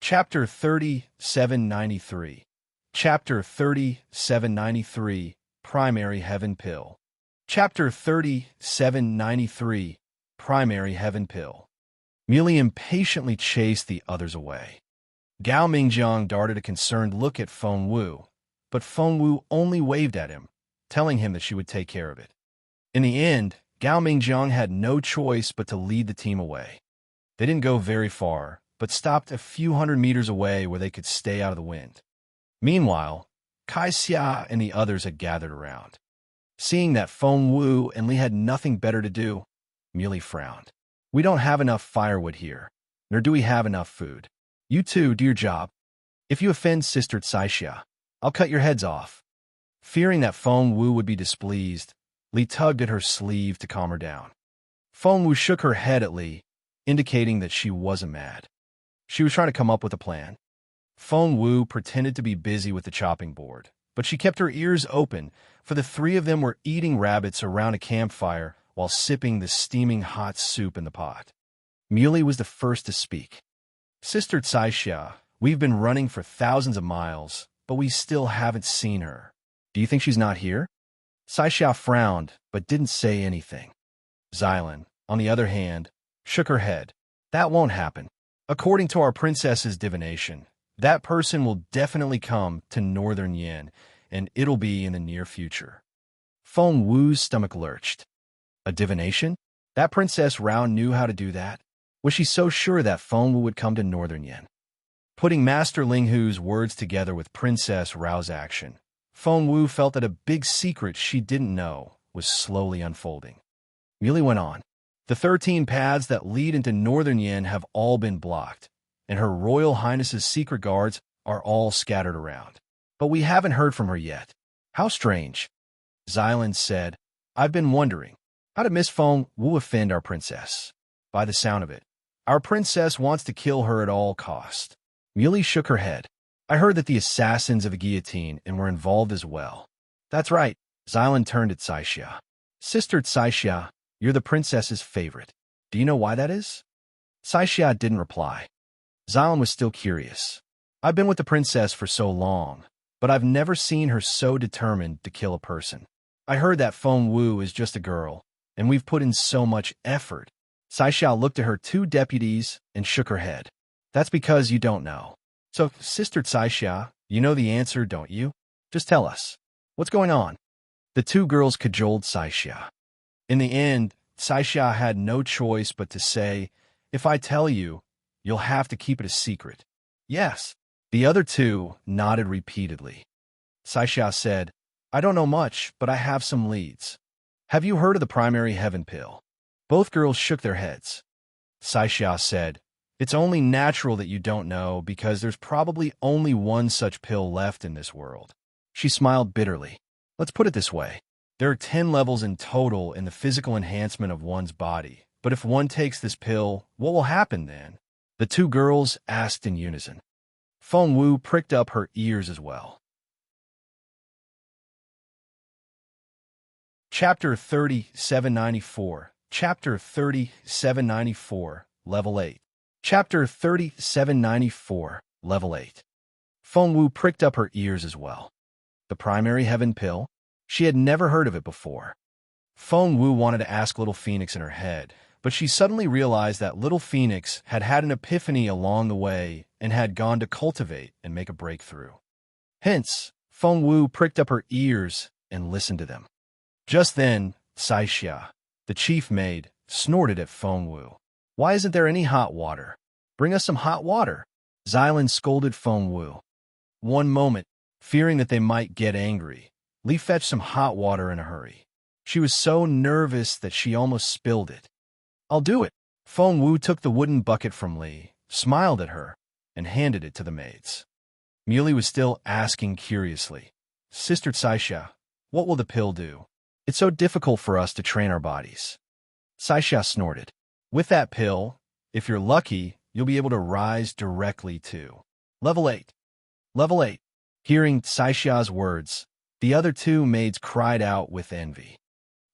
Chapter 3793. Chapter 3793, Primary Heaven Pill. Chapter 3793, Primary Heaven Pill. Muley impatiently chased the others away. Gao Mingjiang darted a concerned look at Feng Wu, but Feng Wu only waved at him, telling him that she would take care of it. In the end, Gao Mingjiang had no choice but to lead the team away. They didn't go very far, but stopped a few hundred meters away where they could stay out of the wind. Meanwhile, Kai Xia and the others had gathered around. Seeing that Feng Wu and Li had nothing better to do, Muley frowned. We don't have enough firewood here, nor do we have enough food. You two do your job. If you offend Sister Caixia, I'll cut your heads off. Fearing that Feng Wu would be displeased, Li tugged at her sleeve to calm her down. Feng Wu shook her head at Li, indicating that she wasn't mad. She was trying to come up with a plan. Feng Wu pretended to be busy with the chopping board, but she kept her ears open, for the three of them were eating rabbits around a campfire while sipping the steaming hot soup in the pot. Muley was the first to speak. Sister Caixia, we've been running for thousands of miles, but we still haven't seen her. Do you think she's not here? Caixia frowned, but didn't say anything. Xylan, on the other hand, shook her head. That won't happen. According to our princess's divination, that person will definitely come to Northern Yin, and it'll be in the near future. Feng Wu's stomach lurched. A divination? That Princess Rao knew how to do that? Was she so sure that Feng Wu would come to Northern Yin? Putting Master Ling Hu's words together with Princess Rao's action, Feng Wu felt that a big secret she didn't know was slowly unfolding. Muley went on. The 13 paths that lead into Northern Yin have all been blocked, and Her Royal Highness's secret guards are all scattered around. But we haven't heard from her yet. How strange. Xylan said, I've been wondering, how did Miss Feng Wu offend our princess? By the sound of it, our princess wants to kill her at all cost. Muley shook her head. I heard that the assassins of the guillotine and were involved as well. That's right. Xylan turned at Caixia. Sister Caixia, you're the princess's favorite. Do you know why that is? Caixia didn't reply. Xylan was still curious. I've been with the princess for so long, but I've never seen her so determined to kill a person. I heard that Feng Wu is just a girl, and we've put in so much effort. Caixia looked at her two deputies and shook her head. That's because you don't know. So, Sister Caixia, you know the answer, don't you? Just tell us. What's going on? The two girls cajoled Caixia. In the end, Caixia had no choice but to say, if I tell you, you'll have to keep it a secret. Yes. The other two nodded repeatedly. Caixia said, I don't know much, but I have some leads. Have you heard of the Primary Heaven Pill? Both girls shook their heads. Caixia said, it's only natural that you don't know because there's probably only one such pill left in this world. She smiled bitterly. Let's put it this way. There are 10 levels in total in the physical enhancement of one's body, but if one takes this pill, what will happen then? The two girls asked in unison. Feng Wu pricked up her ears as well. Chapter 3794. Chapter 3794, Level 8. Chapter 3794, Level 8. Feng Wu pricked up her ears as well. The Primary Heaven Pill? She had never heard of it before. Feng Wu wanted to ask Little Phoenix in her head, but she suddenly realized that Little Phoenix had had an epiphany along the way and had gone to cultivate and make a breakthrough. Hence, Feng Wu pricked up her ears and listened to them. Just then, Caixia, the chief maid, snorted at Feng Wu. Why isn't there any hot water? Bring us some hot water. Xylan scolded Feng Wu. One moment, fearing that they might get angry, Li fetched some hot water in a hurry. She was so nervous that she almost spilled it. I'll do it. Feng Wu took the wooden bucket from Li, smiled at her, and handed it to the maids. Muley was still asking curiously, Sister Caixia, what will the pill do? It's so difficult for us to train our bodies. Caixia snorted. With that pill, if you're lucky, you'll be able to rise directly to Level 8. Level 8. Hearing Caixia's words, the other two maids cried out with envy.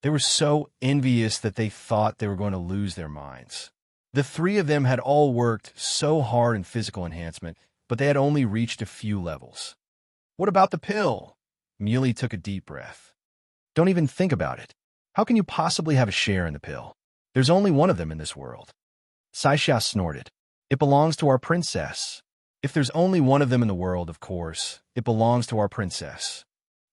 They were so envious that they thought they were going to lose their minds. The three of them had all worked so hard in physical enhancement, but they had only reached a few levels. What about the pill? Muley took a deep breath. Don't even think about it. How can you possibly have a share in the pill? There's only one of them in this world. Saixia snorted. It belongs to our princess. If there's only one of them in the world, of course, it belongs to our princess.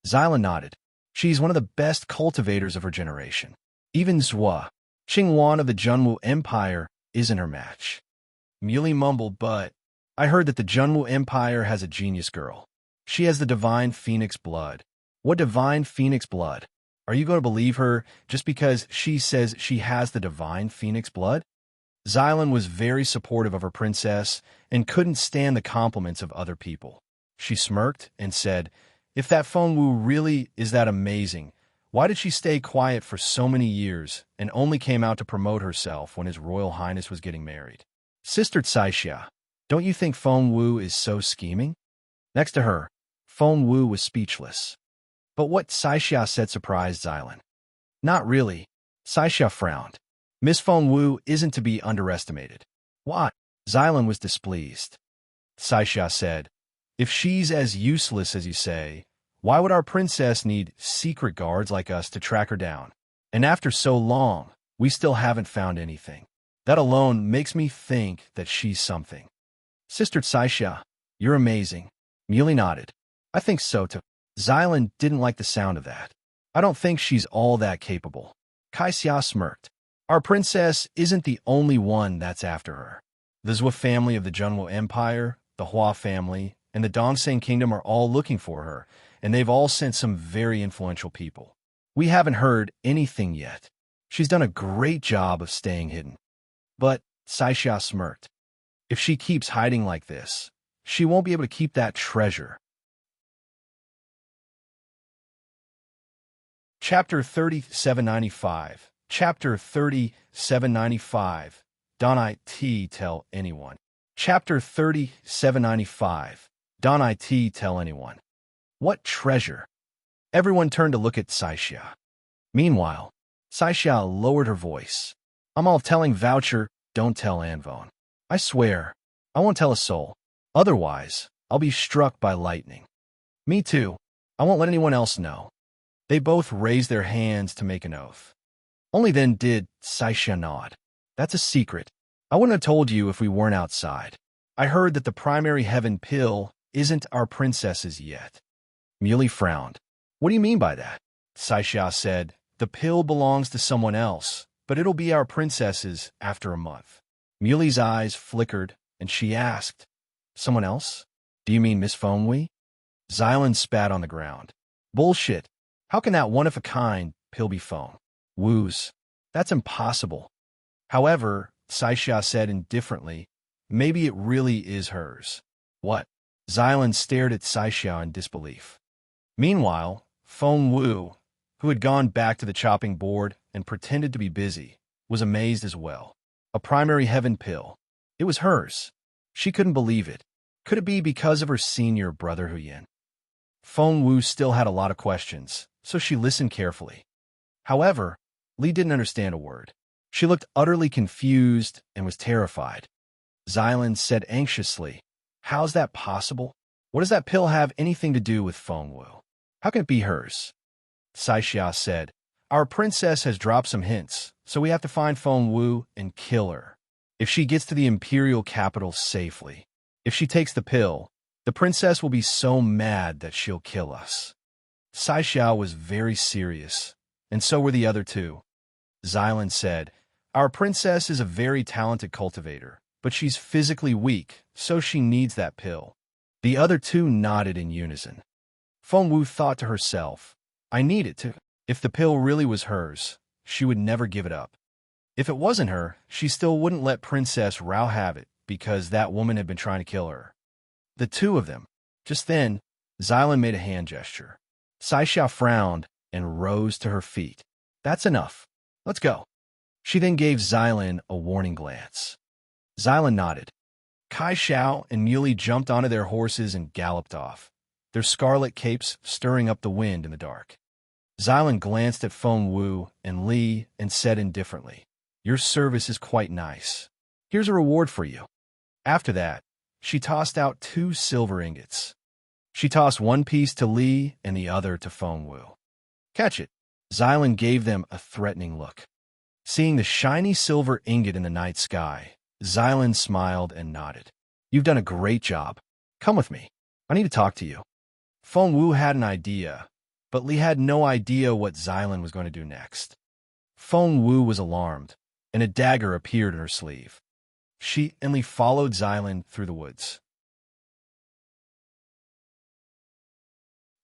Xylan nodded. She's one of the best cultivators of her generation. Even Zhua, Qingwan of the Junwu Empire, isn't her match. Muley mumbled, but I heard that the Junwu Empire has a genius girl. She has the divine phoenix blood. What divine phoenix blood? Are you going to believe her just because she says she has the divine phoenix blood? Xylan was very supportive of her princess and couldn't stand the compliments of other people. She smirked and said, if that Fengwu really is that amazing, why did she stay quiet for so many years and only came out to promote herself when His Royal Highness was getting married? Sister Saixia, don't you think Fengwu is so scheming? Next to her, Fengwu was speechless. But what Saixia said surprised Xylan. Not really. Saixia frowned. Miss Fengwu isn't to be underestimated. Why? Xylan was displeased. Saixia said, if she's as useless as you say, why would our princess need secret guards like us to track her down? And after so long, we still haven't found anything. That alone makes me think that she's something. Sister Saixia, you're amazing. Muley nodded. I think so too. Xylan didn't like the sound of that. I don't think she's all that capable. Kaixia smirked. Our princess isn't the only one that's after her. The Zhua family of the Junwu Empire, the Hua family, and the Dongsheng Kingdom are all looking for her, and they've all sent some very influential people. We haven't heard anything yet. She's done a great job of staying hidden. But, Saixia smirked, if she keeps hiding like this, she won't be able to keep that treasure. Chapter 3795. Chapter 3795. Don't I tell anyone. Chapter 3795. Don't I tell anyone. What treasure? Everyone turned to look at Saixia. Meanwhile, Saixia lowered her voice. I'm all telling voucher, don't tell Anvon. I swear, I won't tell a soul. Otherwise, I'll be struck by lightning. Me too. I won't let anyone else know. They both raised their hands to make an oath. Only then did Saixia nod. That's a secret. I wouldn't have told you if we weren't outside. I heard that the primary heaven pill isn't our princess's yet. Muley frowned. What do you mean by that? Saixia said, the pill belongs to someone else, but it'll be our princess's after a month. Muley's eyes flickered, and she asked, someone else? Do you mean Miss Fengwu? Xylan spat on the ground. Bullshit. How can that one-of-a-kind pill be Fengwu's? That's impossible. However, Saixia said indifferently, maybe it really is hers. What? Xylan stared at Saixia in disbelief. Meanwhile, Fengwu, who had gone back to the chopping board and pretended to be busy, was amazed as well. A primary heaven pill. It was hers. She couldn't believe it. Could it be because of her senior brother Huyen? Fengwu still had a lot of questions, so she listened carefully. However, Li didn't understand a word. She looked utterly confused and was terrified. Xylan said anxiously, how's that possible? What does that pill have anything to do with Fengwu? How can it be hers? Saixia said, our princess has dropped some hints, so we have to find Fengwu and kill her. If she gets to the Imperial capital safely, if she takes the pill, the princess will be so mad that she'll kill us. Saixia was very serious, and so were the other two. Xylan said, our princess is a very talented cultivator, but she's physically weak, so she needs that pill. The other two nodded in unison. Fengwu thought to herself, I need it too. If the pill really was hers, she would never give it up. If it wasn't her, she still wouldn't let Princess Rao have it because that woman had been trying to kill her. The two of them. Just then, Xylan made a hand gesture. Saixia frowned and rose to her feet. That's enough. Let's go. She then gave Xylan a warning glance. Xylan nodded. Kai Xiao and Muley jumped onto their horses and galloped off, their scarlet capes stirring up the wind in the dark. Xylan glanced at Fengwu and Li and said indifferently, your service is quite nice. Here's a reward for you. After that, she tossed out 2 silver ingots. She tossed one piece to Li and the other to Fengwu. Catch it. Xylan gave them a threatening look. Seeing the shiny silver ingot in the night sky, Xylan smiled and nodded. You've done a great job. Come with me. I need to talk to you. Fengwu had an idea, but Li had no idea what Xylan was going to do next. Fengwu was alarmed, and a dagger appeared in her sleeve. She and Li followed Xylan through the woods.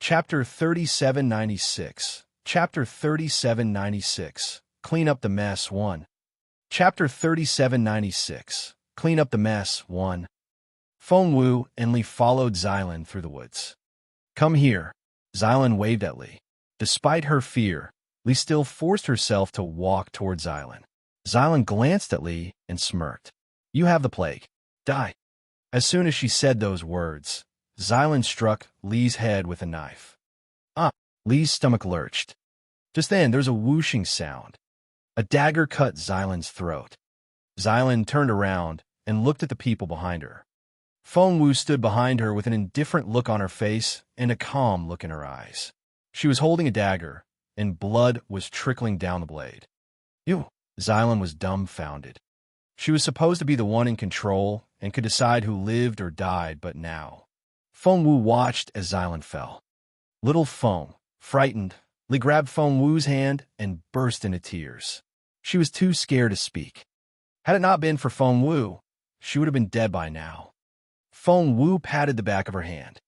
Chapter 3796. Chapter 3796. Clean up the mess 1. Chapter 3796. Clean up the mess 1. Fengwu and Li followed Xylan through the woods. Come here. Xylan waved at Li. Despite her fear, Li still forced herself to walk toward Xylan. Xylan glanced at Li and smirked. You have the plague. Die. As soon as she said those words, Xylan struck Li's head with a knife. Li's stomach lurched. Just then, there was a whooshing sound. A dagger cut Xylan's throat. Xylan turned around and looked at the people behind her. Fengwu stood behind her with an indifferent look on her face and a calm look in her eyes. She was holding a dagger, and blood was trickling down the blade. Ew! Xylan was dumbfounded. She was supposed to be the one in control and could decide who lived or died, but now. Fengwu watched as Xylan fell. Little Feng, frightened, Li grabbed Fengwu's hand and burst into tears. She was too scared to speak. Had it not been for Fengwu, she would have been dead by now. Fengwu patted the back of her hand.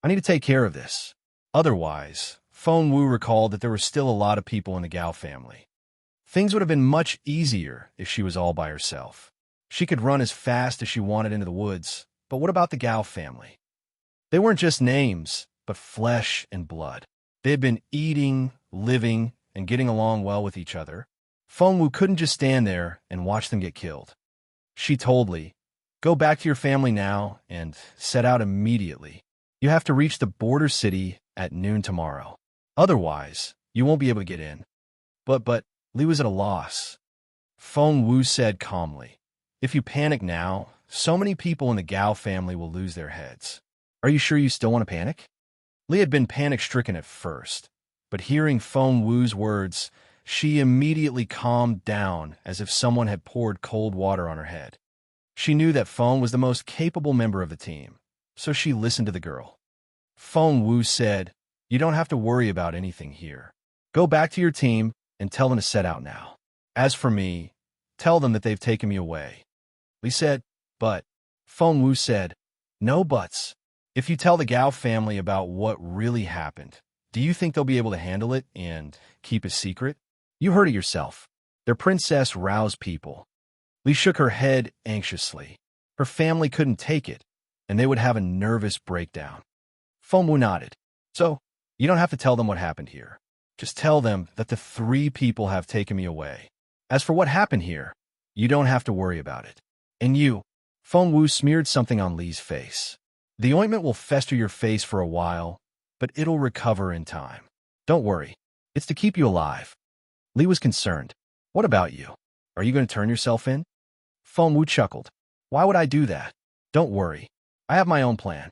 I need to take care of this. Otherwise, Fengwu recalled that there were still a lot of people in the Gao family. Things would have been much easier if she was all by herself. She could run as fast as she wanted into the woods, but what about the Gao family? They weren't just names, but flesh and blood. They had been eating, living, and getting along well with each other. Fengwu couldn't just stand there and watch them get killed. She told Li, go back to your family now and set out immediately. You have to reach the border city at noon tomorrow. Otherwise, you won't be able to get in. But Li was at a loss. Fengwu said calmly, if you panic now, so many people in the Gao family will lose their heads. Are you sure you still want to panic? Li had been panic-stricken at first, but hearing Fengwu's words, she immediately calmed down as if someone had poured cold water on her head. She knew that Feng was the most capable member of the team, so she listened to the girl. Fengwu said, you don't have to worry about anything here. Go back to your team and tell them to set out now. As for me, tell them that they've taken me away. Li said, but. Fengwu said, no buts. If you tell the Gao family about what really happened, do you think they'll be able to handle it and keep it secret? You heard it yourself. Their princess roused people. Li shook her head anxiously. Her family couldn't take it, and they would have a nervous breakdown. Fengwu nodded. So, you don't have to tell them what happened here. Just tell them that the 3 people have taken me away. As for what happened here, you don't have to worry about it. And you, Fengwu smeared something on Li's face. The ointment will fester your face for a while, but it'll recover in time. Don't worry. It's to keep you alive. Li was concerned. What about you? Are you going to turn yourself in? Fengwu chuckled. Why would I do that? Don't worry. I have my own plan.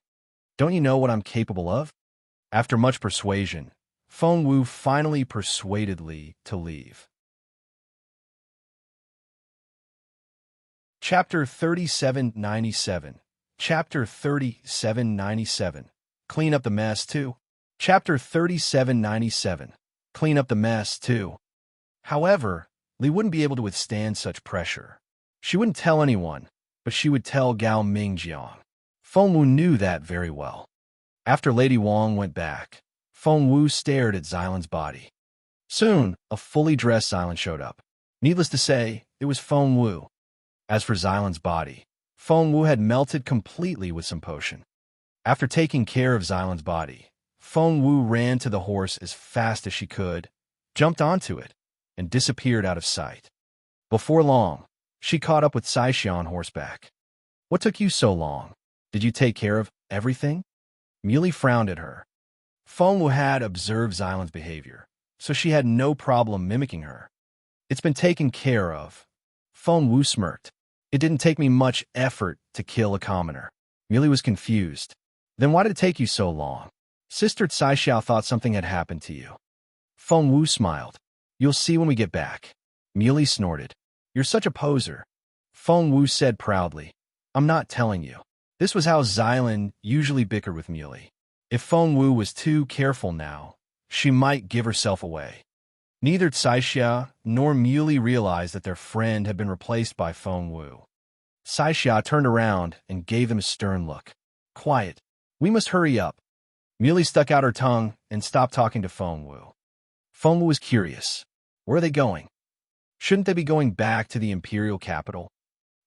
Don't you know what I'm capable of? After much persuasion, Fengwu finally persuaded Li to leave. Chapter 3797. Chapter 3797. Clean up the mess too. Chapter 3797. Clean up the mess too. However, Li wouldn't be able to withstand such pressure. She wouldn't tell anyone, but she would tell Gao Mingjiang. Fengwu knew that very well. After Lady Wang went back, Fengwu stared at Xylan's body. Soon, a fully dressed Xylan showed up. Needless to say, it was Fengwu. As for Xylan's body, Fengwu had melted completely with some potion. After taking care of Xylan's body, Fengwu ran to the horse as fast as she could, jumped onto it, and disappeared out of sight. Before long, she caught up with Saisha on horseback. What took you so long? Did you take care of everything? Muley frowned at her. Fengwu had observed Xylan's behavior, so she had no problem mimicking her. It's been taken care of. Fengwu smirked. It didn't take me much effort to kill a commoner. Muley was confused. Then why did it take you so long? Sister Tsai Xiao thought something had happened to you. Feng Wu smiled. You'll see when we get back. Muley snorted. You're such a poser. Feng Wu said proudly. I'm not telling you. This was how Xylan usually bickered with Muley. If Feng Wu was too careful now, she might give herself away. Neither Tsai Xia nor Muley realized that their friend had been replaced by Feng Wu. Tsai Xia turned around and gave them a stern look. Quiet. We must hurry up. Muley stuck out her tongue and stopped talking to Feng Wu. Feng Wu was curious. Where are they going? Shouldn't they be going back to the Imperial capital?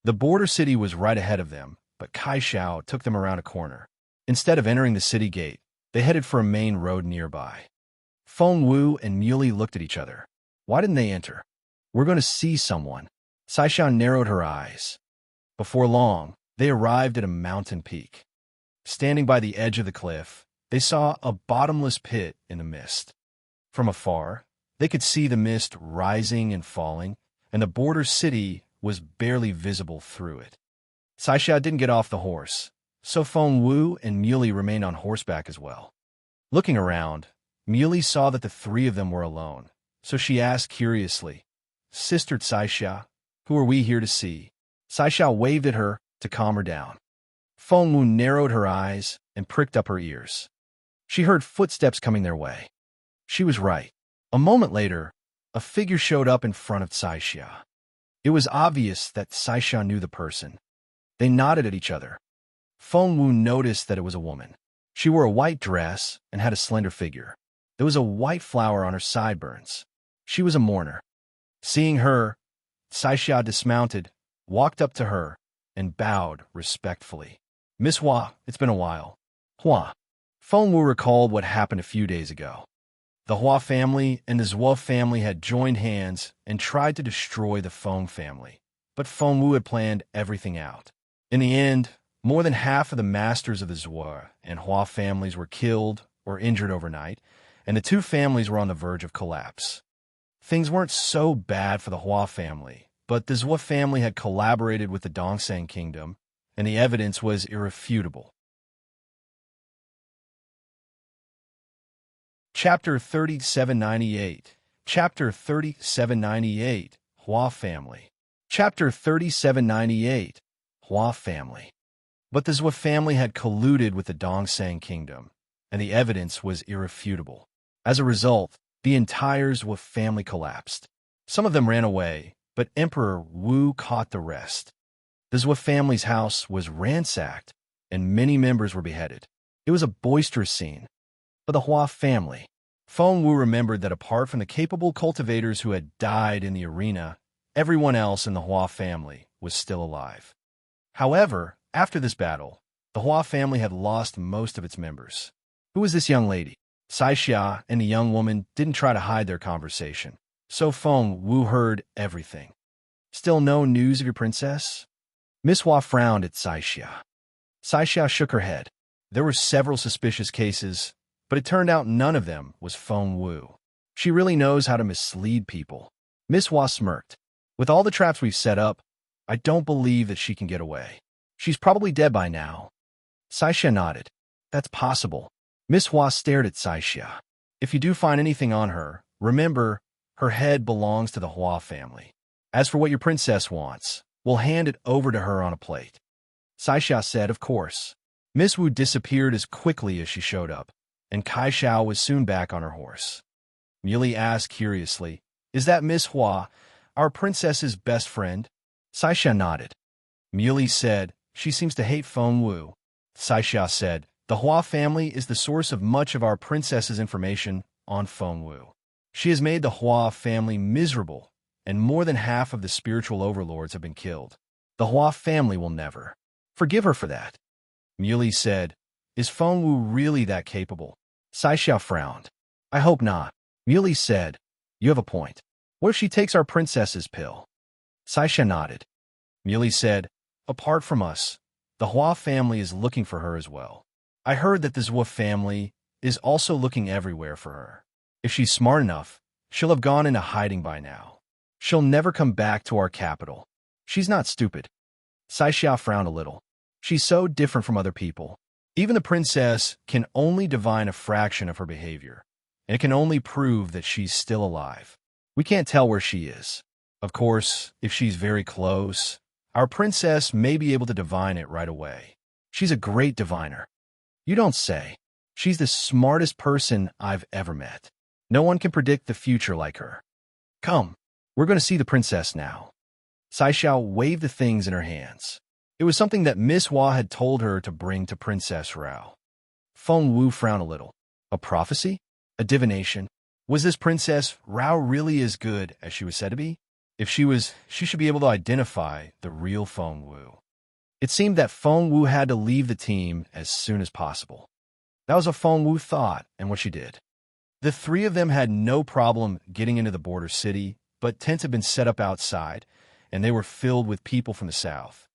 The border city was right ahead of them, but Kai Xiao took them around a corner. Instead of entering the city gate, they headed for a main road nearby. Feng Wu and Muley looked at each other. Why didn't they enter? We're going to see someone. Tsai Xiao narrowed her eyes. Before long, they arrived at a mountain peak. Standing by the edge of the cliff, they saw a bottomless pit in the mist. From afar, they could see the mist rising and falling, and the border city was barely visible through it. Tsai Xiao didn't get off the horse, so Feng Wu and Muley remained on horseback as well. Looking around, Muley saw that the three of them were alone, so she asked curiously, Sister Tsai Xiao, who are we here to see? Tsai Xiao waved at her to calm her down. Feng Wu narrowed her eyes and pricked up her ears. She heard footsteps coming their way. She was right. A moment later, a figure showed up in front of Tsai Xiao. It was obvious that Tsai Xiao knew the person. They nodded at each other. Feng Wu noticed that it was a woman. She wore a white dress and had a slender figure. There was a white flower on her sideburns. She was a mourner. Seeing her, Tsai Xiao dismounted, walked up to her, and bowed respectfully. Miss Hua, it's been a while. Hua. Feng Wu recalled what happened a few days ago. The Hua family and the Zhuo family had joined hands and tried to destroy the Feng family, but Feng Wu had planned everything out. In the end, more than half of the masters of the Zhuo and Hua families were killed or injured overnight, and the two families were on the verge of collapse. Things weren't so bad for the Hua family, but the Zhuo family had collaborated with the Dongsan kingdom, and the evidence was irrefutable. Chapter 3798. Chapter 3798. Hua family. Chapter 3798. Hua family. But the Zhuo family had colluded with the Dongsan kingdom, and the evidence was irrefutable. As a result, the entire Zhuo family collapsed. Some of them ran away, but Emperor Wu caught the rest. The Zhuo family's house was ransacked, and many members were beheaded. It was a boisterous scene. For the Hua family, Feng Wu remembered that apart from the capable cultivators who had died in the arena, everyone else in the Hua family was still alive. However, after this battle, the Hua family had lost most of its members. Who was this young lady? Tsai Xia and the young woman didn't try to hide their conversation, so Feng Wu heard everything. Still no news of your princess? Miss Hua frowned at Tsai Xia. Tsai Xia shook her head. There were several suspicious cases, but it turned out none of them was Feng Wu. She really knows how to mislead people. Miss Hua smirked. With all the traps we've set up, I don't believe that she can get away. She's probably dead by now. Tsai Xia nodded. That's possible. Miss Hua stared at Tsai Xia. If you do find anything on her, remember, her head belongs to the Hua family. As for what your princess wants, we'll hand it over to her on a plate. Tsai Xia said, of course. Miss Wu disappeared as quickly as she showed up, and Kai Xiao was soon back on her horse. Muley asked curiously, is that Miss Hua, our princess's best friend? Tsai Xia nodded. Muley said, she seems to hate Feng Wu. Tsai Xia said, the Hua family is the source of much of our princess's information on Feng Wu. She has made the Hua family miserable, and more than half of the spiritual overlords have been killed. The Hua family will never forgive her for that. Muley said, is Feng Wu really that capable? Tsai Xia frowned. I hope not. Muley said, you have a point. What if she takes our princess's pill? Tsai Xia nodded. Muley said, apart from us, the Hua family is looking for her as well. I heard that the Zhuo family is also looking everywhere for her. If she's smart enough, she'll have gone into hiding by now. She'll never come back to our capital. She's not stupid. Xiao frowned a little. She's so different from other people. Even the princess can only divine a fraction of her behavior, and it can only prove that she's still alive. We can't tell where she is. Of course, if she's very close, our princess may be able to divine it right away. She's a great diviner. You don't say. She's the smartest person I've ever met. No one can predict the future like her. Come, we're going to see the princess now. Xiao waved the things in her hands. It was something that Miss Hua had told her to bring to Princess Rao. Feng Wu frowned a little. A prophecy? A divination? Was this Princess Rao really as good as she was said to be? If she was, she should be able to identify the real Feng Wu. It seemed that Feng Wu had to leave the team as soon as possible. That was a Feng Wu thought and what she did. The three of them had no problem getting into the border city, but tents had been set up outside, and they were filled with people from the south.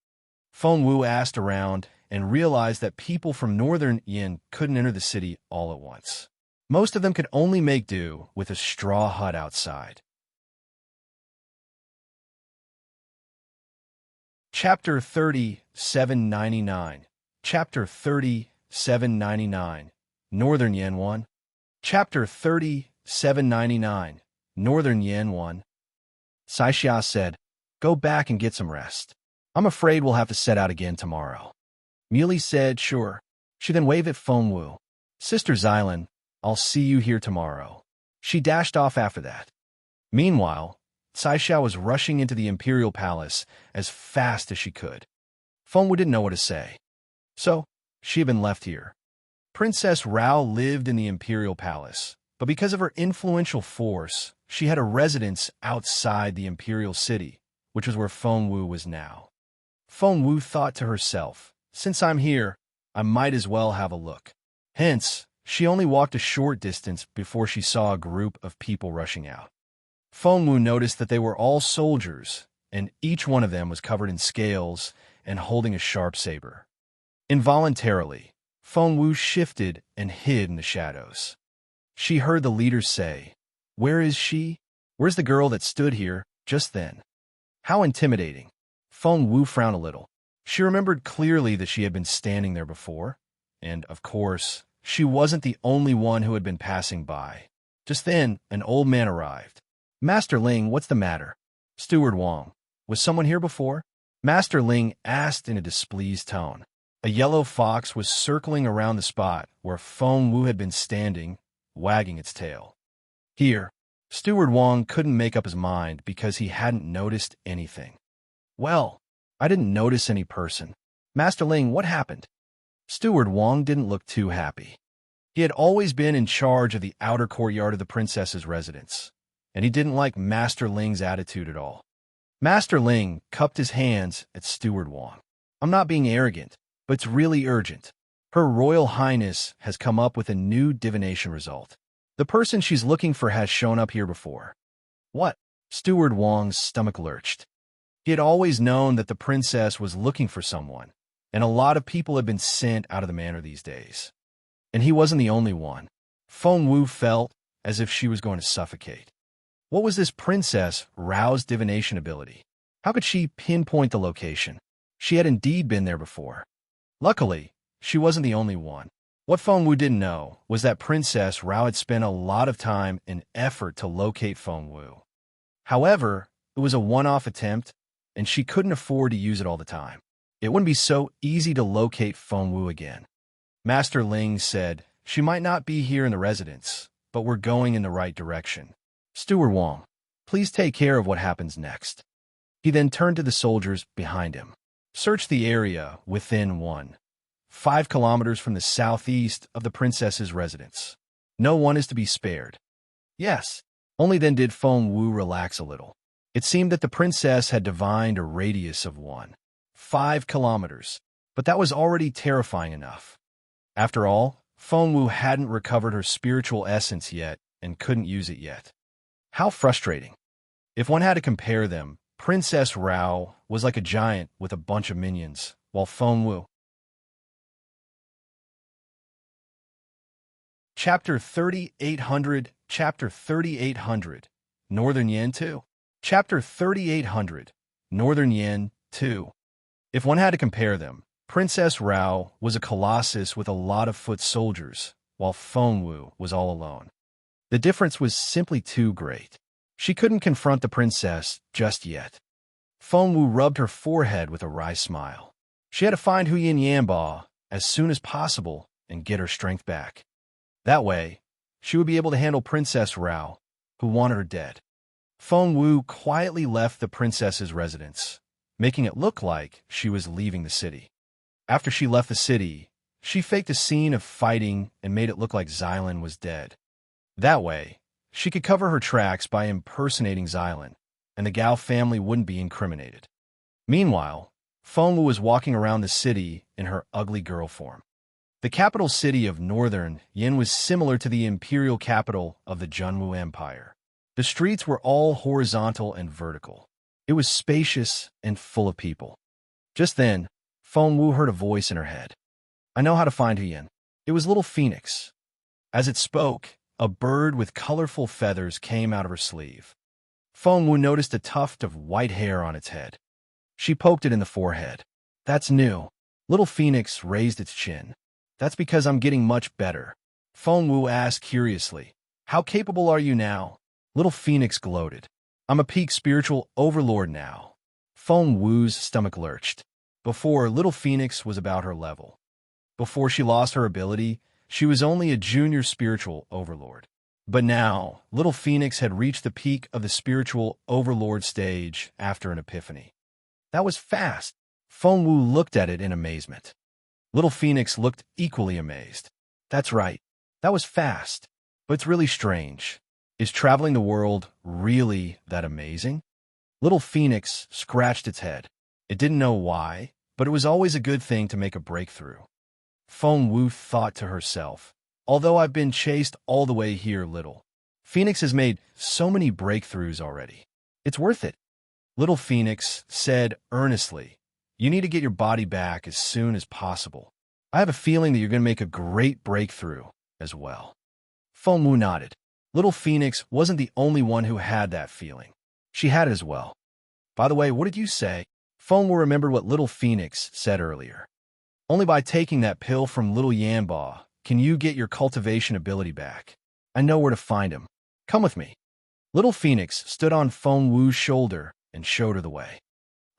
Feng Wu asked around and realized that people from northern Yin couldn't enter the city all at once. Most of them could only make do with a straw hut outside. Chapter 3799. Chapter 3799. Northern Yen 1. Chapter 3799. Northern Yen 1. Xiao said, "Go back and get some rest. I'm afraid we'll have to set out again tomorrow." Muley said, "Sure." She then waved at Feng Wu. "Sister Xylan, I'll see you here tomorrow." She dashed off after that. Meanwhile, Xiao was rushing into the Imperial Palace as fast as she could. Feng Wu didn't know what to say. So, she had been left here. Princess Rao lived in the Imperial Palace, but because of her influential force, she had a residence outside the Imperial City, which was where Feng Wu was now. Feng Wu thought to herself, "Since I'm here, I might as well have a look." Hence, she only walked a short distance before she saw a group of people rushing out. Feng Wu noticed that they were all soldiers, and each one of them was covered in scales and holding a sharp saber. Involuntarily, Feng Wu shifted and hid in the shadows. She heard the leaders say, "Where is she? Where's the girl that stood here just then?" How intimidating. Feng Wu frowned a little. She remembered clearly that she had been standing there before, and, of course, she wasn't the only one who had been passing by. Just then, an old man arrived. "Master Ling, what's the matter?" "Steward Wang, was someone here before?" Master Ling asked in a displeased tone. A yellow fox was circling around the spot where Feng Wu had been standing, wagging its tail. Here, Steward Wang couldn't make up his mind because he hadn't noticed anything. "Well, I didn't notice any person. Master Ling, what happened?" Steward Wang didn't look too happy. He had always been in charge of the outer courtyard of the princess's residence, and he didn't like Master Ling's attitude at all. Master Ling cupped his hands at Steward Wang. "I'm not being arrogant, but it's really urgent. Her Royal Highness has come up with a new divination result. The person she's looking for has shown up here before." "What?" Steward Wang's stomach lurched. He had always known that the princess was looking for someone, and a lot of people had been sent out of the manor these days. And he wasn't the only one. Feng Wu felt as if she was going to suffocate. What was this Princess Rao's divination ability? How could she pinpoint the location? She had indeed been there before. Luckily, she wasn't the only one. What Feng Wu didn't know was that Princess Rao had spent a lot of time and effort to locate Feng Wu. However, it was a one-off attempt, and she couldn't afford to use it all the time. It wouldn't be so easy to locate Feng Wu again. Master Ling said, "She might not be here in the residence, but we're going in the right direction. Steward Wang, please take care of what happens next." He then turned to the soldiers behind him. "Search the area within 5 kilometers from the southeast of the princess's residence. No one is to be spared." Yes. Only then did Feng Wu relax a little. It seemed that the princess had divined a radius of 5 kilometers, but that was already terrifying enough. After all, Feng Wu hadn't recovered her spiritual essence yet and couldn't use it yet. How frustrating. If one had to compare them, Princess Rao was like a giant with a bunch of minions, while Feng Wu... Chapter 3800, Chapter 3800, Northern Yen 2. Chapter 3800, Northern Yen 2. If one had to compare them, Princess Rao was a colossus with a lot of foot soldiers, while Fengwu was all alone. The difference was simply too great. She couldn't confront the princess just yet. Fengwu rubbed her forehead with a wry smile. She had to find Huyin Yanba as soon as possible and get her strength back. That way, she would be able to handle Princess Rao, who wanted her dead. Fengwu quietly left the princess's residence, making it look like she was leaving the city. After she left the city, she faked a scene of fighting and made it look like Xylan was dead. That way, she could cover her tracks by impersonating Xylan, and the Gao family wouldn't be incriminated. Meanwhile, Fengwu was walking around the city in her ugly girl form. The capital city of northern Yin was similar to the imperial capital of the Junwu Empire. The streets were all horizontal and vertical. It was spacious and full of people. Just then, Fengwu heard a voice in her head. I know how to find Huyin. It was Little Phoenix. As it spoke, a bird with colorful feathers came out of her sleeve. Fengwu noticed a tuft of white hair on its head. She poked it in the forehead. That's new. Little Phoenix raised its chin. That's because I'm getting much better. Fengwu asked curiously, how capable are you now? Little Phoenix gloated. I'm a peak spiritual overlord now. Fengwu's stomach lurched. Before, Little Phoenix was about her level. Before she lost her ability, she was only a junior spiritual overlord. But now, Little Phoenix had reached the peak of the spiritual overlord stage after an epiphany. That was fast. Fengwu looked at it in amazement. Little Phoenix looked equally amazed. That's right. That was fast. But it's really strange. Is traveling the world really that amazing? Little Phoenix scratched its head. It didn't know why, but it was always a good thing to make a breakthrough. Fengwu thought to herself, although I've been chased all the way here, Little Phoenix has made so many breakthroughs already. It's worth it. Little Phoenix said earnestly, you need to get your body back as soon as possible. I have a feeling that you're going to make a great breakthrough as well. Fengwu nodded. Little Phoenix wasn't the only one who had that feeling. She had it as well. By the way, what did you say? Fengwu remembered what Little Phoenix said earlier. Only by taking that pill from Little Yanba can you get your cultivation ability back. I know where to find him. Come with me. Little Phoenix stood on Fengwu's shoulder and showed her the way.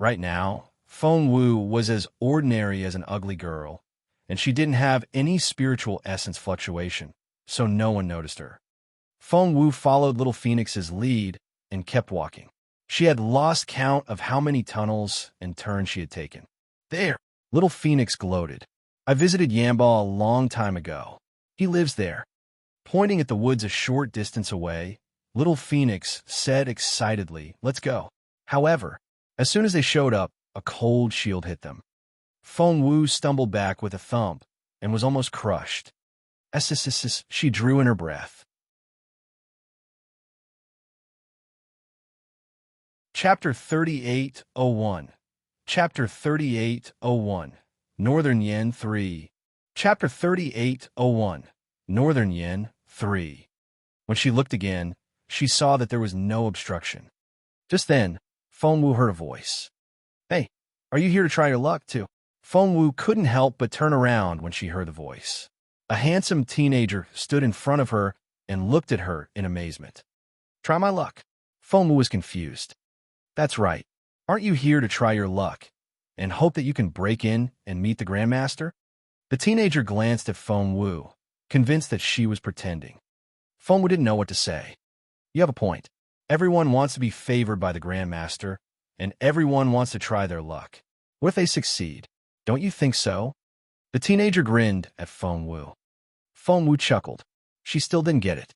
Right now, Fengwu was as ordinary as an ugly girl, and she didn't have any spiritual essence fluctuation, so no one noticed her. Fengwu followed Little Phoenix's lead and kept walking. She had lost count of how many tunnels and turns she had taken. There, Little Phoenix gloated. I visited Yanba a long time ago. He lives there. Pointing at the woods a short distance away, Little Phoenix said excitedly, let's go. However, as soon as they showed up, a cold shield hit them. Fengwu stumbled back with a thump and was almost crushed. She drew in her breath. Chapter 3801. Chapter 3801. Northern Yin 3. Chapter 3801. Northern Yin 3. When she looked again, she saw that there was no obstruction. Just then, Fengwu heard a voice. Hey, are you here to try your luck, too? Fengwu couldn't help but turn around when she heard the voice. A handsome teenager stood in front of her and looked at her in amazement. Try my luck. Fengwu was confused. That's right. Aren't you here to try your luck and hope that you can break in and meet the Grandmaster? The teenager glanced at Fengwu, convinced that she was pretending. Fengwu didn't know what to say. You have a point. Everyone wants to be favored by the Grandmaster, and everyone wants to try their luck. What if they succeed? Don't you think so? The teenager grinned at Fengwu. Fengwu chuckled. She still didn't get it.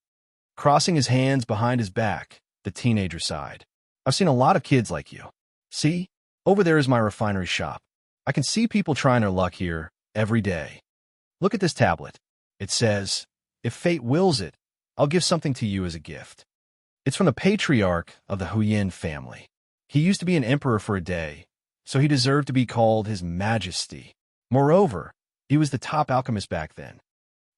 Crossing his hands behind his back, the teenager sighed. I've seen a lot of kids like you. See? Over there is my refinery shop. I can see people trying their luck here every day. Look at this tablet. It says, if fate wills it, I'll give something to you as a gift. It's from the patriarch of the Huyin family. He used to be an emperor for a day, so he deserved to be called His Majesty. Moreover, he was the top alchemist back then.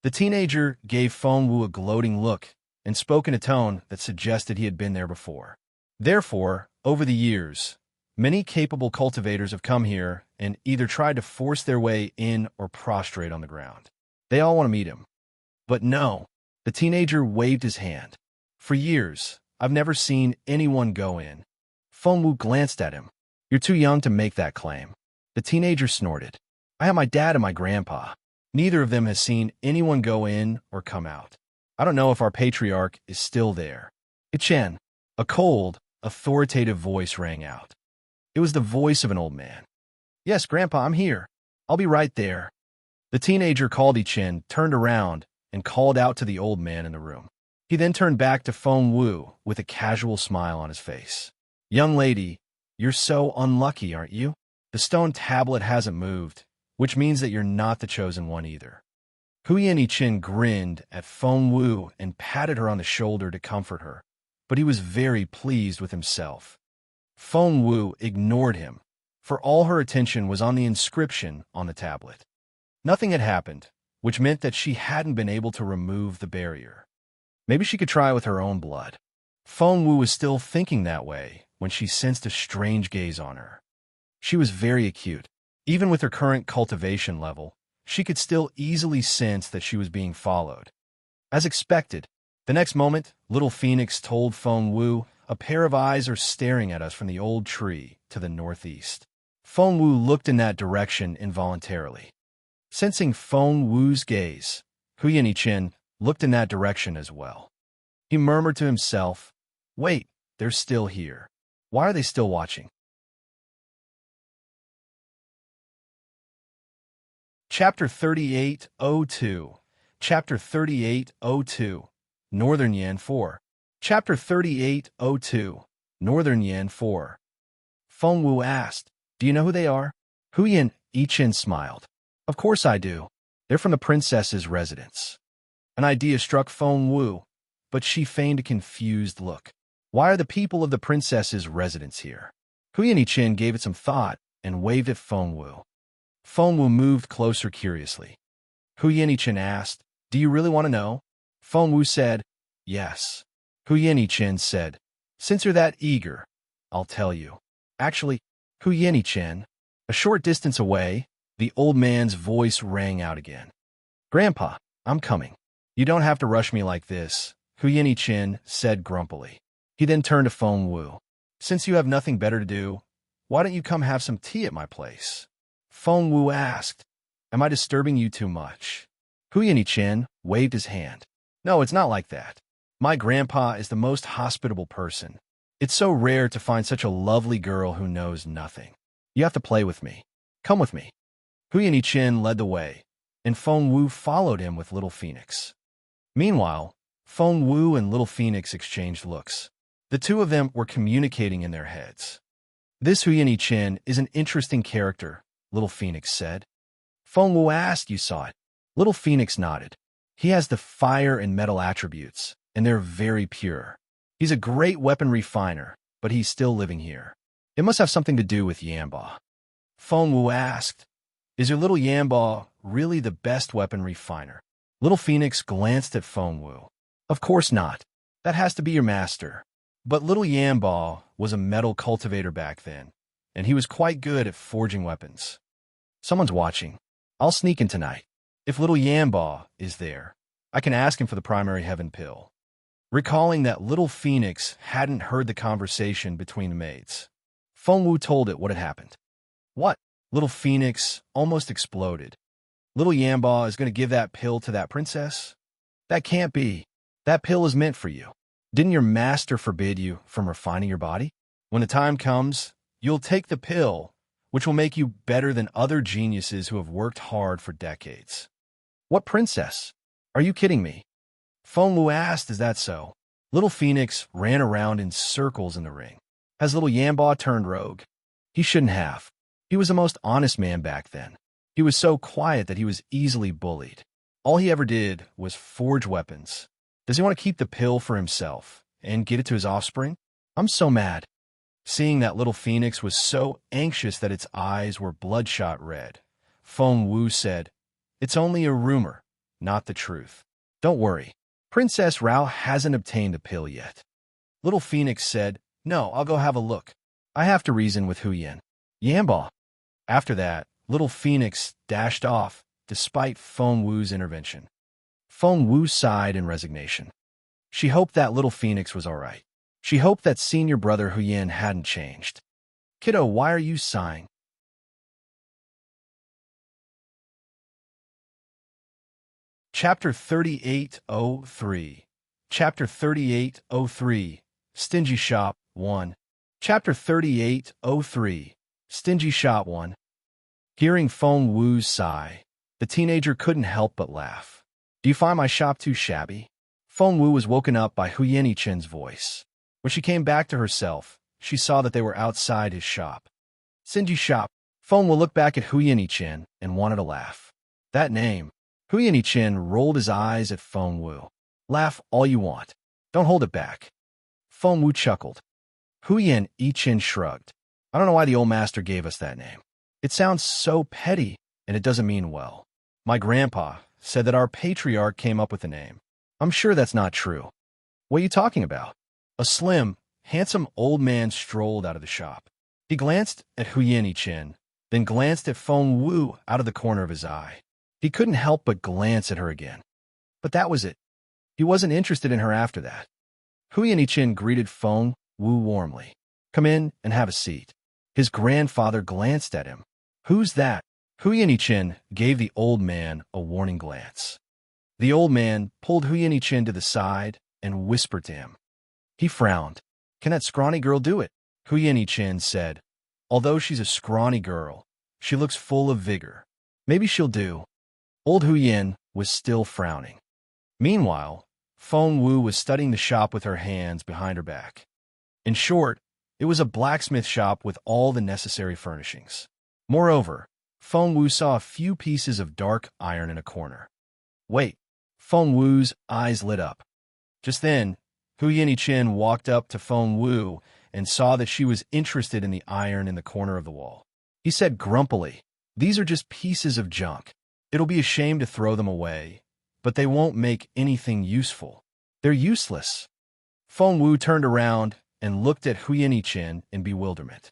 The teenager gave Fengwu a gloating look and spoke in a tone that suggested he had been there before. Therefore, over the years, Many capable cultivators have come here and either tried to force their way in or prostrate on the ground. They all want to meet him. But no, the teenager waved his hand. For years, I've never seen anyone go in. Fengwu glanced at him. You're too young to make that claim. The teenager snorted. I have my dad and my grandpa. Neither of them has seen anyone go in or come out. I don't know if our patriarch is still there. Chen, a cold, authoritative voice rang out. It was the voice of an old man. Yes, Grandpa, I'm here. I'll be right there. The teenager called Chen, turned around, and called out to the old man in the room. He then turned back to Fengwu with a casual smile on his face. Young lady, you're so unlucky, aren't you? The stone tablet hasn't moved, which means that you're not the chosen one either. Chen grinned at Fengwu and patted her on the shoulder to comfort her, but he was very pleased with himself. Fengwu ignored him, for all her attention was on the inscription on the tablet. Nothing had happened, which meant that she hadn't been able to remove the barrier. Maybe she could try with her own blood. Fengwu was still thinking that way when she sensed a strange gaze on her. She was very acute. Even with her current cultivation level, she could still easily sense that she was being followed. As expected, the next moment, Little Phoenix told Fengwu, a pair of eyes are staring at us from the old tree to the northeast. Fengwu looked in that direction involuntarily. Sensing Fengwu's gaze, Chen looked in that direction as well. He murmured to himself, wait, they're still here. Why are they still watching? Chapter 3802. Chapter 3802. Northern Yan 4. Chapter 3802. Northern Yan 4. Fengwu asked, do you know who they are? Chen smiled. Of course I do. They're from the princess's residence. An idea struck Fengwu, but she feigned a confused look. Why are the people of the princess's residence here? Chen gave it some thought and waved at Fengwu. Fengwu moved closer curiously. Chen asked, do you really want to know? Fengwu said, yes. Chen said, since you're that eager, I'll tell you. Actually, Chen, a short distance away, the old man's voice rang out again. Grandpa, I'm coming. You don't have to rush me like this, Chen said grumpily. He then turned to Fengwu. Since you have nothing better to do, why don't you come have some tea at my place? Fengwu asked, am I disturbing you too much? Chen waved his hand. No, it's not like that. My grandpa is the most hospitable person. It's so rare to find such a lovely girl who knows nothing. You have to play with me. Come with me. Chen led the way, and Fengwu followed him with Little Phoenix. Meanwhile, Fengwu and Little Phoenix exchanged looks. The two of them were communicating in their heads. This Chen is an interesting character, Little Phoenix said. Fengwu asked you saw it. Little Phoenix nodded. He has the fire and metal attributes, and they're very pure. He's a great weapon refiner, but he's still living here. It must have something to do with Yamba. Fengwu asked, is your little Yamba really the best weapon refiner? Little Phoenix glanced at Fengwu. Of course not. That has to be your master. But little Yamba was a metal cultivator back then, and he was quite good at forging weapons. Someone's watching. I'll sneak in tonight. If little Yamba is there, I can ask him for the primary heaven pill. Recalling that Little Phoenix hadn't heard the conversation between the maids, Fengwu told it what had happened. What? Little Phoenix almost exploded. Little Yamba is going to give that pill to that princess? That can't be. That pill is meant for you. Didn't your master forbid you from refining your body? When the time comes, you'll take the pill, which will make you better than other geniuses who have worked hard for decades. What princess? Are you kidding me? Fengwu asked, is that so? Little Phoenix ran around in circles in the ring. Has little Yamba turned rogue? He shouldn't have. He was the most honest man back then. He was so quiet that he was easily bullied. All he ever did was forge weapons. Does he want to keep the pill for himself and get it to his offspring? I'm so mad. Seeing that Little Phoenix was so anxious that its eyes were bloodshot red, Fengwu said, it's only a rumor, not the truth. Don't worry. Princess Rao hasn't obtained the pill yet. Little Phoenix said, no, I'll go have a look. I have to reason with Hu Yin. Yamba. After that, little Phoenix dashed off, despite Feng Wu's intervention. Feng Wu sighed in resignation. She hoped that little Phoenix was all right. She hoped that senior brother Hu Yin hadn't changed. Kiddo, why are you sighing? Chapter 3803. Chapter 3803. Stingy Shop 1. Chapter 3803. Stingy Shop 1. Hearing Feng Wu's sigh, the teenager couldn't help but laugh. Do you find my shop too shabby? Feng Wu was woken up by Hu Yenichen's voice. When she came back to herself, she saw that they were outside his shop. Stingy Shop. Feng Wu looked back at Hu Yenichen and wanted to laugh. That name. Hu Yenichen rolled his eyes at Feng Wu. Laugh all you want. Don't hold it back. Feng Wu chuckled. Hu Yenichen shrugged. I don't know why the old master gave us that name. It sounds so petty, and it doesn't mean well. My grandpa said that our patriarch came up with the name. I'm sure that's not true. What are you talking about? A slim, handsome old man strolled out of the shop. He glanced at Hu Yenichen, then glanced at Feng Wu out of the corner of his eye. He couldn't help but glance at her again. But that was it. He wasn't interested in her after that. Hu Yenichen greeted Feng Wu warmly. Come in and have a seat. His grandfather glanced at him. Who's that? Hu Yenichen gave the old man a warning glance. The old man pulled Hu Yenichen to the side and whispered to him. He frowned. Can that scrawny girl do it? Hu Yenichen said. Although she's a scrawny girl, she looks full of vigor. Maybe she'll do. Old Hu Yin was still frowning. Meanwhile, Feng Wu was studying the shop with her hands behind her back. In short, it was a blacksmith shop with all the necessary furnishings. Moreover, Feng Wu saw a few pieces of dark iron in a corner. Wait, Feng Wu's eyes lit up. Just then, Hu Yenichen walked up to Feng Wu and saw that she was interested in the iron in the corner of the wall. He said grumpily, these are just pieces of junk. It'll be a shame to throw them away, but they won't make anything useful. They're useless. Feng Wu turned around and looked at Hu Yenichen in bewilderment.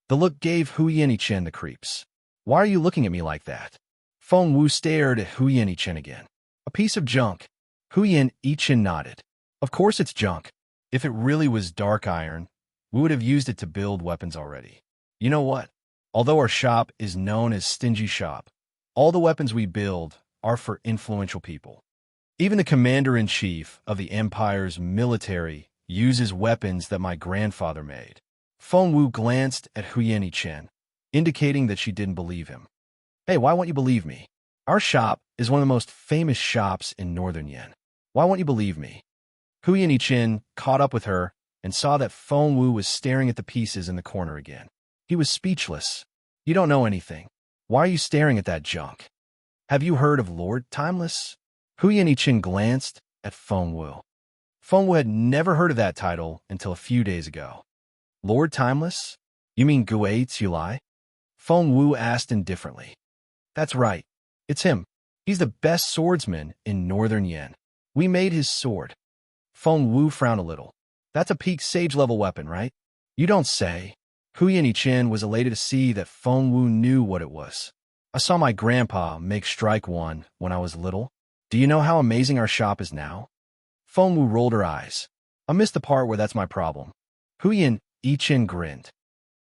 The look gave Hu Yenichen the creeps. Why are you looking at me like that? Feng Wu stared at Hu Yenichen again. A piece of junk. Hu Yenichen nodded. Of course it's junk. If it really was dark iron, we would have used it to build weapons already. You know what? Although our shop is known as Stingy Shop, all the weapons we build are for influential people. Even the commander-in-chief of the Empire's military uses weapons that my grandfather made. Feng Wu glanced at Hu Yenichen, indicating that she didn't believe him. Hey, why won't you believe me? Our shop is one of the most famous shops in northern Yen. Why won't you believe me? Hu Yenichen caught up with her and saw that Feng Wu was staring at the pieces in the corner again. He was speechless. You don't know anything. Why are you staring at that junk? Have you heard of Lord Timeless? Hu Yenichen glanced at Feng Wu. Feng Wu had never heard of that title until a few days ago. Lord Timeless? You mean Gui Tsulai? Feng Wu asked indifferently. That's right. It's him. He's the best swordsman in northern Yen. We made his sword. Feng Wu frowned a little. That's a peak sage-level weapon, right? You don't say. Hu Yenichen was elated to see that Feng Wu knew what it was. I saw my grandpa make strike one when I was little. Do you know how amazing our shop is now? Feng Wu rolled her eyes. I missed the part where that's my problem. Hu Yenichen grinned.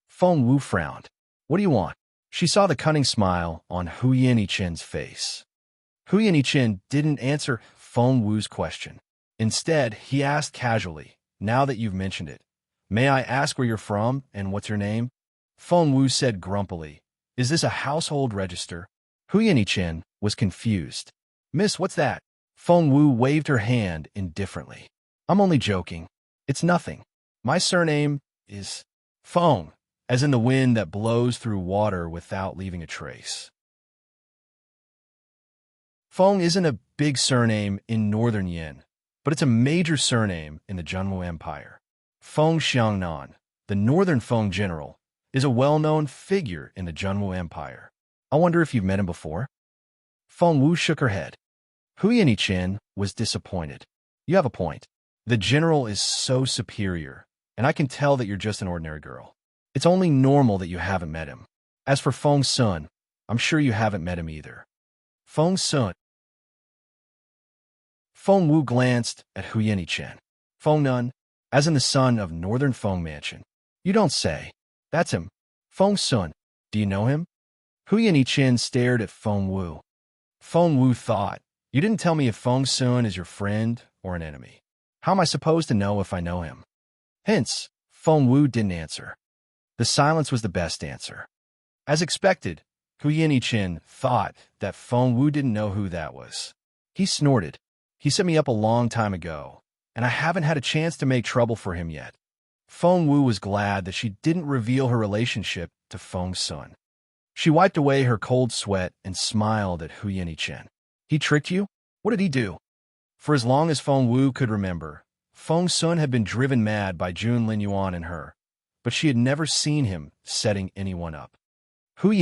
Feng Wu frowned. What do you want? She saw the cunning smile on Hu Yenichen's face. Hu Yenichen didn't answer Feng Wu's question. Instead, he asked casually, now that you've mentioned it, may I ask where you're from and what's your name? Feng Wu said grumpily, is this a household register? Hu Yenichen was confused. Miss, what's that? Feng Wu waved her hand indifferently. I'm only joking. It's nothing. My surname is Feng, as in the wind that blows through water without leaving a trace. Feng isn't a big surname in northern Yen, but it's a major surname in the Junwu Empire. Feng Xiangnan, the northern Feng general, is a well-known figure in the Junwu Empire. I wonder if you've met him before? Feng Wu shook her head. Hu Yenichen was disappointed. You have a point. The general is so superior, and I can tell that you're just an ordinary girl. It's only normal that you haven't met him. As for Feng Sun, I'm sure you haven't met him either. Feng Sun. Feng Wu glanced at Hu Chen. Feng Nun, as in the son of Northern Feng Mansion. You don't say. That's him. Feng Sun. Do you know him? Hu Chen stared at Feng Wu. Feng Wu thought, you didn't tell me if Feng Sun is your friend or an enemy. How am I supposed to know if I know him? Hence, Feng Wu didn't answer. The silence was the best answer. As expected, Hu Chen thought that Feng Wu didn't know who that was. He snorted. He set me up a long time ago, and I haven't had a chance to make trouble for him yet. Feng Wu was glad that she didn't reveal her relationship to Feng Sun. She wiped away her cold sweat and smiled at Hu Chen. He tricked you? What did he do? For as long as Feng Wu could remember, Feng Sun had been driven mad by Jun Lin Yuan and her, but she had never seen him setting anyone up. Hu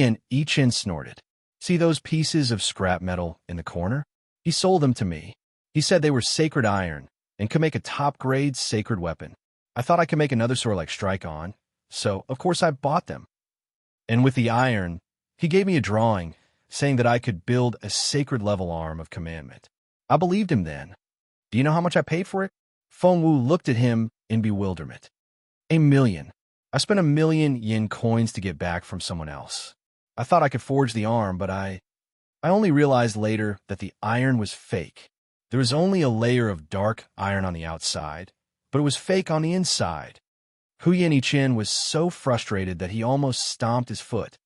Chen snorted. See those pieces of scrap metal in the corner? He sold them to me. He said they were sacred iron and could make a top-grade sacred weapon. I thought I could make another sword like Strike On, so of course I bought them. And with the iron, he gave me a drawing, saying that I could build a sacred-level arm of commandment. I believed him then. Do you know how much I paid for it? Feng Wu looked at him in bewilderment. 1 million. I spent 1 million yen coins to get back from someone else. I thought I could forge the arm, but I only realized later that the iron was fake. There was only a layer of dark iron on the outside, but it was fake on the inside. Hu Chen was so frustrated that he almost stomped his foot.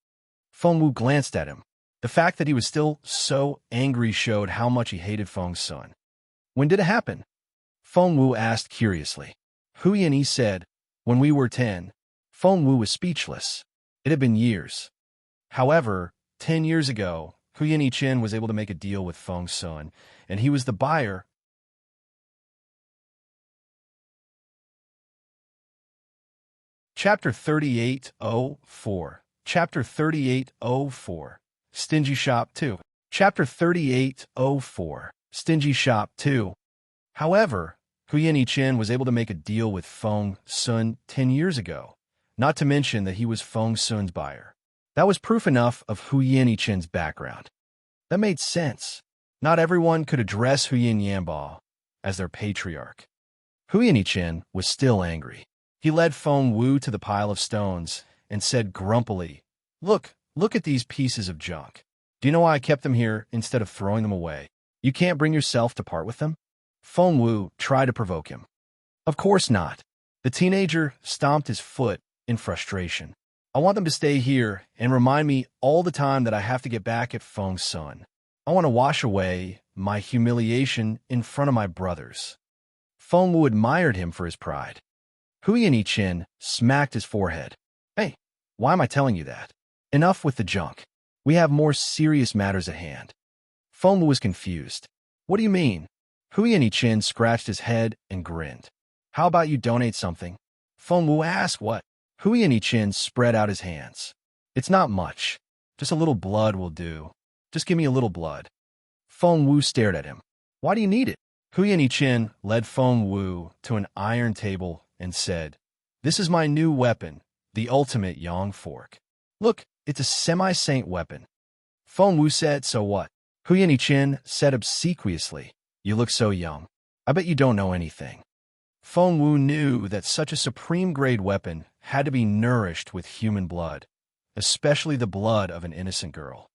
Feng Wu glanced at him. The fact that he was still so angry showed how much he hated Feng Sun. When did it happen? Feng Wu asked curiously. Hu said, when we were 10. Feng Wu was speechless. It had been years. However, 10 years ago, Hu Chen was able to make a deal with Feng Sun, and he was the buyer. Chapter 3804. Chapter 3804. Stingy Shop 2. Chapter 3804. Stingy Shop 2. However, Hu Chen was able to make a deal with Feng Sun 10 years ago, not to mention that he was Feng Sun's buyer. That was proof enough of Hu Chen's background. That made sense. Not everyone could address Hu Yanba as their patriarch. Hu Chen was still angry. He led Feng Wu to the pile of stones and said grumpily, Look at these pieces of junk. Do you know why I kept them here instead of throwing them away? You can't bring yourself to part with them? Feng Wu tried to provoke him. Of course not. The teenager stomped his foot in frustration. I want them to stay here and remind me all the time that I have to get back at Feng Sun. I want to wash away my humiliation in front of my brothers. Feng Wu admired him for his pride. Hu Chen smacked his forehead. Hey, why am I telling you that? Enough with the junk. We have more serious matters at hand. Feng Wu was confused. What do you mean? Hu Chen scratched his head and grinned. How about you donate something? Feng Wu asked what? Hu Chen spread out his hands. It's not much. Just a little blood will do. Just give me a little blood. Feng Wu stared at him. Why do you need it? Hu Chen led Feng Wu to an iron table and said, This is my new weapon, the ultimate Yang fork. Look, it's a semi-saint weapon. Feng Wu said, So what? Hu Chen said obsequiously, You look so young. I bet you don't know anything. Feng Wu knew that such a supreme-grade weapon had to be nourished with human blood, especially the blood of an innocent girl.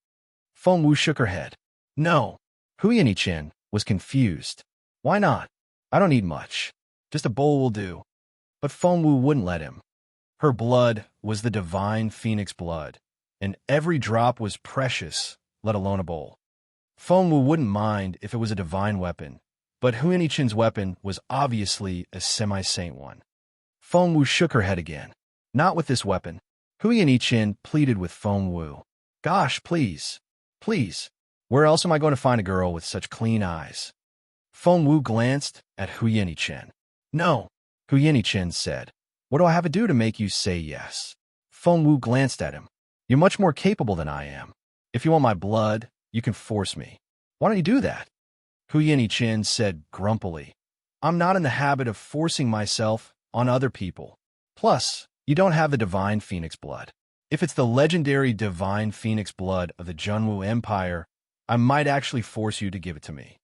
Feng Wu shook her head. No. Hu Chen was confused. Why not? I don't need much. Just a bowl will do. But Feng Wu wouldn't let him. Her blood was the divine phoenix blood, and every drop was precious, let alone a bowl. Feng Wu wouldn't mind if it was a divine weapon, but Hu Chen's weapon was obviously a semi-saint one. Feng Wu shook her head again. Not with this weapon. Hu Chen pleaded with Feng Wu. Gosh, please. Please. Where else am I going to find a girl with such clean eyes? Feng Wu glanced at Hu Chen. No, Hu Chen said. What do I have to do to make you say yes? Feng Wu glanced at him. You're much more capable than I am. If you want my blood, you can force me. Why don't you do that? Hu Chen said grumpily. I'm not in the habit of forcing myself on other people. Plus, You don't have the divine phoenix blood. If it's the legendary divine phoenix blood of the Junwu Empire, I might actually force you to give it to me.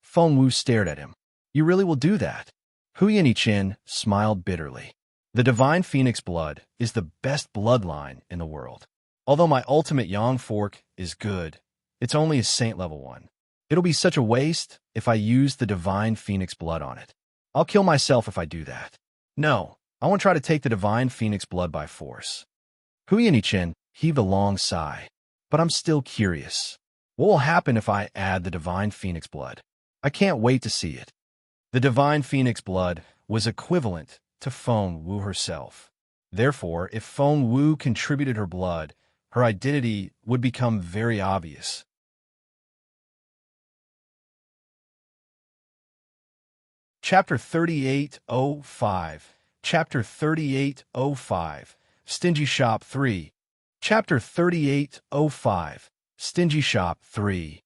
Fengwu stared at him. You really will do that? Hu Yanqin smiled bitterly. The divine phoenix blood is the best bloodline in the world. Although my ultimate yang fork is good, it's only a saint level one. It'll be such a waste if I use the divine phoenix blood on it. I'll kill myself if I do that. No, I won't try to take the divine phoenix blood by force. Hu Yanqin heaved a long sigh. But I'm still curious. What will happen if I add the divine phoenix blood? I can't wait to see it. The divine phoenix blood was equivalent to Fengwu herself. Therefore, if Fengwu contributed her blood, her identity would become very obvious. Chapter 3805. Chapter 3805. Stingy Shop 3. Chapter 3805. Stingy Shop 3.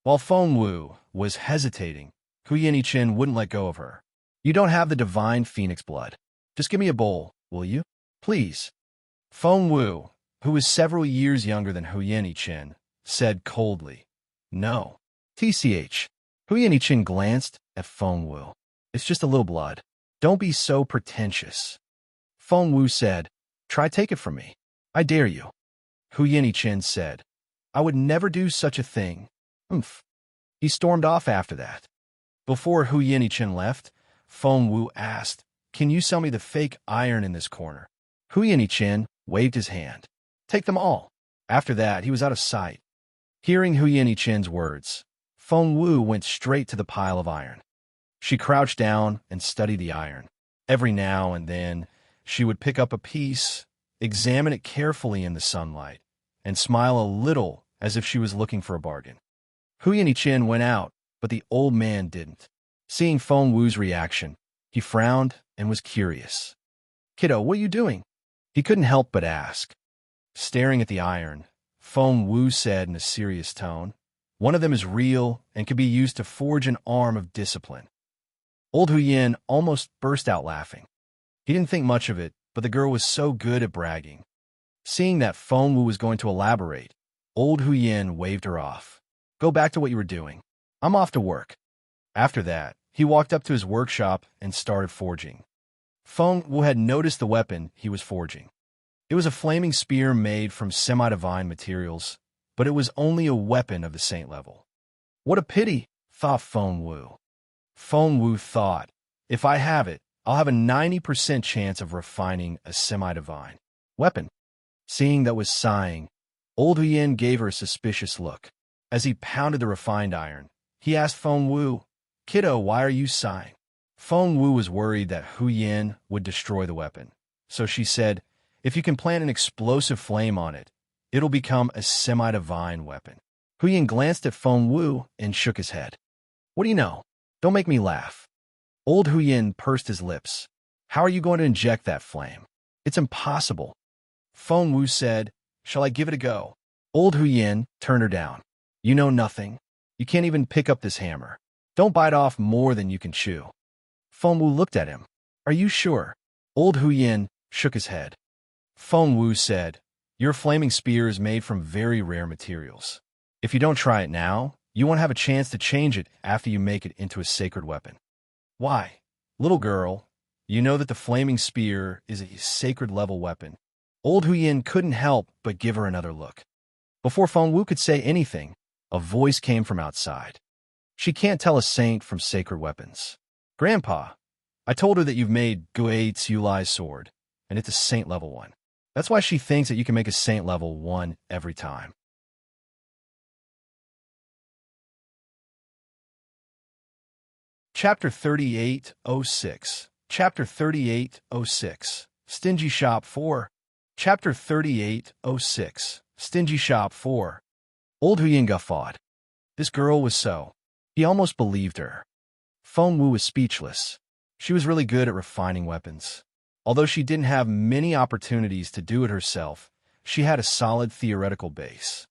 While Fengwu was hesitating, Hu Yanqin wouldn't let go of her. You don't have the divine phoenix blood. Just give me a bowl, will you? Please. Fengwu, who was several years younger than Hu Yanqin, said coldly, No. TCH. Hu Yanqin glanced at Fengwu. It's just a little blood. Don't be so pretentious. Fengwu said, Try take it from me. I dare you. Hu Yanqin said, I would never do such a thing. Oomph. He stormed off after that. Before Hu Yanqin left, Fengwu asked, Can you sell me the fake iron in this corner? Hu Yanqin waved his hand. Take them all. After that, he was out of sight. Hearing Hu Yanqin's words, Fengwu went straight to the pile of iron. She crouched down and studied the iron. Every now and then, she would pick up a piece, examine it carefully in the sunlight, and smile a little as if she was looking for a bargain. Hu Yanqin went out, but the old man didn't. Seeing Fengwu's reaction, he frowned and was curious. Kiddo, what are you doing? He couldn't help but ask. Staring at the iron, Fengwu said in a serious tone, One of them is real and can be used to forge an arm of discipline. Old Huyin almost burst out laughing. He didn't think much of it, but the girl was so good at bragging. Seeing that Fengwu was going to elaborate, Old Huyin waved her off. Go back to what you were doing. I'm off to work. After that, he walked up to his workshop and started forging. Fengwu had noticed the weapon he was forging. It was a flaming spear made from semi-divine materials, but it was only a weapon of the saint level. What a pity, thought Fengwu. Fengwu thought, if I have it, I'll have a 90% chance of refining a semi-divine weapon. Seeing that was sighing, Old Huyin gave her a suspicious look. As he pounded the refined iron, he asked Fengwu, Kiddo, why are you sighing? Fengwu was worried that Huyin would destroy the weapon, so she said, if you can plant an explosive flame on it, it'll become a semi-divine weapon. Huyin glanced at Fengwu and shook his head. What do you know? Don't make me laugh. Old Huyin pursed his lips. How are you going to inject that flame? It's impossible. Fengwu said, Shall I give it a go? Old Huyin turned her down. You know nothing. You can't even pick up this hammer. Don't bite off more than you can chew. Fengwu looked at him. Are you sure? Old Huyin shook his head. Fengwu said, Your flaming spear is made from very rare materials. If you don't try it now, you won't have a chance to change it after you make it into a sacred weapon. Why? Little girl, you know that the flaming spear is a sacred level weapon. Old Huyin couldn't help but give her another look. Before Fengwu could say anything, a voice came from outside. She can't tell a saint from sacred weapons. Grandpa, I told her that you've made Gui Tsulai's sword, and it's a saint level one. That's why she thinks that you can make a saint level one every time. Chapter 3806. Chapter 3806. Stingy Shop 4. Chapter 3806. Stingy Shop 4. Old Huyin guffawed. This girl was so. He almost believed her. Fengwu was speechless. She was really good at refining weapons. Although she didn't have many opportunities to do it herself, she had a solid theoretical base.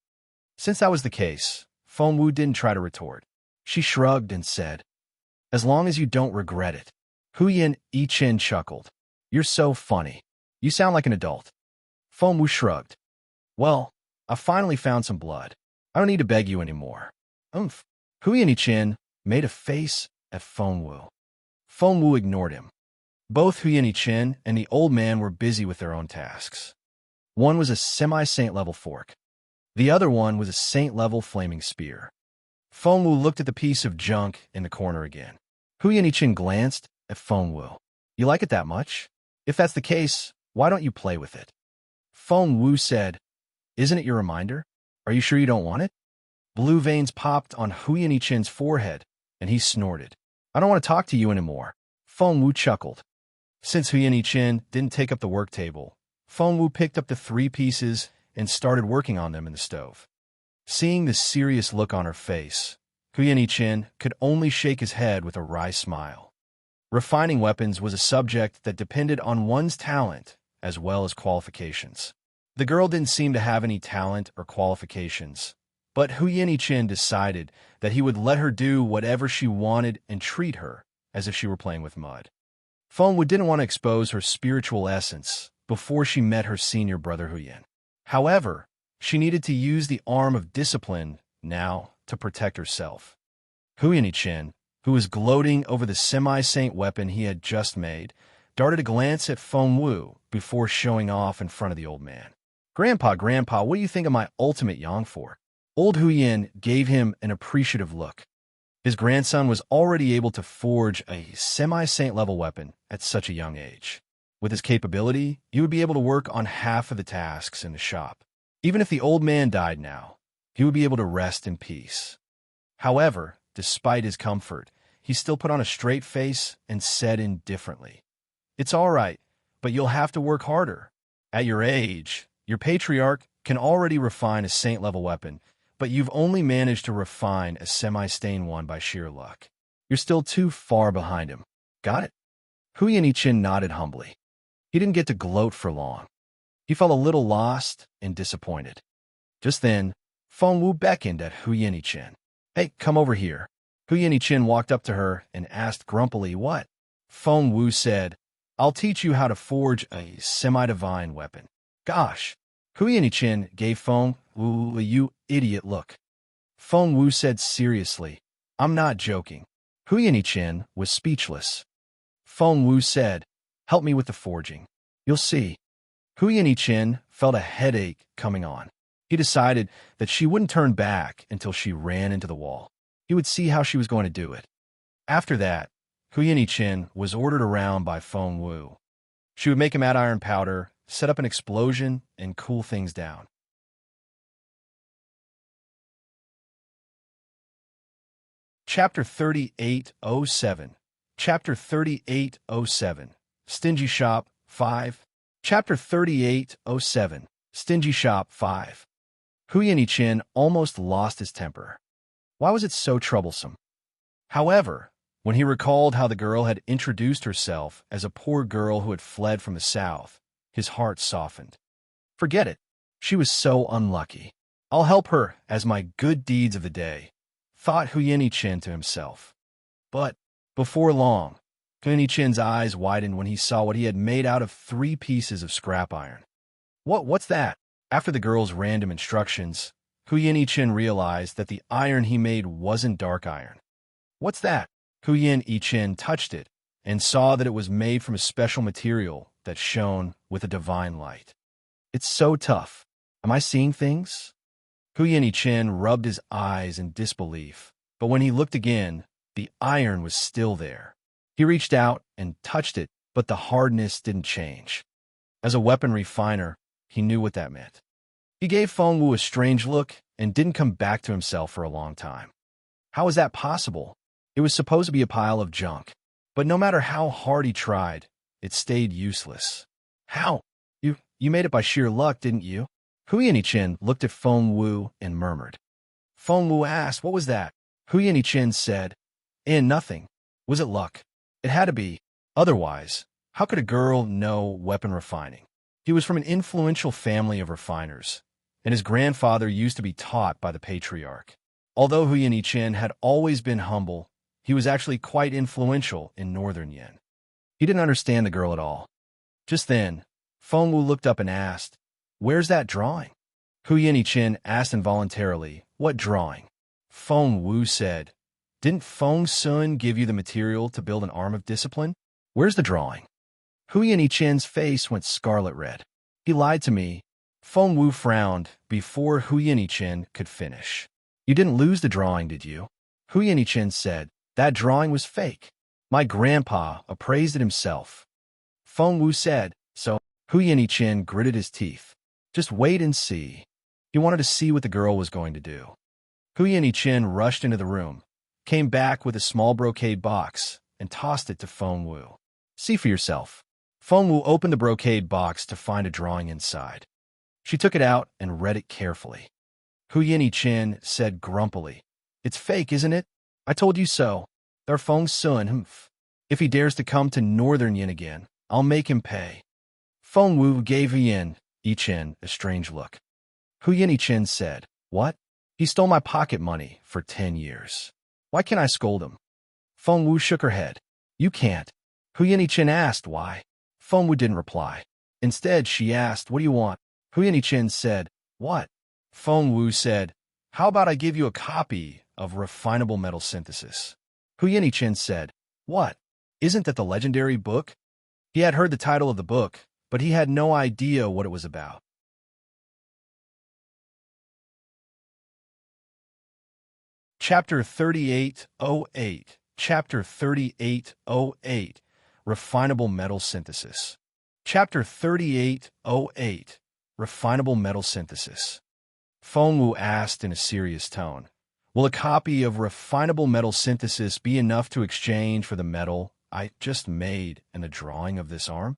Since that was the case, Fengwu didn't try to retort. She shrugged and said, As long as you don't regret it. Hu Yanqin chuckled. You're so funny. You sound like an adult. Feng Wu shrugged. Well, I finally found some blood. I don't need to beg you anymore. Oomph. Hu Yanqin made a face at Feng Wu. Feng Wu ignored him. Both Hu Yanqin and the old man were busy with their own tasks. One was a semi-saint level fork. The other one was a saint level flaming spear. Feng Wu looked at the piece of junk in the corner again. Hu Yanqin glanced at Feng Wu. You like it that much? If that's the case, why don't you play with it? Feng Wu said, Isn't it your reminder? Are you sure you don't want it? Blue veins popped on Hu Yanqin's forehead, and he snorted. I don't want to talk to you anymore. Feng Wu chuckled. Since Hu Yanqin didn't take up the work table, Feng Wu picked up the 3 pieces and started working on them in the stove. Seeing the serious look on her face, Hu Yanqin could only shake his head with a wry smile. Refining weapons was a subject that depended on one's talent as well as qualifications. The girl didn't seem to have any talent or qualifications, but Hu Yanqin decided that he would let her do whatever she wanted and treat her as if she were playing with mud. Feng Wu didn't want to expose her spiritual essence before she met her senior brother Huyan. However, she needed to use the arm of discipline now to protect herself. Hu Yanqin, who was gloating over the semi-saint weapon he had just made, darted a glance at Feng Wu before showing off in front of the old man. Grandpa, what do you think of my ultimate yang fork? Old Huyan gave him an appreciative look. His grandson was already able to forge a semi-saint level weapon at such a young age. With his capability, he would be able to work on half of the tasks in the shop. Even if the old man died now, he would be able to rest in peace. However, despite his comfort, he still put on a straight face and said indifferently, It's all right, but you'll have to work harder. At your age, your patriarch can already refine a saint-level weapon, but you've only managed to refine a semi-stained one by sheer luck. You're still too far behind him. Got it? Hu Yanqin nodded humbly. He didn't get to gloat for long. He felt a little lost and disappointed. Just then, Feng Wu beckoned at Hu Yanqin. Hey, come over here. Hu Yanqin walked up to her and asked grumpily, What? Feng Wu said, I'll teach you how to forge a semi-divine weapon. Gosh. Hu Yanqin gave Feng Wu a you idiot look. Feng Wu said seriously, I'm not joking. Hu Yanqin was speechless. Feng Wu said, Help me with the forging. You'll see. Hu Yanqin felt a headache coming on. He decided that she wouldn't turn back until she ran into the wall. He would see how she was going to do it. After that, Hu Yanqin was ordered around by Feng Wu. She would make him add iron powder, set up an explosion, and cool things down. Chapter 3807. Chapter 3807. Stingy Shop 5. Chapter 3807. Stingy Shop 5. Hu Yanqin almost lost his temper. Why was it so troublesome? However, when he recalled how the girl had introduced herself as a poor girl who had fled from the south, his heart softened. Forget it. She was so unlucky. I'll help her as my good deeds of the day, thought Hu Yanqin to himself. But before long, Hu Yanqin's eyes widened when he saw what he had made out of 3 pieces of scrap iron. What's that? After the girl's random instructions, Hu Yanqin realized that the iron he made wasn't dark iron. What's that? Hu Yanqin touched it and saw that it was made from a special material that shone with a divine light. It's so tough. Am I seeing things? Hu Yanqin rubbed his eyes in disbelief, but when he looked again, the iron was still there. He reached out and touched it, but the hardness didn't change. As a weapon refiner, he knew what that meant. He gave Feng Wu a strange look and didn't come back to himself for a long time. How was that possible? It was supposed to be a pile of junk, but no matter how hard he tried, it stayed useless. How? You made it by sheer luck, didn't you? Hu Yanqin looked at Feng Wu and murmured. Feng Wu asked, What was that? Hu Yanqin said, Nothing. Was it luck? It had to be. Otherwise, how could a girl know weapon refining? He was from an influential family of refiners, and his grandfather used to be taught by the patriarch. Although Hu Yanqin had always been humble, he was actually quite influential in northern Yin. He didn't understand the girl at all. Just then, Feng Wu looked up and asked, "Where's that drawing?" Hu Yin asked involuntarily, "What drawing?" Feng Wu said, "Didn't Feng Sun give you the material to build an arm of discipline? Where's the drawing?" Hu Yin's face went scarlet red. "He lied to me." Feng Wu frowned before Hu Yin could finish. "You didn't lose the drawing, did you?" Hu Yin said, "That drawing was fake. My grandpa appraised it himself." Feng Wu said, "So?" Hu Yin gritted his teeth. "Just wait and see." He wanted to see what the girl was going to do. Hu Yin rushed into the room, came back with a small brocade box, and tossed it to Feng Wu. "See for yourself." Feng Wu opened the brocade box to find a drawing inside. She took it out and read it carefully. Hu Yin said grumpily, "It's fake, isn't it? I told you so. Our Feng Sun, humph. If he dares to come to Northern Yin again, I'll make him pay." Feng Wu gave Hu Yin a strange look. Hu Yin said, "What? He stole my pocket money for 10 years. Why can't I scold him?" Feng Wu shook her head. "You can't." Hu Yin asked why. Feng Wu didn't reply. Instead, she asked, "What do you want?" Hu Yin said, "What?" Feng Wu said, "How about I give you a copy of Refinable Metal Synthesis?" Hu Yin said, "What? Isn't that the legendary book?" He had heard the title of the book, but he had no idea what it was about. Chapter 3808. Chapter 3808. Refinable Metal Synthesis. Chapter 3808. Refinable Metal Synthesis. Feng Wu asked in a serious tone, "Will a copy of Refinable Metal Synthesis be enough to exchange for the metal I just made and a drawing of this arm?"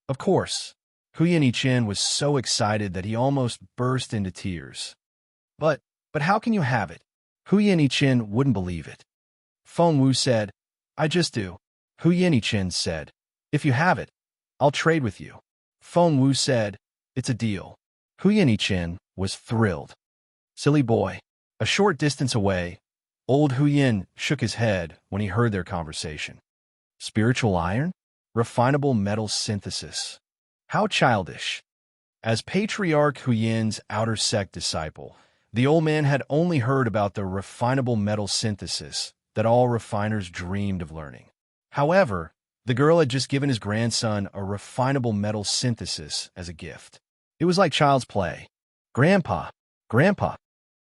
Of course. Hu Yin was so excited that he almost burst into tears. But how can you have it?" Hu Yin wouldn't believe it. Feng Wu said, "I just do." Hu Yin said, "If you have it, I'll trade with you." Feng Wu said, "It's a deal." Hu Yin was thrilled. "Silly boy." A short distance away, old Hu Yin shook his head when he heard their conversation. Spiritual iron? Refinable metal synthesis. How childish. As Patriarch Hu Yin's outer sect disciple, the old man had only heard about the refinable metal synthesis that all refiners dreamed of learning. However, the girl had just given his grandson a refinable metal synthesis as a gift. It was like child's play. "Grandpa, Grandpa."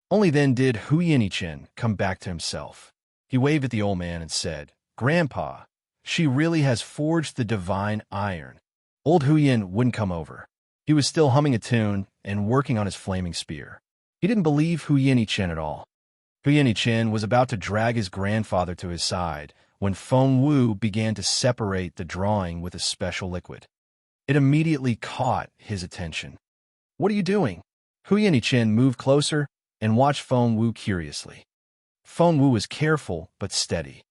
Only then did Hu Yin come back to himself. He waved at the old man and said, "Grandpa, she really has forged the divine iron." Old Hu Yin wouldn't come over. He was still humming a tune and working on his flaming spear. He didn't believe Hu Yin at all. Hu Yin was about to drag his grandfather to his side when Feng Wu began to separate the drawing with a special liquid. It immediately caught his attention. "What are you doing?" Hu Yin moved closer and watched Feng Wu curiously. Feng Wu was careful but steady.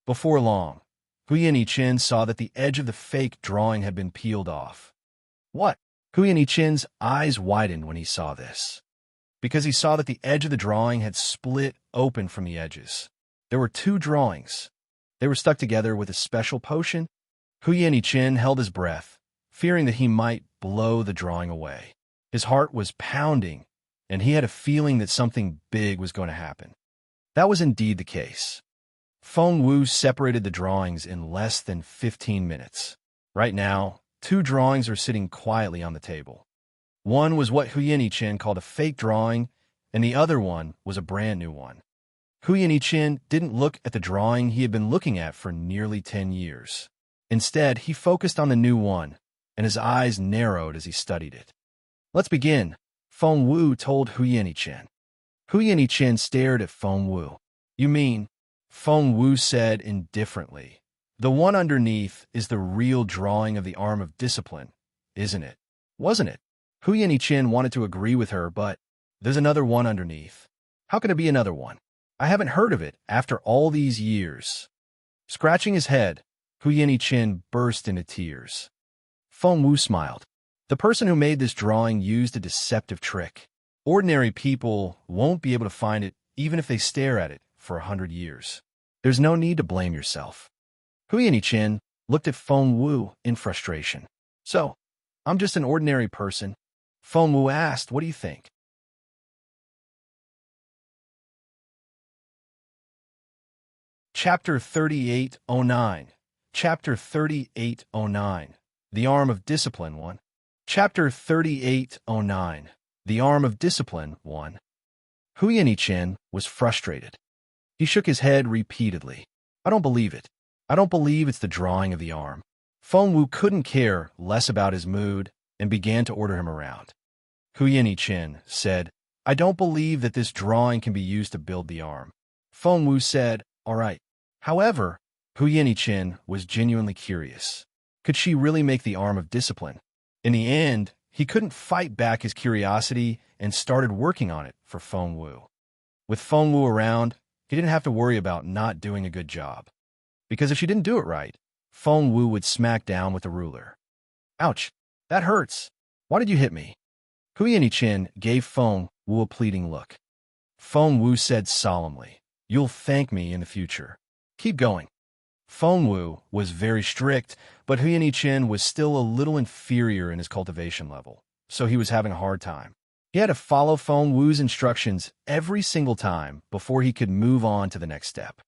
Before long, Hu Yin saw that the edge of the fake drawing had been peeled off. "What?" Hu Yin's eyes widened when he saw this, because he saw that the edge of the drawing had split open from the edges. There were two drawings. They were stuck together with a special potion. Hu Yin held his breath, fearing that he might blow the drawing away. His heart was pounding, and he had a feeling that something big was going to happen. That was indeed the case. Feng Wu separated the drawings in less than 15 minutes. Right now, two drawings are sitting quietly on the table. One was what Hu Yin called a fake drawing, and the other one was a brand new one. Hu Yin didn't look at the drawing he had been looking at for nearly 10 years. Instead, he focused on the new one, and his eyes narrowed as he studied it. "Let's begin," Feng Wu told Hu Yin. Hu Yin stared at Feng Wu. "You mean," Feng Wu said indifferently, "the one underneath is the real drawing of the arm of discipline, isn't it? Wasn't it?" Hu Yin wanted to agree with her, but there's another one underneath. How can it be another one? I haven't heard of it after all these years. Scratching his head, Hu Yin burst into tears. Feng Wu smiled. The person who made this drawing used a deceptive trick. Ordinary people won't be able to find it even if they stare at it for 100 years. There's no need to blame yourself. Hu Yin looked at Feng Wu in frustration. So, I'm just an ordinary person. Feng Wu asked, what do you think? Chapter 3809. Chapter 3809. The Arm of Discipline 1. Chapter 3809. The Arm of Discipline 1. Hu Yanchen was frustrated. He shook his head repeatedly. I don't believe it. I don't believe it's the drawing of the arm. Feng Wu couldn't care less about his mood and began to order him around. Hu Yanchen said, I don't believe that this drawing can be used to build the arm. Feng Wu said, all right. However, Hu Yanchen was genuinely curious. Could she really make the arm of discipline? In the end, he couldn't fight back his curiosity and started working on it for Feng Wu. With Feng Wu around, he didn't have to worry about not doing a good job. Because if she didn't do it right, Feng Wu would smack down with the ruler. Ouch, that hurts. Why did you hit me? Hu Yanchen gave Feng Wu a pleading look. Feng Wu said solemnly, you'll thank me in the future. Keep going. Feng Wu was very strict, but Hu Yanchen was still a little inferior in his cultivation level, so he was having a hard time. He had to follow Feng Wu's instructions every single time before he could move on to the next step.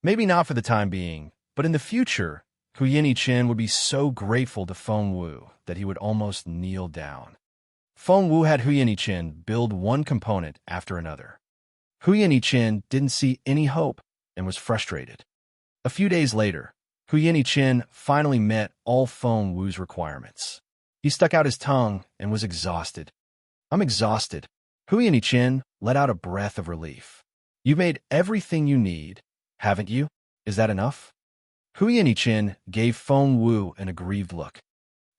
Maybe not for the time being, but in the future, Hu Yanchen would be so grateful to Feng Wu that he would almost kneel down. Feng Wu had Hu Yanchen build one component after another. Hu Yanchen didn't see any hope and was frustrated. A few days later, Hu Yanchen finally met all Feng Wu's requirements. He stuck out his tongue and was exhausted. I'm exhausted. Hu Yanchen let out a breath of relief. You've made everything you need, haven't you? Is that enough? Hu Yanchen gave Feng Wu an aggrieved look.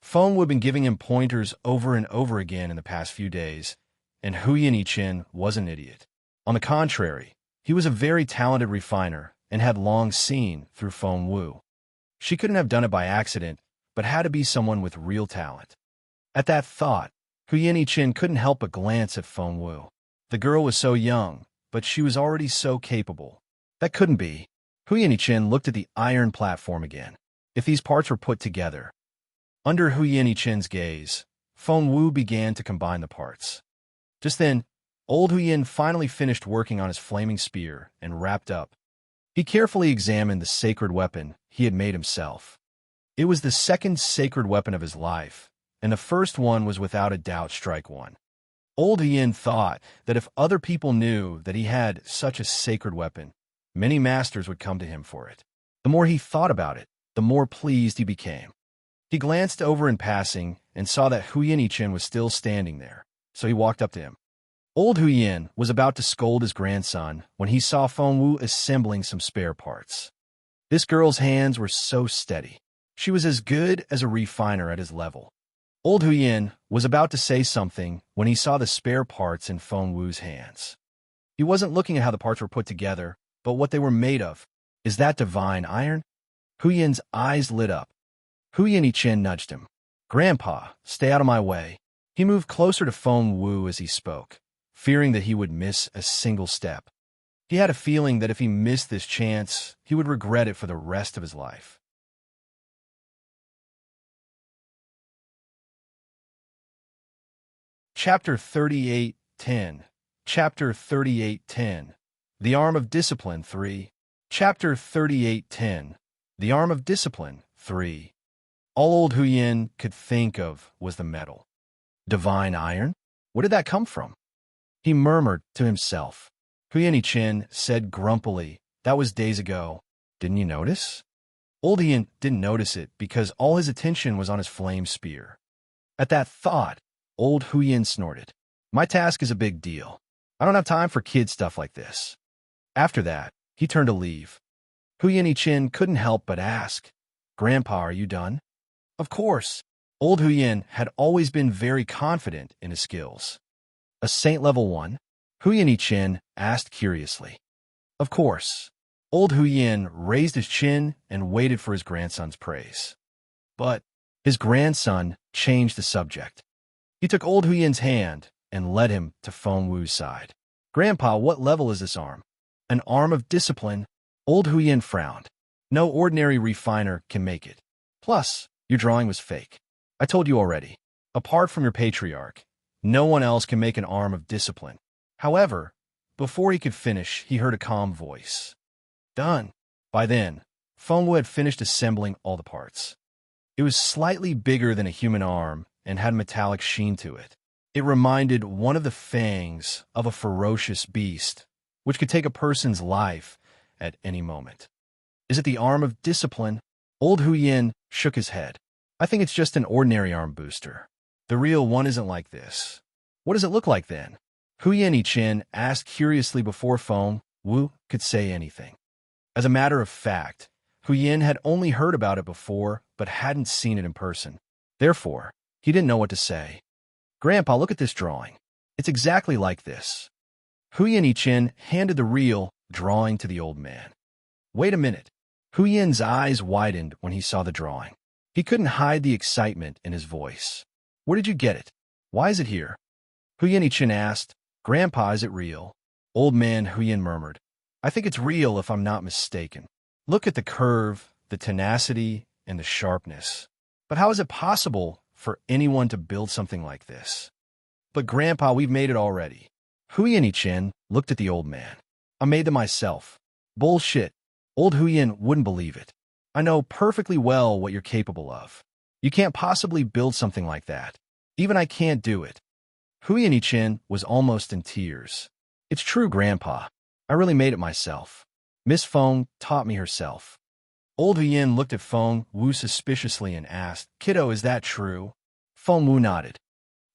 Feng Wu had been giving him pointers over and over again in the past few days, and Hu Yanchen was an idiot. On the contrary, he was a very talented refiner and had long seen through Feng Wu. She couldn't have done it by accident, but had to be someone with real talent. At that thought, Hu Yanchen couldn't help but glance at Feng Wu. The girl was so young, but she was already so capable. That couldn't be. Hu Yanchen looked at the iron platform again. If these parts were put together. Under Hu Yanchen gaze, Feng Wu began to combine the parts. Just then, old Hu Yin finally finished working on his flaming spear and wrapped up. He carefully examined the sacred weapon he had made himself. It was the second sacred weapon of his life, and the first one was without a doubt Strike One. Old Hu Yin thought that if other people knew that he had such a sacred weapon, many masters would come to him for it. The more he thought about it, the more pleased he became. He glanced over in passing and saw that Hu Yanchen was still standing there, so he walked up to him. Old Hu Yin was about to scold his grandson when he saw Feng Wu assembling some spare parts. This girl's hands were so steady. She was as good as a refiner at his level. Old Hu Yin was about to say something when he saw the spare parts in Feng Wu's hands. He wasn't looking at how the parts were put together, but what they were made of. Is that divine iron? Hu Yin's eyes lit up. Hu Yanchen nudged him. Grandpa, stay out of my way. He moved closer to Feng Wu as he spoke, fearing that he would miss a single step. He had a feeling that if he missed this chance, he would regret it for the rest of his life. Chapter 3810. Chapter 3810. The Arm of Discipline 3. Chapter 3810. The Arm of Discipline 3. All old Hu Yin could think of was the metal. Divine iron? Where did that come from? He murmured to himself. Hu Yanchen said grumpily, that was days ago. Didn't you notice? Old Hu Yin didn't notice it because all his attention was on his flame spear. At that thought, old Hu Yin snorted. My task is a big deal. I don't have time for kid stuff like this. After that, he turned to leave. Hu Yanchen couldn't help but ask, Grandpa, are you done? Of course. Old Hu Yin had always been very confident in his skills. A Saint Level 1? Hu Yanchen asked curiously. Of course. Old Hu Yin raised his chin and waited for his grandson's praise. But his grandson changed the subject. He took old Hu Yin's hand and led him to Feng Wu's side. Grandpa, what level is this arm? An arm of discipline. Old Hu Yin frowned. No ordinary refiner can make it. Plus, your drawing was fake. I told you already. Apart from your patriarch, no one else can make an arm of discipline. However, before he could finish, he heard a calm voice. Done. By then, Feng Wu had finished assembling all the parts. It was slightly bigger than a human arm and had metallic sheen to it. It reminded one of the fangs of a ferocious beast, which could take a person's life at any moment. Is it the arm of discipline? Old Huyin shook his head. I think it's just an ordinary arm booster. The real one isn't like this. What does it look like then? Huyin Yichin asked curiously before Feng Wu could say anything. As a matter of fact, Huyin had only heard about it before but hadn't seen it in person. Therefore, he didn't know what to say. Grandpa, look at this drawing. It's exactly like this. Huyin Yichin handed the real drawing to the old man. Wait a minute. Huyin's eyes widened when he saw the drawing. He couldn't hide the excitement in his voice. Where did you get it? Why is it here? Huyin Yichin asked. Grandpa, is it real? Old man Huyin murmured. I think it's real if I'm not mistaken. Look at the curve, the tenacity, and the sharpness. But how is it possible for anyone to build something like this? But Grandpa, we've made it already. Huyin Yichin looked at the old man. I made them myself. Bullshit. Old Huyin wouldn't believe it. I know perfectly well what you're capable of. You can't possibly build something like that. Even I can't do it. Huyin Yichin was almost in tears. It's true, Grandpa. I really made it myself. Miss Feng taught me herself. Old Huyin looked at Feng Wu suspiciously and asked, Kiddo, is that true? Feng Wu nodded.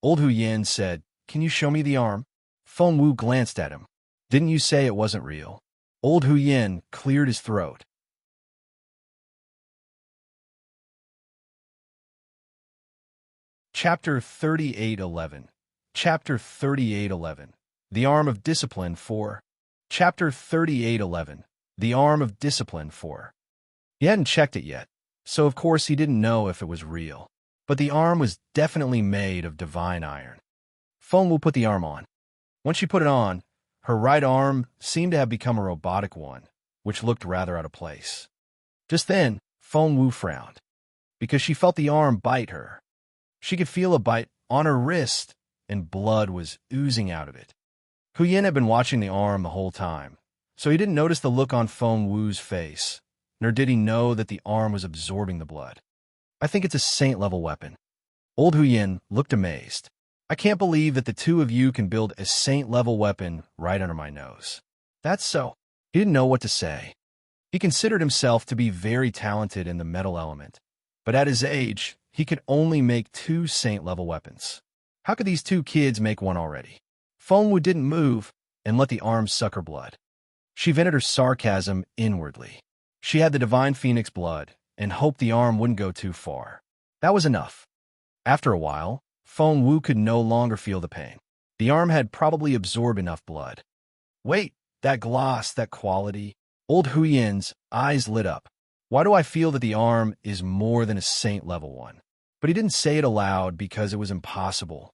Old Huyin said, Can you show me the arm? Feng Wu glanced at him. Didn't you say it wasn't real? Old Huyin cleared his throat. Chapter 38:11. Chapter 38:11. The Arm of Discipline 4. Chapter 38:11. The Arm of Discipline 4. He hadn't checked it yet, so of course he didn't know if it was real. But the arm was definitely made of divine iron. Feng Wu put the arm on. Once she put it on, her right arm seemed to have become a robotic one, which looked rather out of place. Just then, Feng Wu frowned, because she felt the arm bite her. She could feel a bite on her wrist, and blood was oozing out of it. Huyin had been watching the arm the whole time, so he didn't notice the look on Feng Wu's face, nor did he know that the arm was absorbing the blood. I think it's a saint-level weapon. Old Huyin looked amazed. I can't believe that the two of you can build a saint-level weapon right under my nose. That's so. He didn't know what to say. He considered himself to be very talented in the metal element, but at his age, he could only make 2 saint-level weapons. How could these 2 kids make one already? Feng Wu didn't move and let the arm suck her blood. She vented her sarcasm inwardly. She had the divine phoenix blood and hoped the arm wouldn't go too far. That was enough. After a while, Feng Wu could no longer feel the pain. The arm had probably absorbed enough blood. Wait, that gloss, that quality. Old Huyin's eyes lit up. Why do I feel that the arm is more than a saint-level one? But he didn't say it aloud because it was impossible.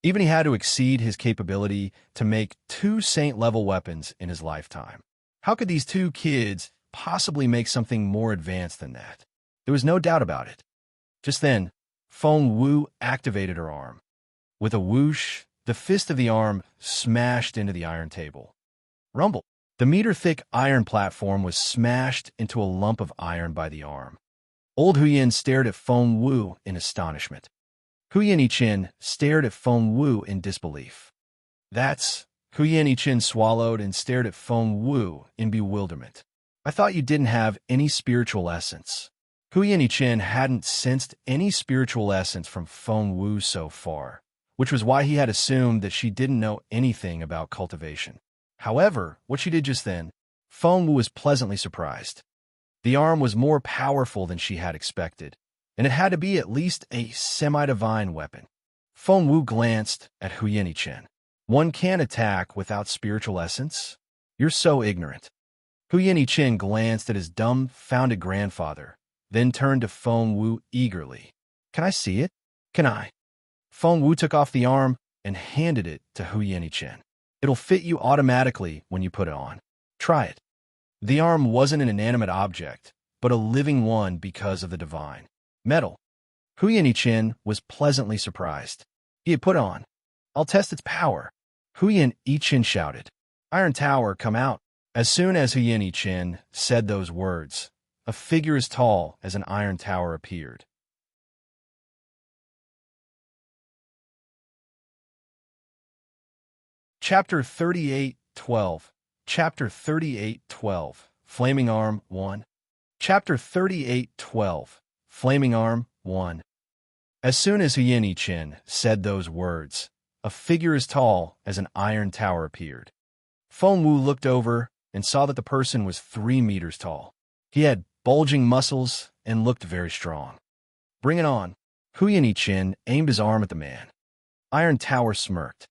Even he had to exceed his capability to make 2 saint-level weapons in his lifetime. How could these 2 kids possibly make something more advanced than that? There was no doubt about it. Just then, Feng Wu activated her arm. With a whoosh, the fist of the arm smashed into the iron table. Rumble. The meter-thick iron platform was smashed into a lump of iron by the arm. Old Huyin stared at Feng Wu in astonishment. Huyin Yichin stared at Feng Wu in disbelief. That's... Huyin Yichin swallowed and stared at Feng Wu in bewilderment. I thought you didn't have any spiritual essence. Huyin Yichin hadn't sensed any spiritual essence from Feng Wu so far, which was why he had assumed that she didn't know anything about cultivation. However, what she did just then, Feng Wu was pleasantly surprised. The arm was more powerful than she had expected, and it had to be at least a semi-divine weapon. Feng Wu glanced at Huyin Yichin. One can't attack without spiritual essence? You're so ignorant. Huyin Yichin glanced at his dumbfounded grandfather, then turned to Feng Wu eagerly. Can I see it? Can I? Feng Wu took off the arm and handed it to Huyin Yichin. It'll fit you automatically when you put it on. Try it. The arm wasn't an inanimate object, but a living one because of the divine metal. Hu Yin was pleasantly surprised. He had put on, "I'll test its power." Hu Yin shouted, "Iron Tower, come out." As soon as Hu Yin said those words, a figure as tall as an iron tower appeared. Chapter 38:12. Chapter 38:12. Flaming Arm 1. Chapter 38:12. Flaming Arm 1. As soon as Hu Yin said those words, a figure as tall as an iron tower appeared. Feng Wu looked over and saw that the person was 3 meters tall. He had bulging muscles and looked very strong. "Bring it on." Hu Yin aimed his arm at the man. Iron Tower smirked.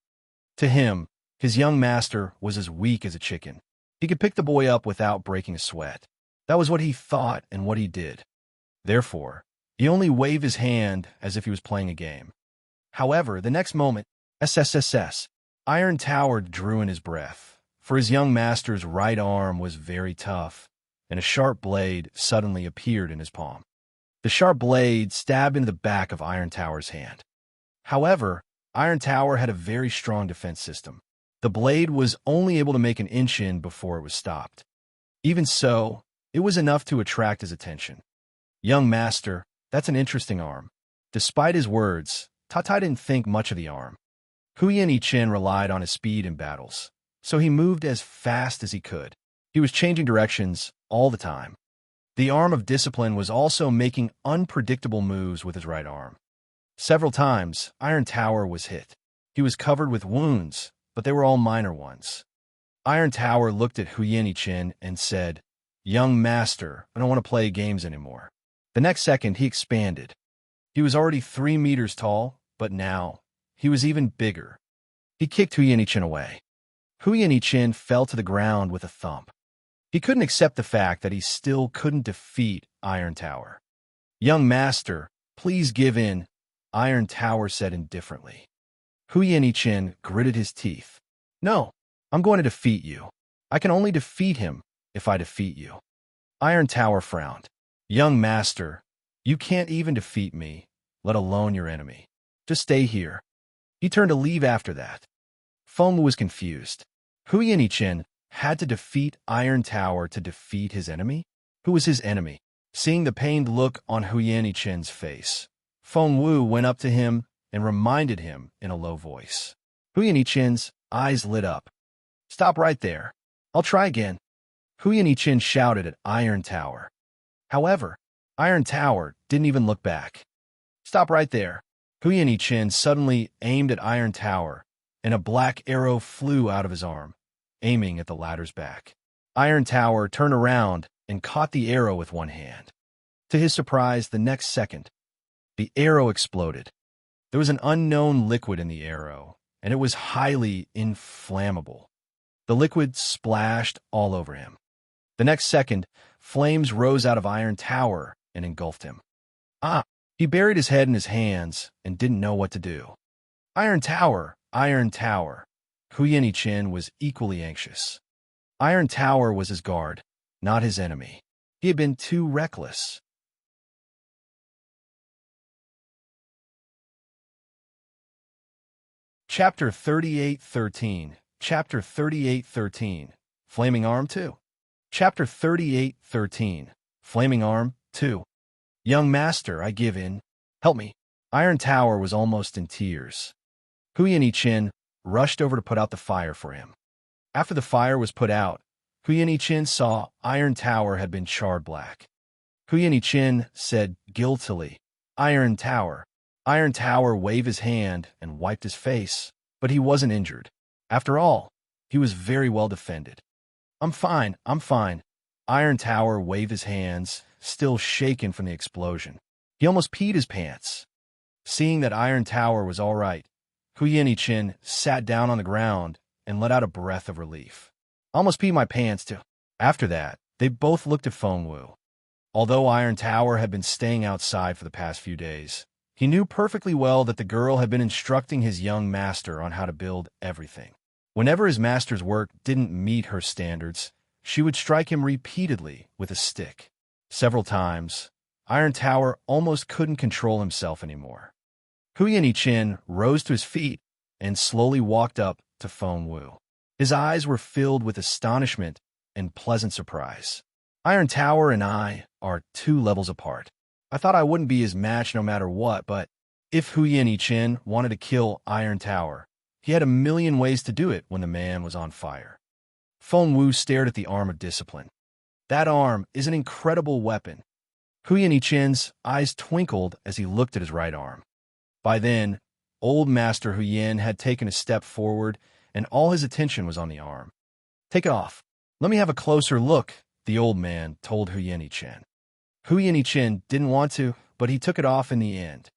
To him, his young master was as weak as a chicken. He could pick the boy up without breaking a sweat. That was what he thought and what he did. Therefore, he only waved his hand as if he was playing a game. However, the next moment, SSSS, Iron Tower drew in his breath, for his young master's right arm was very tough, and a sharp blade suddenly appeared in his palm. The sharp blade stabbed into the back of Iron Tower's hand. However, Iron Tower had a very strong defense system. The blade was only able to make an inch in before it was stopped. Even so, it was enough to attract his attention. "Young master, that's an interesting arm." Despite his words, Tatai didn't think much of the arm. Hu Yin relied on his speed in battles, so he moved as fast as he could. He was changing directions all the time. The arm of discipline was also making unpredictable moves with his right arm. Several times, Iron Tower was hit. He was covered with wounds, but they were all minor ones. Iron Tower looked at Hu Yin and said, "Young master, I don't want to play games anymore." The next second, he expanded. He was already 3 meters tall, but now he was even bigger. He kicked Hu Yin away. Hu Yin fell to the ground with a thump. He couldn't accept the fact that he still couldn't defeat Iron Tower. "Young master, please give in," Iron Tower said indifferently. Hu Yin gritted his teeth. "No, I'm going to defeat you. I can only defeat him if I defeat you." Iron Tower frowned. "Young master, you can't even defeat me, let alone your enemy. Just stay here." He turned to leave after that. Feng was confused. Hu Yin had to defeat Iron Tower to defeat his enemy? Who was his enemy? Seeing the pained look on Hu Yin face, Feng Wu went up to him and reminded him in a low voice. Hu Yin eyes lit up. "Stop right there. I'll try again." Hu Yin shouted at Iron Tower. However, Iron Tower didn't even look back. "Stop right there." Hu Yin suddenly aimed at Iron Tower, and a black arrow flew out of his arm, aiming at the ladder's back. Iron Tower turned around and caught the arrow with one hand. To his surprise, the next second, the arrow exploded. There was an unknown liquid in the arrow, and it was highly inflammable. The liquid splashed all over him. The next second, flames rose out of Iron Tower and engulfed him. He buried his head in his hands and didn't know what to do. "Iron Tower! Iron Tower!" Hu Yin was equally anxious. Iron Tower was his guard, not his enemy. He had been too reckless. Chapter 38:13. Chapter 38:13. Flaming Arm 2. Chapter 38:13. Flaming Arm 2. "Young master, I give in. Help me." Iron Tower was almost in tears. Hu Yin rushed over to put out the fire for him. After the fire was put out, Hu Yin saw Iron Tower had been charred black. Hu Yin said guiltily, "Iron Tower." Iron Tower waved his hand and wiped his face, but he wasn't injured. After all, he was very well defended. I'm fine. Iron Tower waved his hands, still shaken from the explosion. He almost peed his pants. Seeing that Iron Tower was all right, Hu Yin sat down on the ground and let out a breath of relief. "I almost peed my pants too." After that, they both looked at Feng Wu. Although Iron Tower had been staying outside for the past few days, he knew perfectly well that the girl had been instructing his young master on how to build everything. Whenever his master's work didn't meet her standards, she would strike him repeatedly with a stick. Several times, Iron Tower almost couldn't control himself anymore. Hu Yin rose to his feet and slowly walked up to Feng Wu. His eyes were filled with astonishment and pleasant surprise. Iron Tower and I are 2 levels apart. I thought I wouldn't be his match no matter what, but if Hu Yin wanted to kill Iron Tower, he had a million ways to do it when the man was on fire. Feng Wu stared at the arm of discipline. That arm is an incredible weapon. Hu Yinchen's eyes twinkled as he looked at his right arm. By then, old Master Hu Yin had taken a step forward, and all his attention was on the arm. "Take it off. Let me have a closer look," the old man told Hu Yin. Hu Yin didn't want to, but he took it off in the end.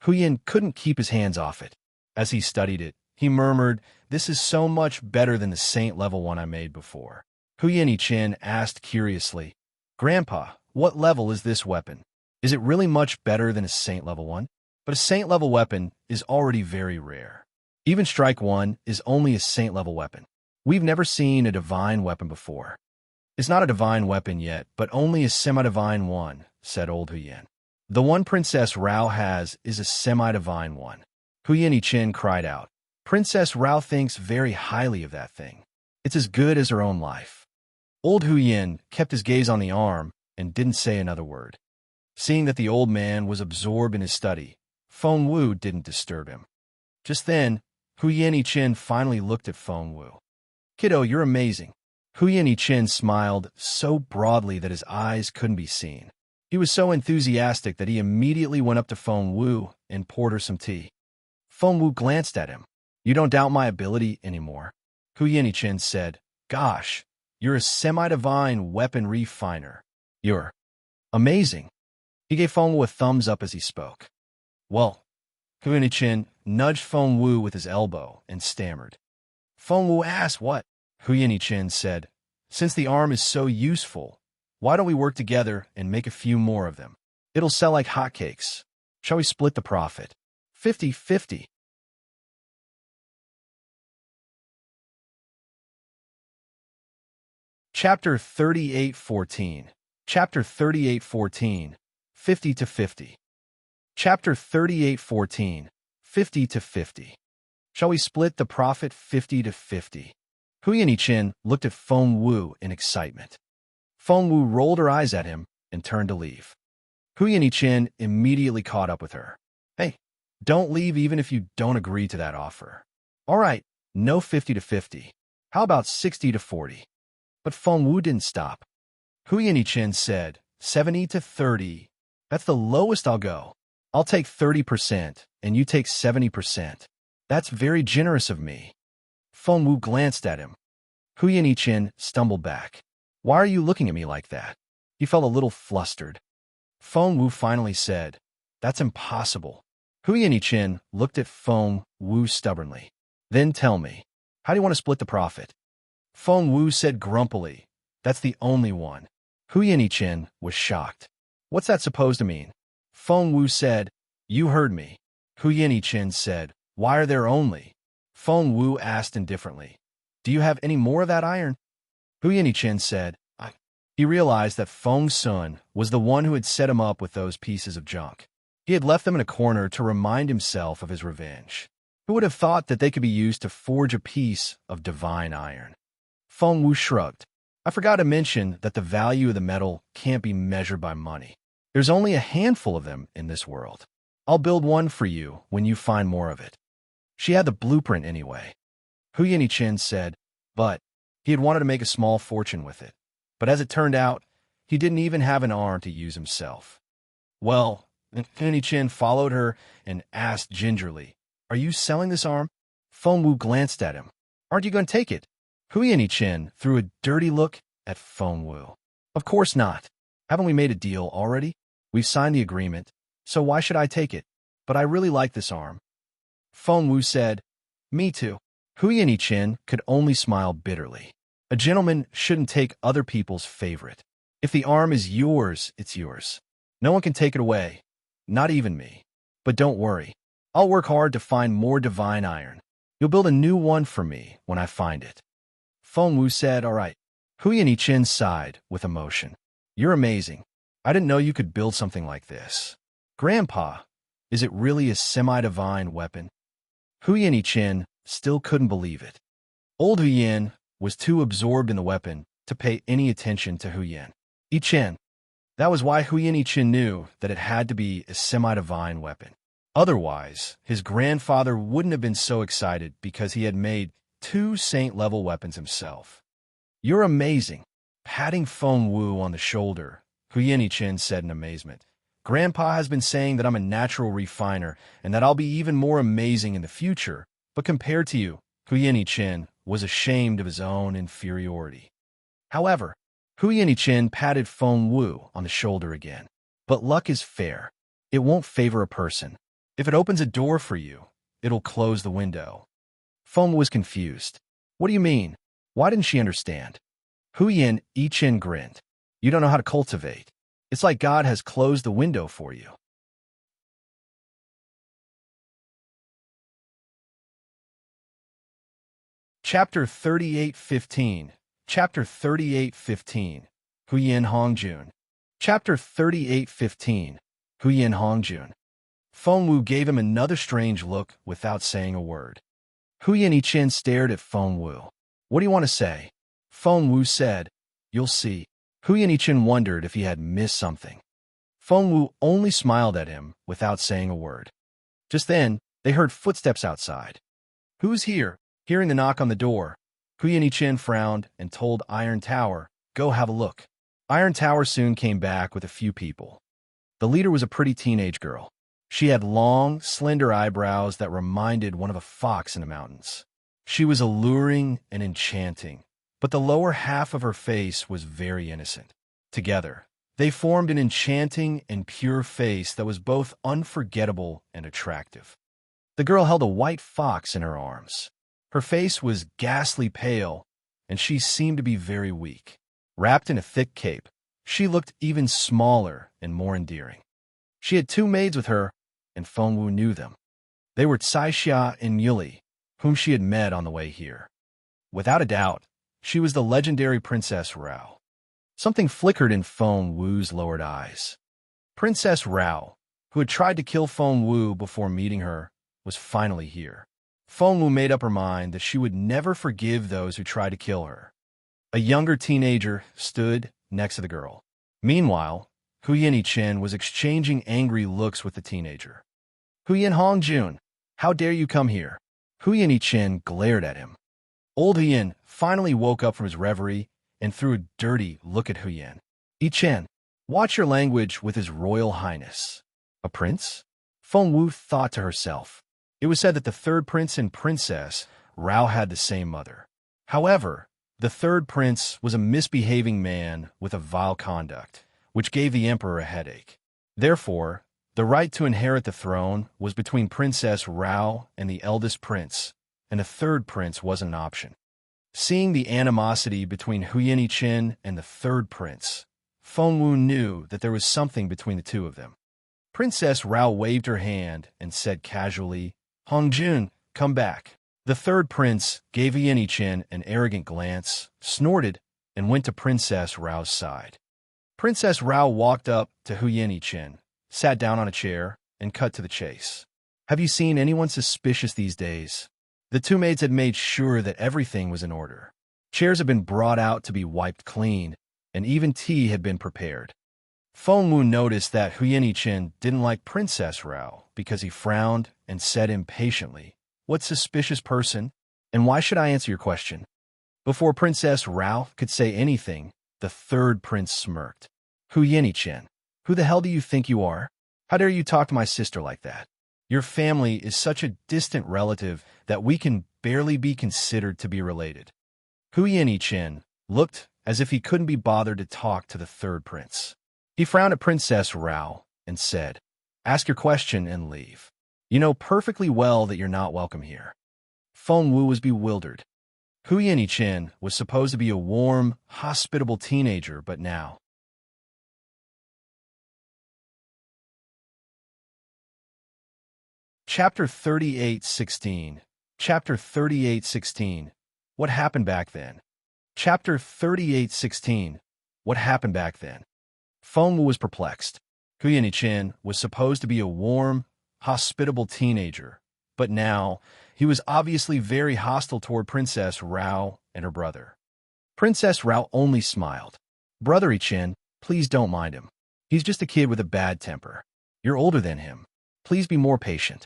Hu Yin couldn't keep his hands off it. As he studied it, he murmured, "This is so much better than the saint level one I made before." Hu Yin asked curiously, "Grandpa, what level is this weapon? Is it really much better than a saint level one?" But a saint level weapon is already very rare. Even Strike 1 is only a saint level weapon. We've never seen a divine weapon before. "It's not a divine weapon yet, but only a semi-divine one," said old Hu Yin. "The one Princess Rao has is a semi-divine one." Hu Yin cried out. "Princess Rao thinks very highly of that thing. It's as good as her own life." Old Hu Yin kept his gaze on the arm and didn't say another word. Seeing that the old man was absorbed in his study, Feng Wu didn't disturb him. Just then, Hu Yin finally looked at Feng Wu. "Kiddo, you're amazing." Hu Yin smiled so broadly that his eyes couldn't be seen. He was so enthusiastic that he immediately went up to Feng Wu and poured her some tea. Feng Wu glanced at him. "You don't doubt my ability anymore?" Hu Yin said, "Gosh, you're a semi-divine weapon refiner. You're amazing." He gave Feng Wu a thumbs up as he spoke. "Well," Hu Yin nudged Feng Wu with his elbow and stammered. Feng Wu asked what? Hu Yin said, "Since the arm is so useful, why don't we work together and make a few more of them? It'll sell like hotcakes. Shall we split the profit? 50-50. Chapter 38:14. Chapter 38:14. 50 to 50. Chapter 38:14. 50 to 50. Shall we split the profit 50 to 50? Hu Yin looked at Feng Wu in excitement. Feng Wu rolled her eyes at him and turned to leave. Hu Yin immediately caught up with her. "Hey, don't leave even if you don't agree to that offer. All right, no 50 to 50. How about 60 to 40? But Feng Wu didn't stop. Hu Yin said, 70 to 30. That's the lowest I'll go. I'll take 30% and you take 70%. That's very generous of me. Feng Wu glanced at him. Hu Yin stumbled back. "Why are you looking at me like that?" He felt a little flustered. Feng Wu finally said, "That's impossible." Hu Yin looked at Feng Wu stubbornly. "Then tell me, how do you want to split the profit?" Feng Wu said grumpily, "That's the only one." Hu Yin was shocked. "What's that supposed to mean?" Feng Wu said, "You heard me." Hu Yin said, "Why are there only?" Feng Wu asked indifferently, "Do you have any more of that iron?" Hu Yin said, "I." He realized that Feng Sun was the one who had set him up with those pieces of junk. He had left them in a corner to remind himself of his revenge. Who would have thought that they could be used to forge a piece of divine iron? Feng Wu shrugged. "I forgot to mention that the value of the metal can't be measured by money. There's only a handful of them in this world. I'll build one for you when you find more of it." She had the blueprint anyway. Hu Yin said, but he had wanted to make a small fortune with it. But as it turned out, he didn't even have an arm to use himself. "Well," Hu Yin followed her and asked gingerly, "Are you selling this arm?" Feng Wu glanced at him. "Aren't you going to take it?" Hu Yin threw a dirty look at Feng Wu. "Of course not. Haven't we made a deal already? We've signed the agreement, so why should I take it? But I really like this arm." Feng Wu said, "Me too." Hu Yin could only smile bitterly. A gentleman shouldn't take other people's favorite. If the arm is yours, it's yours. No one can take it away, not even me. But don't worry. I'll work hard to find more divine iron. You'll build a new one for me when I find it." Feng Wu said, "All right." Hu Yin sighed with emotion. "You're amazing. I didn't know you could build something like this. Grandpa, is it really a semi-divine weapon? Huyen Ichin still couldn't believe it. Old Huyen was too absorbed in the weapon to pay any attention to Huyen Ichin. That was why Huyen Ichin knew that it had to be a semi-divine weapon. Otherwise, his grandfather wouldn't have been so excited because he had made 2 saint-level weapons himself. You're amazing. Patting Feng Wu on the shoulder, Huyen Ichin said in amazement. Grandpa has been saying that I'm a natural refiner and that I'll be even more amazing in the future, but compared to you, Huyen Ichin was ashamed of his own inferiority. However, Huyen Ichin patted Feng Wu on the shoulder again. But luck is fair. It won't favor a person. If it opens a door for you, it'll close the window. Feng Wu was confused. What do you mean? Why didn't she understand? Huyen Ichin grinned. You don't know how to cultivate. It's like God has closed the window for you. Chapter 38:15. Chapter 38:15. Huyen Hongjun. Chapter 38:15. Huyen Hongjun. Feng Wu gave him another strange look without saying a word. Huyen Ichin stared at Feng Wu. What do you want to say? Feng Wu said, You'll see. Huyen Ichin wondered if he had missed something. Feng Wu only smiled at him without saying a word. Just then, they heard footsteps outside. Who's here? Hearing the knock on the door, Huyen Ichin frowned and told Iron Tower, Go have a look. Iron Tower soon came back with a few people. The leader was a pretty teenage girl. She had long, slender eyebrows that reminded one of a fox in the mountains. She was alluring and enchanting, but the lower half of her face was very innocent. Together, they formed an enchanting and pure face that was both unforgettable and attractive. The girl held a white fox in her arms. Her face was ghastly pale, and she seemed to be very weak. Wrapped in a thick cape, she looked even smaller and more endearing. She had 2 maids with her, and Feng Wu knew them. They were Caixia and Yuli, whom she had met on the way here. Without a doubt, she was the legendary Princess Rao. Something flickered in Feng Wu's lowered eyes. Princess Rao, who had tried to kill Feng Wu before meeting her, was finally here. Feng Wu made up her mind that she would never forgive those who tried to kill her. A younger teenager stood next to the girl. Meanwhile, Huyen Ichin was exchanging angry looks with the teenager. Huyen Hongjun, how dare you come here? Huyen Ichin glared at him. Old Huyen finally woke up from his reverie and threw a dirty look at Huyen. Ichin, watch your language with His Royal Highness. A prince? Feng Wu thought to herself. It was said that the 3rd prince and princess, Rao, had the same mother. However, the 3rd prince was a misbehaving man with a vile conduct, which gave the emperor a headache. Therefore, the right to inherit the throne was between Princess Rao and the eldest prince, and a 3rd prince wasn't an option. Seeing the animosity between Huyen Ichin and the 3rd prince, Feng Wu knew that there was something between the 2 of them. Princess Rao waved her hand and said casually, Hongjun, come back. The 3rd prince gave Huyen Ichin an arrogant glance, snorted, and went to Princess Rao's side. Princess Rao walked up to Huyen Ichin, sat down on a chair, and cut to the chase. Have you seen anyone suspicious these days? The 2 maids had made sure that everything was in order. Chairs had been brought out to be wiped clean, and even tea had been prepared. Feng Wu noticed that Huyen Ichin didn't like Princess Rao because he frowned and said impatiently, What suspicious person? And why should I answer your question? Before Princess Rao could say anything, the 3rd prince smirked. Huyen Ichin, who the hell do you think you are? How dare you talk to my sister like that? Your family is such a distant relative that we can barely be considered to be related. Huyen Ichin looked as if he couldn't be bothered to talk to the 3rd prince. He frowned at Princess Rao and said, Ask your question and leave. You know perfectly well that you're not welcome here. Feng Wu was bewildered. Huyen Ichin was supposed to be a warm, hospitable teenager, but now... Chapter 38:16. Chapter 38:16. What happened back then? Chapter 38:16. What happened back then? Feng was perplexed. Yin was supposed to be a warm, hospitable teenager, but now he was obviously very hostile toward Princess Rao and her brother. Princess Rao only smiled. Brother Chen, please don't mind him. He's just a kid with a bad temper. You're older than him. Please be more patient.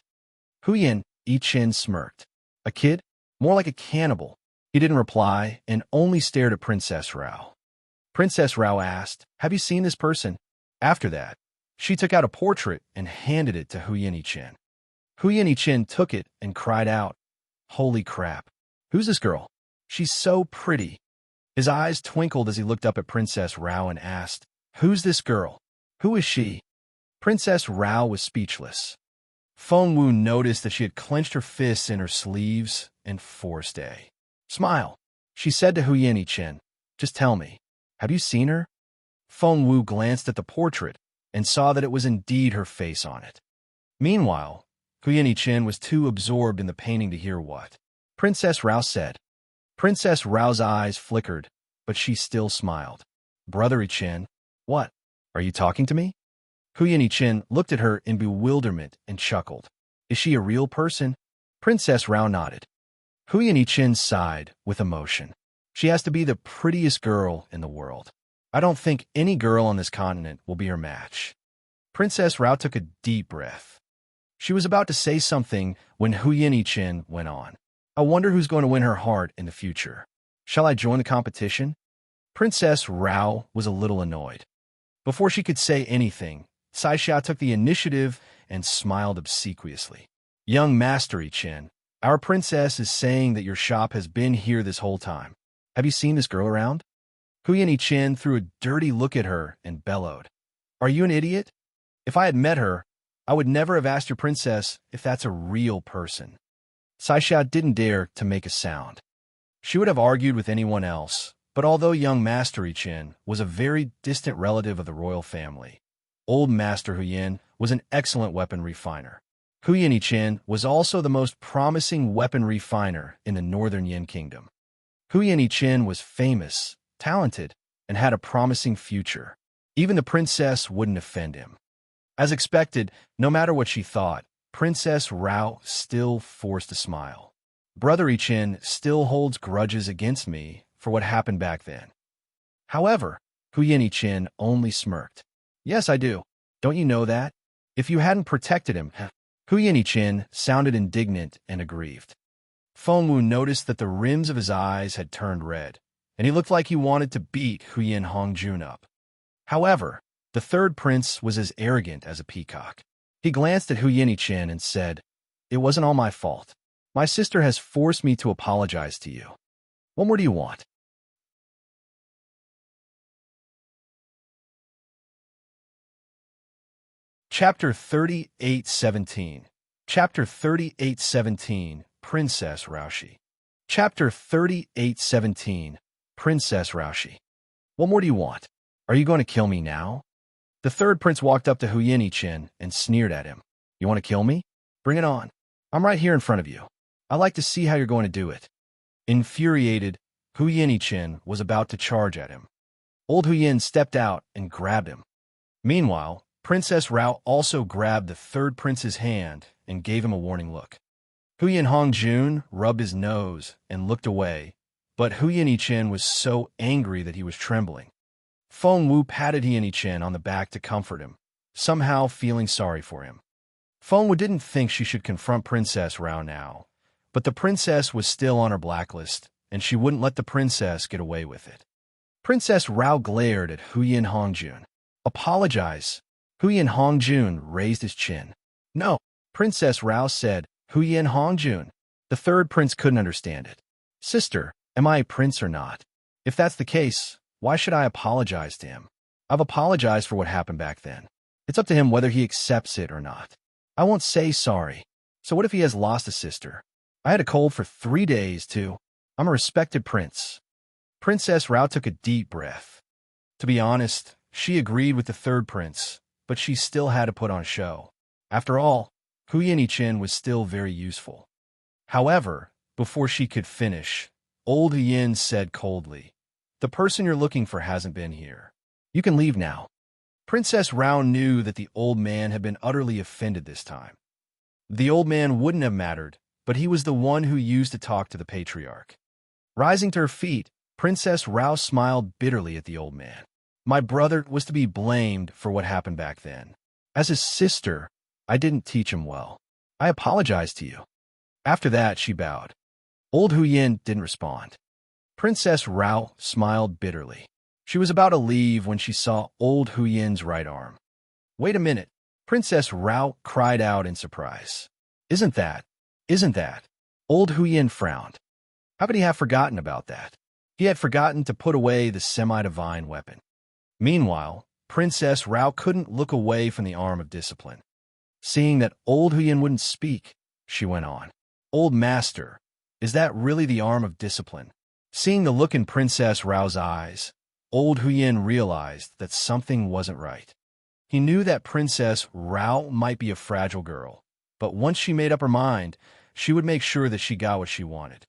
Chen smirked. A kid? More like a cannibal. He didn't reply and only stared at Princess Rao. Princess Rao asked, "Have you seen this person?" After that, she took out a portrait and handed it to Chen. Chen took it and cried out, "Holy crap! Who's this girl? She's so pretty." His eyes twinkled as he looked up at Princess Rao and asked, "Who's this girl? Who is she?" Princess Rao was speechless. Feng Wu noticed that she had clenched her fists in her sleeves and forced a smile. She said to Chen, "Just tell me, have you seen her?" Feng Wu glanced at the portrait and saw that it was indeed her face on it. Meanwhile, Chen was too absorbed in the painting to hear what Princess Rao said. Princess Rao's eyes flickered, but she still smiled. "Brother Chen, what? Are you talking to me?" Chen looked at her in bewilderment and chuckled. "Is she a real person?" Princess Rao nodded. Chen sighed with emotion. "She has to be the prettiest girl in the world. I don't think any girl on this continent will be her match." Princess Rao took a deep breath. She was about to say something when Chen went on. "I wonder who's going to win her heart in the future. Shall I join the competition?" Princess Rao was a little annoyed. Before she could say anything, Saixia took the initiative and smiled obsequiously. "Young Master Chen, our princess is saying that your shop has been here this whole time. Have you seen this girl around?" Chen threw a dirty look at her and bellowed, "Are you an idiot? If I had met her, I would never have asked your princess if that's a real person." Saixia didn't dare to make a sound. She would have argued with anyone else, but although young Master Chen was a very distant relative of the royal family, old Master Huyin was an excellent weapon refiner. Chen was also the most promising weapon refiner in the northern Yin kingdom. Chen was famous, talented, and had a promising future. Even the princess wouldn't offend him. As expected, no matter what she thought, Princess Rao still forced a smile. "Brother Chen still holds grudges against me for what happened back then." However, Chen only smirked. "Yes, I do. Don't you know that? If you hadn't protected him..." Chen sounded indignant and aggrieved. Feng Wu noticed that the rims of his eyes had turned red, and he looked like he wanted to beat Hongjun up. However, the third prince was as arrogant as a peacock. He glanced at Chen and said, "It wasn't all my fault. My sister has forced me to apologize to you. What more do you want?" Chapter 38:17. Chapter 38:17, Princess Raoshi. Chapter 38:17, Princess Raoshi. "What more do you want? Are you going to kill me now?" The third prince walked up to Chen and sneered at him. "You want to kill me? Bring it on. I'm right here in front of you. I'd like to see how you're going to do it." Infuriated, Chen was about to charge at him. Old Huyin stepped out and grabbed him. Meanwhile, Princess Rao also grabbed the third prince's hand and gave him a warning look. Hongjun rubbed his nose and looked away, but Chen was so angry that he was trembling. Feng Wu patted Chen on the back to comfort him, somehow feeling sorry for him. Feng Wu didn't think she should confront Princess Rao now, but the princess was still on her blacklist, and she wouldn't let the princess get away with it. Princess Rao glared at Hongjun. "Apologize." Hongjun raised his chin. "No," Princess Rao said. Hongjun. The third prince couldn't understand it. "Sister, am I a prince or not? If that's the case, why should I apologize to him? I've apologized for what happened back then. It's up to him whether he accepts it or not. I won't say sorry. So what if he has lost a sister? I had a cold for 3 days, too. I'm a respected prince." Princess Rao took a deep breath. To be honest, she agreed with the third prince, but she still had to put on a show. After all, Chen was still very useful. However, before she could finish, old Yin said coldly, "The person you're looking for hasn't been here. You can leave now." Princess Rao knew that the old man had been utterly offended this time. The old man wouldn't have mattered, but he was the one who used to talk to the patriarch. Rising to her feet, Princess Rao smiled bitterly at the old man. My brother was to be blamed for what happened back then. As his sister, I didn't teach him well. I apologize to you. After that, she bowed. Old Huyin didn't respond. Princess Rao smiled bitterly. She was about to leave when she saw old Huyin's right arm. Wait a minute, Princess Rao cried out in surprise. Isn't that? Old Huyin frowned. How could he have forgotten about that? He had forgotten to put away the semi-divine weapon. Meanwhile, Princess Rao couldn't look away from the arm of discipline. Seeing that old Huyin wouldn't speak, she went on. Old master, is that really the arm of discipline? Seeing the look in Princess Rao's eyes, old Huyin realized that something wasn't right. He knew that Princess Rao might be a fragile girl, but once she made up her mind, she would make sure that she got what she wanted.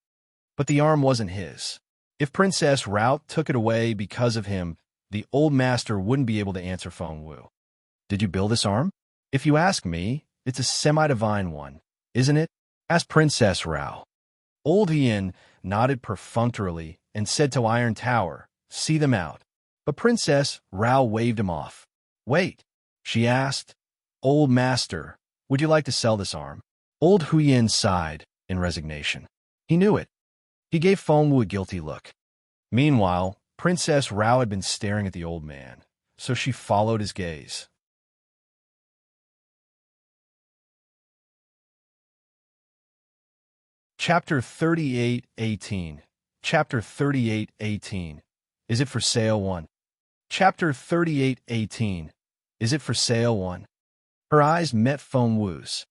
But the arm wasn't his. If Princess Rao took it away because of him, the old master wouldn't be able to answer Feng Wu. Did you build this arm? If you ask me, it's a semi-divine one, isn't it? Asked Princess Rao. Old Huyin nodded perfunctorily and said to Iron Tower, see them out. But Princess Rao waved him off. Wait, she asked. Old master, would you like to sell this arm? Old Huyin sighed in resignation. He knew it. He gave Feng Wu a guilty look. Meanwhile, Princess Rao had been staring at the old man, so she followed his gaze. Chapter 38:18. Chapter 38:18. Is it for sale 1? Chapter 38:18. Is it for sale 1? Her eyes met Feng Wu's.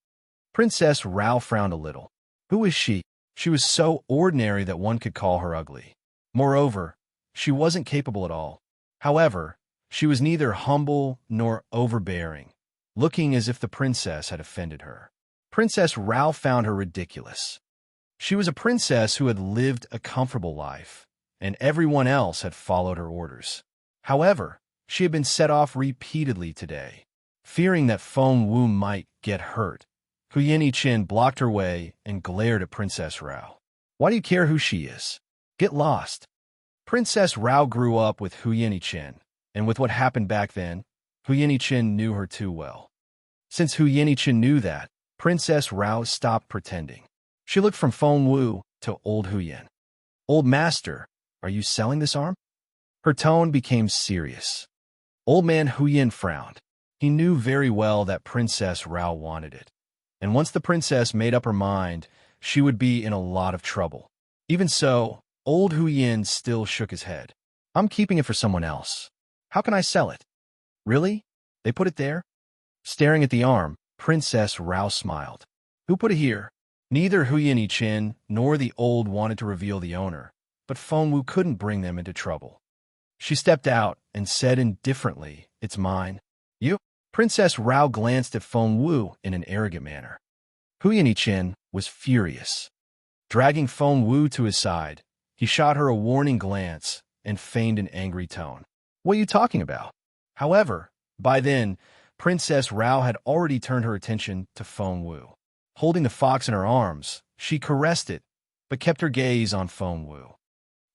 Princess Rao frowned a little. Who is she? She was so ordinary that one could call her ugly. Moreover, she wasn't capable at all. However, she was neither humble nor overbearing, looking as if the princess had offended her. Princess Rao found her ridiculous. She was a princess who had lived a comfortable life, and everyone else had followed her orders. However, she had been set off repeatedly today. Fearing that Feng Wu might get hurt, Huyin Chen blocked her way and glared at Princess Rao. Why do you care who she is? Get lost. Princess Rao grew up with Huyin Chen, and with what happened back then, Huyin Chen knew her too well. Since Huyin Chen knew that, Princess Rao stopped pretending. She looked from Feng Wu to old Huyin. Old master, are you selling this arm? Her tone became serious. Old man Huyin frowned. He knew very well that Princess Rao wanted it. And once the princess made up her mind, she would be in a lot of trouble. Even so, old Huyin still shook his head. I'm keeping it for someone else. How can I sell it? Really? They put it there? Staring at the arm, Princess Rao smiled. Who put it here? Neither Huyin Chen nor the old wanted to reveal the owner, but Feng Wu couldn't bring them into trouble. She stepped out and said indifferently, it's mine. You? Princess Rao glanced at Feng Wu in an arrogant manner. Huyin Chen was furious. Dragging Feng Wu to his side, he shot her a warning glance and feigned an angry tone. What are you talking about? However, by then, Princess Rao had already turned her attention to Feng Wu. Holding the fox in her arms, she caressed it, but kept her gaze on Feng Wu.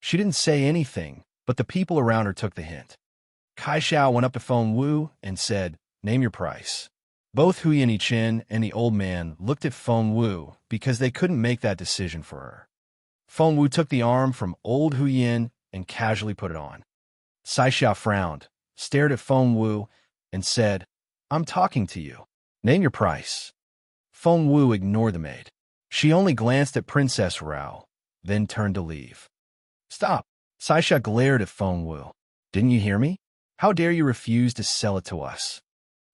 She didn't say anything, but the people around her took the hint. Kai Xiao went up to Feng Wu and said, name your price. Both Huyin Chen and the old man looked at Feng Wu because they couldn't make that decision for her. Feng Wu took the arm from old Huyin and casually put it on. Sai Xiao frowned, stared at Feng Wu, and said, I'm talking to you. Name your price. Feng Wu ignored the maid. She only glanced at Princess Rao, then turned to leave. Stop. Sai Xiao glared at Feng Wu. Didn't you hear me? How dare you refuse to sell it to us?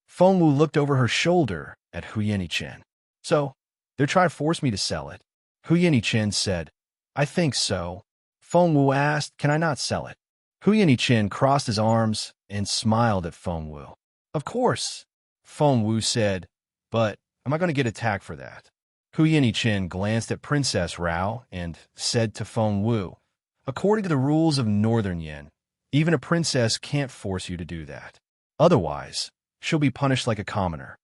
Feng Wu looked over her shoulder at Huyin Chen. So, they're trying to force me to sell it. Huyin Chen said, I think so. Feng Wu asked, can I not sell it? Huyin Chen crossed his arms and smiled at Feng Wu. Of course, Feng Wu said, but am I going to get attacked for that? Huyin Chen glanced at Princess Rao and said to Feng Wu, according to the rules of Northern Yin, even a princess can't force you to do that. Otherwise, she'll be punished like a commoner.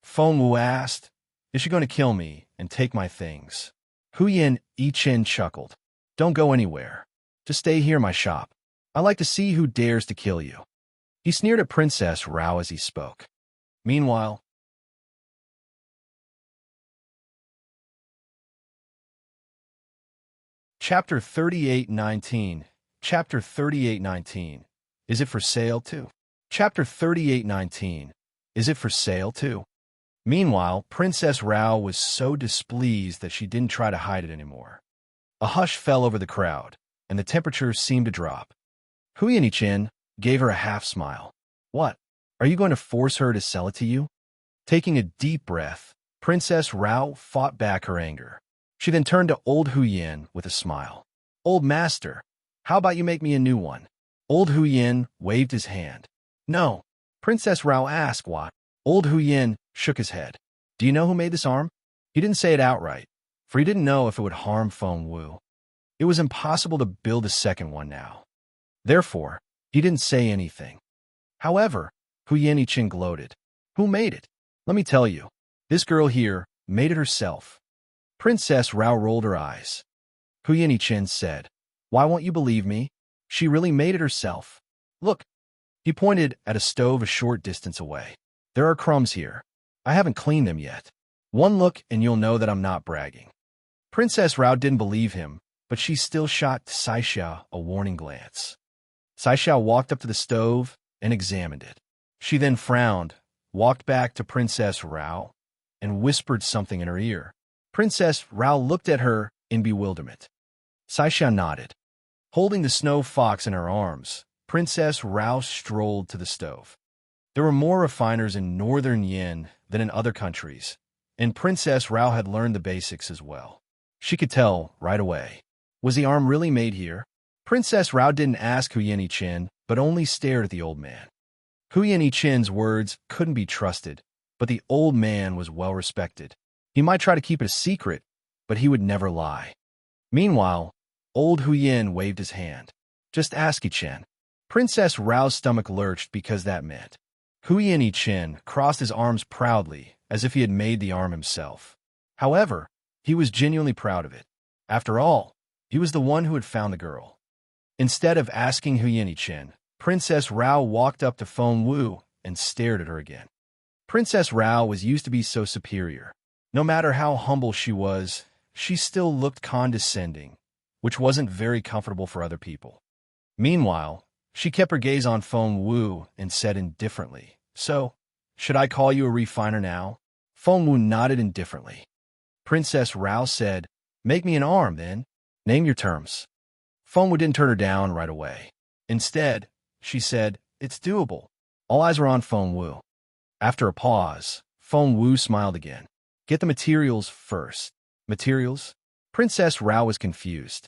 Feng Wu asked, is she going to kill me and take my things? Huyan Yichin chuckled. Don't go anywhere. Just stay here in my shop. I like to see who dares to kill you. He sneered at Princess Rao as he spoke. Meanwhile, Chapter 38:19. Chapter 38:19. Is it for sale too? Chapter 38:19. Is it for sale too? Meanwhile, Princess Rao was so displeased that she didn't try to hide it anymore. A hush fell over the crowd, and the temperature seemed to drop. Huyanichin gave her a half-smile. What? Are you going to force her to sell it to you? Taking a deep breath, Princess Rao fought back her anger. She then turned to old Huyan with a smile. Old master, how about you make me a new one? Old Huyan waved his hand. No. Princess Rao asked why. Old Huyan shook his head. Do you know who made this arm? He didn't say it outright, for he didn't know if it would harm Feng Wu. It was impossible to build a second one now. Therefore, he didn't say anything. However, Huyanichin gloated. Who made it? Let me tell you. This girl here made it herself. Princess Rao rolled her eyes. Huyanichin said, why won't you believe me? She really made it herself. Look. He pointed at a stove a short distance away. There are crumbs here. I haven't cleaned them yet. One look and you'll know that I'm not bragging. Princess Rao didn't believe him, but she still shot Saixia a warning glance. Saixia walked up to the stove and examined it. She then frowned, walked back to Princess Rao, and whispered something in her ear. Princess Rao looked at her in bewilderment. Saixia nodded. Holding the snow fox in her arms, Princess Rao strolled to the stove. There were more refiners in northern Yin than in other countries, and Princess Rao had learned the basics as well. She could tell right away. Was the arm really made here? Princess Rao didn't ask Huyanichin, but only stared at the old man. Huyanichin's words couldn't be trusted, but the old man was well respected. He might try to keep it a secret, but he would never lie. Meanwhile, old Huyan waved his hand. Just ask Yichin. Princess Rao's stomach lurched because that meant. Huyanichin crossed his arms proudly, as if he had made the arm himself. However, he was genuinely proud of it. After all, he was the one who had found the girl. Instead of asking Huyanichin, Princess Rao walked up to Feng Wu and stared at her again. Princess Rao was used to be so superior. No matter how humble she was, she still looked condescending, which wasn't very comfortable for other people. Meanwhile, she kept her gaze on Feng Wu and said indifferently, So, should I call you a refiner now? Feng Wu nodded indifferently. Princess Rao said, Make me an arm, then. Name your terms. Feng Wu didn't turn her down right away. Instead, she said, It's doable. All eyes were on Feng Wu. After a pause, Feng Wu smiled again. Get the materials first. Materials? Princess Rao was confused.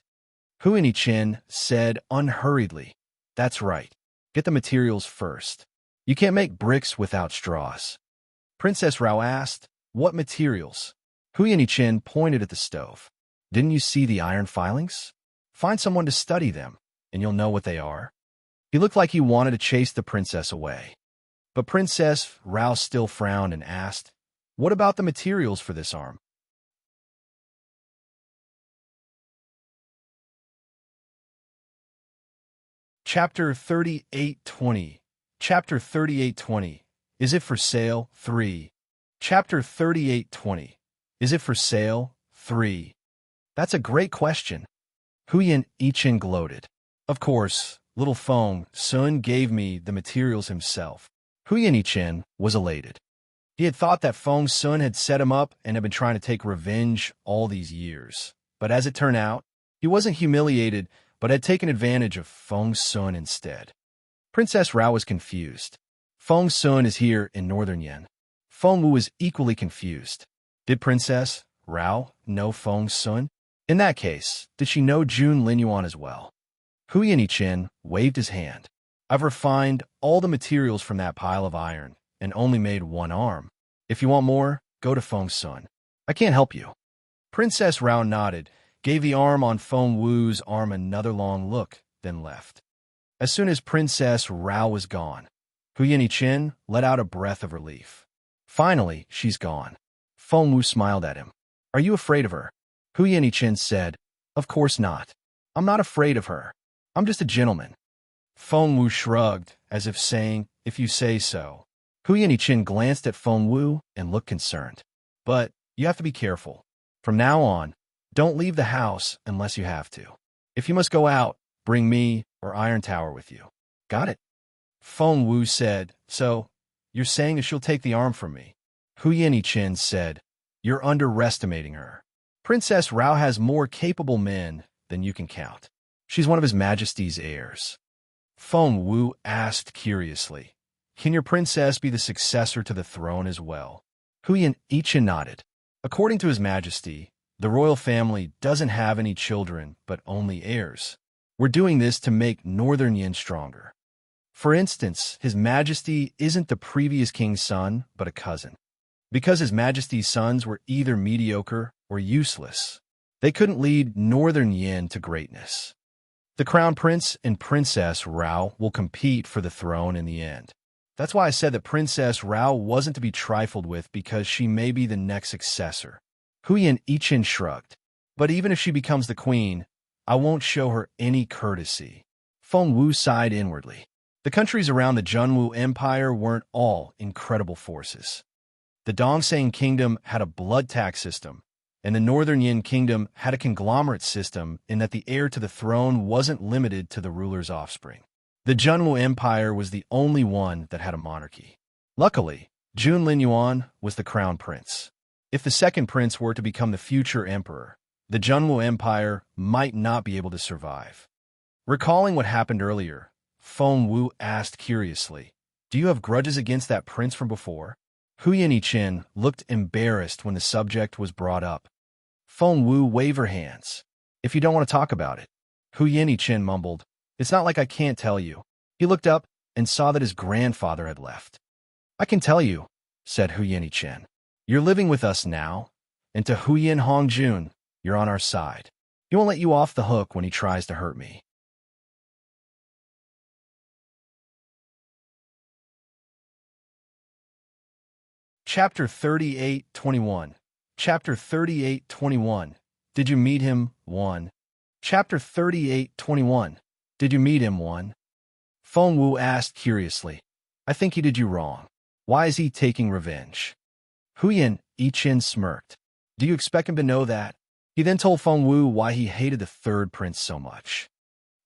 Huyanichin said unhurriedly, That's right. Get the materials first. You can't make bricks without straws. Princess Rao asked, What materials? Huyanichin pointed at the stove. Didn't you see the iron filings? Find someone to study them, and you'll know what they are. He looked like he wanted to chase the princess away. But Princess Rao still frowned and asked, What about the materials for this arm? Chapter 38:20. Chapter 38:20. Is it for sale? 3. Chapter 38:20. Is it for sale? 3. That's a great question. Huyan Yichin gloated. Of course, little Feng Sun gave me the materials himself. Huyan Yichin was elated. He had thought that Feng Sun had set him up and had been trying to take revenge all these years. But as it turned out, he wasn't humiliated, but had taken advantage of Feng Sun instead. Princess Rao was confused. Feng Sun is here in northern Yen. Feng Wu was equally confused. Did Princess Rao know Feng Sun? In that case, did she know Jun Linyuan as well? Huyanichin waved his hand. I've refined all the materials from that pile of iron and only made one arm. If you want more, go to Feng Sun. I can't help you. Princess Rao nodded, gave the arm on Feng Wu's arm another long look, then left. As soon as Princess Rao was gone, Hu Yin let out a breath of relief. Finally, she's gone. Feng Wu smiled at him. Are you afraid of her? Hu Yin said, Of course not. I'm not afraid of her. I'm just a gentleman. Feng Wu shrugged, as if saying, If you say so. Hu Yin glanced at Feng Wu and looked concerned. But you have to be careful. From now on, don't leave the house unless you have to. If you must go out, bring me or Iron Tower with you. Got it? Feng Wu said, So, you're saying that she'll take the arm from me? Hu Yin said, You're underestimating her. Princess Rao has more capable men than you can count. She's one of His Majesty's heirs. Feng Wu asked curiously, Can your princess be the successor to the throne as well? Hu Yin nodded. According to His Majesty, the royal family doesn't have any children, but only heirs. We're doing this to make Northern Yin stronger. For instance, His Majesty isn't the previous king's son, but a cousin. Because His Majesty's sons were either mediocre or useless, they couldn't lead Northern Yin to greatness. The Crown Prince and Princess Rao will compete for the throne in the end. That's why I said that Princess Rao wasn't to be trifled with because she may be the next successor. Hu Yin shrugged. But even if she becomes the queen, I won't show her any courtesy. Feng Wu sighed inwardly. The countries around the Junwu Empire weren't all incredible forces. The Dongsang Kingdom had a blood tax system, and the Northern Yin Kingdom had a conglomerate system in that the heir to the throne wasn't limited to the ruler's offspring. The Junwu Empire was the only one that had a monarchy. Luckily, Jun Linyuan was the crown prince. If the second prince were to become the future emperor, the Junwu Empire might not be able to survive. Recalling what happened earlier, Feng Wu asked curiously, Do you have grudges against that prince from before? Hu Yin looked embarrassed when the subject was brought up. Feng Wu waved her hands. If you don't want to talk about it. Hu Yin mumbled, It's not like I can't tell you. He looked up and saw that his grandfather had left. I can tell you, said Hu Yin. You're living with us now, and to Hu Yin Hongjun, you're on our side. He won't let you off the hook when he tries to hurt me. Chapter 38:21. Chapter 38:21. Did you meet him? 1. Chapter 38:21. Did you meet him? 1. Feng Wu asked curiously. I think he did you wrong. Why is he taking revenge? Hu Yin smirked. Do you expect him to know that? He then told Feng Wu why he hated the third prince so much.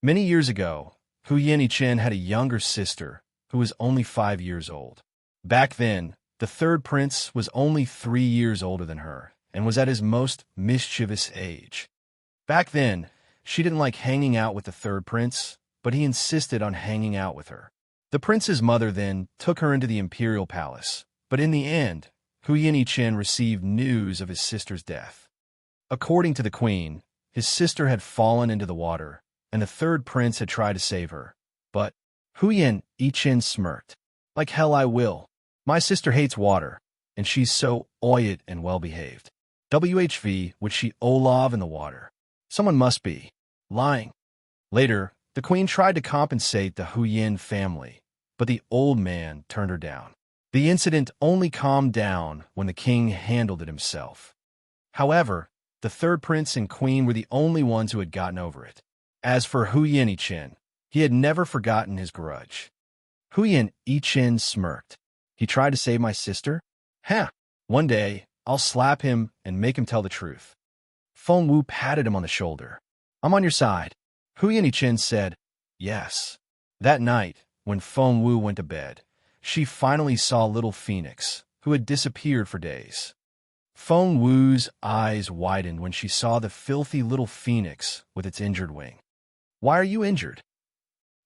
Many years ago, Hu Yin had a younger sister who was only 5 years old. Back then, the third prince was only 3 years older than her and was at his most mischievous age. Back then, she didn't like hanging out with the third prince, but he insisted on hanging out with her. The prince's mother then took her into the Imperial palace, but in the end, Hu Yin received news of his sister's death. According to the queen, his sister had fallen into the water, and the third prince had tried to save her. But Hu Yin smirked. Like hell I will. My sister hates water, and she's so oiled and well-behaved. WHV would she Olave in the water. Someone must be lying. Later, the queen tried to compensate the Hu Yin family, but the old man turned her down. The incident only calmed down when the king handled it himself. However, the third prince and queen were the only ones who had gotten over it. As for Hu Yin, he had never forgotten his grudge. Hu Yin smirked. He tried to save my sister? Huh. One day, I'll slap him and make him tell the truth. Feng Wu patted him on the shoulder. I'm on your side. Hu Yin said, Yes. That night, when Feng Wu went to bed, she finally saw little Phoenix, who had disappeared for days. Feng Wu's eyes widened when she saw the filthy little Phoenix with its injured wing. Why are you injured?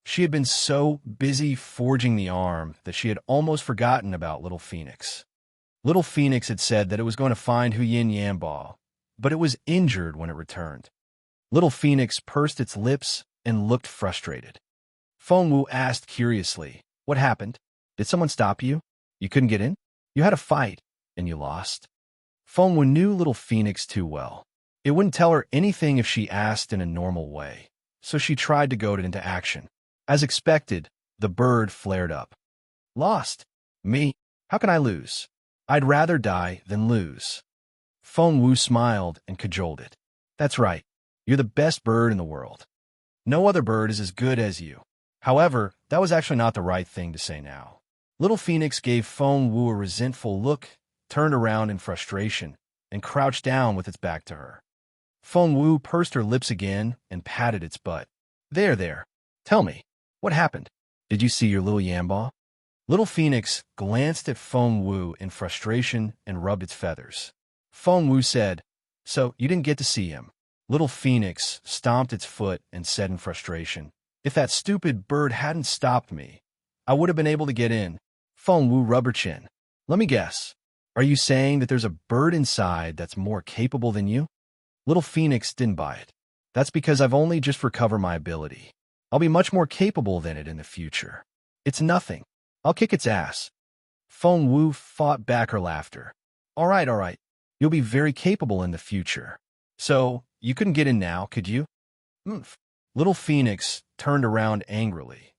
She had been so busy forging the arm that she had almost forgotten about Little Phoenix. Little Phoenix had said that it was going to find Hu Yin Yanbao, but it was injured when it returned. Little Phoenix pursed its lips and looked frustrated. Feng Wu asked curiously, What happened? Did someone stop you? You couldn't get in? You had a fight, and you lost. Feng Wu knew Little Phoenix too well. It wouldn't tell her anything if she asked in a normal way, so she tried to goad it into action. As expected, the bird flared up. Lost? Me? How can I lose? I'd rather die than lose. Feng Wu smiled and cajoled it. That's right. You're the best bird in the world. No other bird is as good as you. However, that was actually not the right thing to say now. Little Phoenix gave Feng Wu a resentful look, turned around in frustration, and crouched down with its back to her. Feng Wu pursed her lips again and patted its butt. There, there. Tell me, what happened? Did you see your little Yamba? Little Phoenix glanced at Feng Wu in frustration and rubbed its feathers. Feng Wu said, So, you didn't get to see him. Little Phoenix stomped its foot and said in frustration, If that stupid bird hadn't stopped me, I would have been able to get in. Feng Wu rubbed her chin. Let me guess. Are you saying that there's a bird inside that's more capable than you? Little Phoenix didn't buy it. That's because I've only just recovered my ability. I'll be much more capable than it in the future. It's nothing. I'll kick its ass. Feng Wu fought back her laughter. All right. You'll be very capable in the future. So, you couldn't get in now, could you? Oomph. Little Phoenix turned around angrily.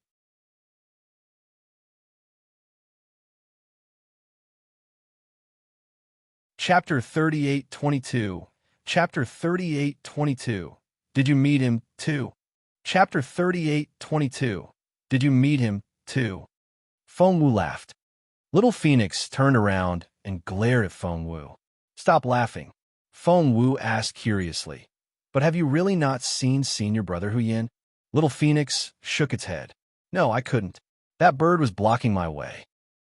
Chapter 38:22. Chapter 38:22. Did you meet him, too? Chapter 38:22. Did you meet him, too? Feng Wu laughed. Little Phoenix turned around and glared at Feng Wu. Stop laughing. Feng Wu asked curiously. But have you really not seen your brother Huyin? Little Phoenix shook its head. No, I couldn't. That bird was blocking my way.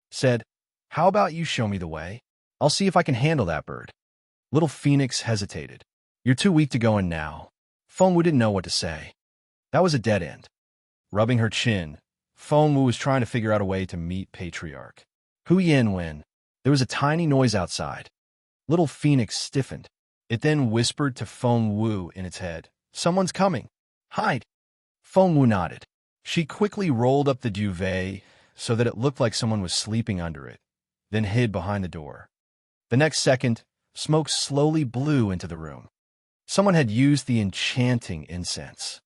Said, How about you show me the way? I'll see if I can handle that bird. Little Phoenix hesitated. You're too weak to go in now. Feng Wu didn't know what to say. That was a dead end. Rubbing her chin, Feng Wu was trying to figure out a way to meet Patriarch Huyin when there was a tiny noise outside. Little Phoenix stiffened. It then whispered to Feng Wu in its head, Someone's coming. Hide. Feng Wu nodded. She quickly rolled up the duvet so that it looked like someone was sleeping under it, then hid behind the door. The next second, smoke slowly blew into the room. Someone had used the enchanting incense.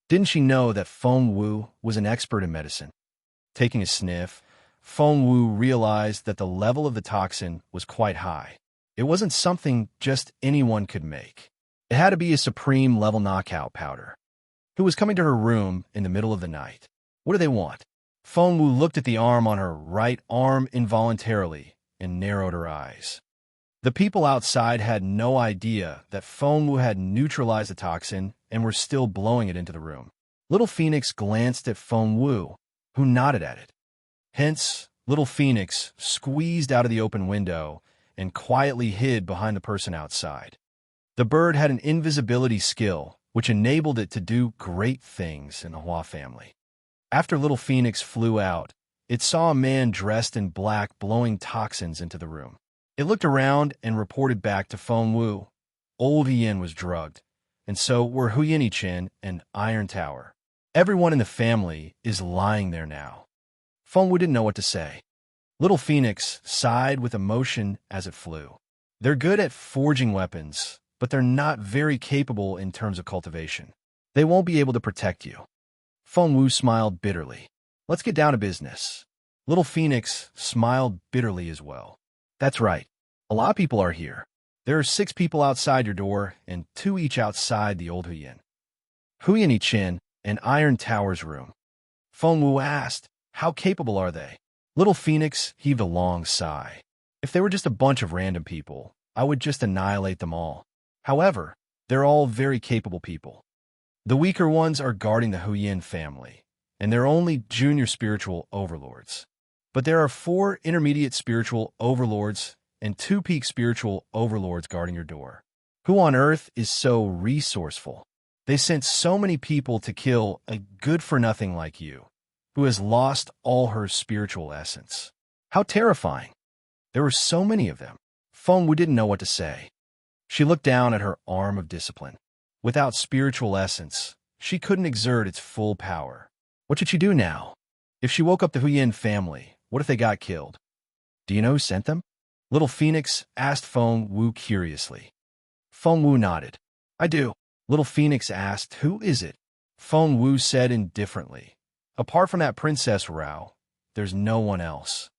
Didn't she know that Feng Wu was an expert in medicine? Taking a sniff, Feng Wu realized that the level of the toxin was quite high. It wasn't something just anyone could make. It had to be a supreme level knockout powder. Who was coming to her room in the middle of the night? What do they want? Feng Wu looked at the arm on her right arm involuntarily and narrowed her eyes. The people outside had no idea that Feng Wu had neutralized the toxin and were still blowing it into the room. Little Phoenix glanced at Feng Wu, who nodded at it. Hence, Little Phoenix squeezed out of the open window and quietly hid behind the person outside. The bird had an invisibility skill, which enabled it to do great things in the Hua family. After Little Phoenix flew out, it saw a man dressed in black blowing toxins into the room. It looked around and reported back to Feng Wu. Old Yin was drugged, and so were Huyin and Iron Tower. Everyone in the family is lying there now. Feng Wu didn't know what to say. Little Phoenix sighed with emotion as it flew. They're good at forging weapons, but they're not very capable in terms of cultivation. They won't be able to protect you. Feng Wu smiled bitterly. Let's get down to business. Little Phoenix smiled bitterly as well. That's right. A lot of people are here. There are 6 people outside your door and 2 each outside the old Huyin and Iron Tower's room. Feng Wu asked, How capable are they? Little Phoenix heaved a long sigh. If they were just a bunch of random people, I would just annihilate them all. However, they're all very capable people. The weaker ones are guarding the Huyin family, and they're only junior spiritual overlords. But there are 4 intermediate spiritual overlords and 2 peak spiritual overlords guarding your door. Who on earth is so resourceful? They sent so many people to kill a good-for-nothing like you, who has lost all her spiritual essence. How terrifying. There were so many of them. Feng Wu didn't know what to say. She looked down at her arm of discipline. Without spiritual essence, she couldn't exert its full power. What should she do now? If she woke up the Huyin family, what if they got killed? Do you know who sent them? Little Phoenix asked Feng Wu curiously. Feng Wu nodded. I do. Little Phoenix asked, Who is it? Feng Wu said indifferently. Apart from that Princess Rao, There's no one else.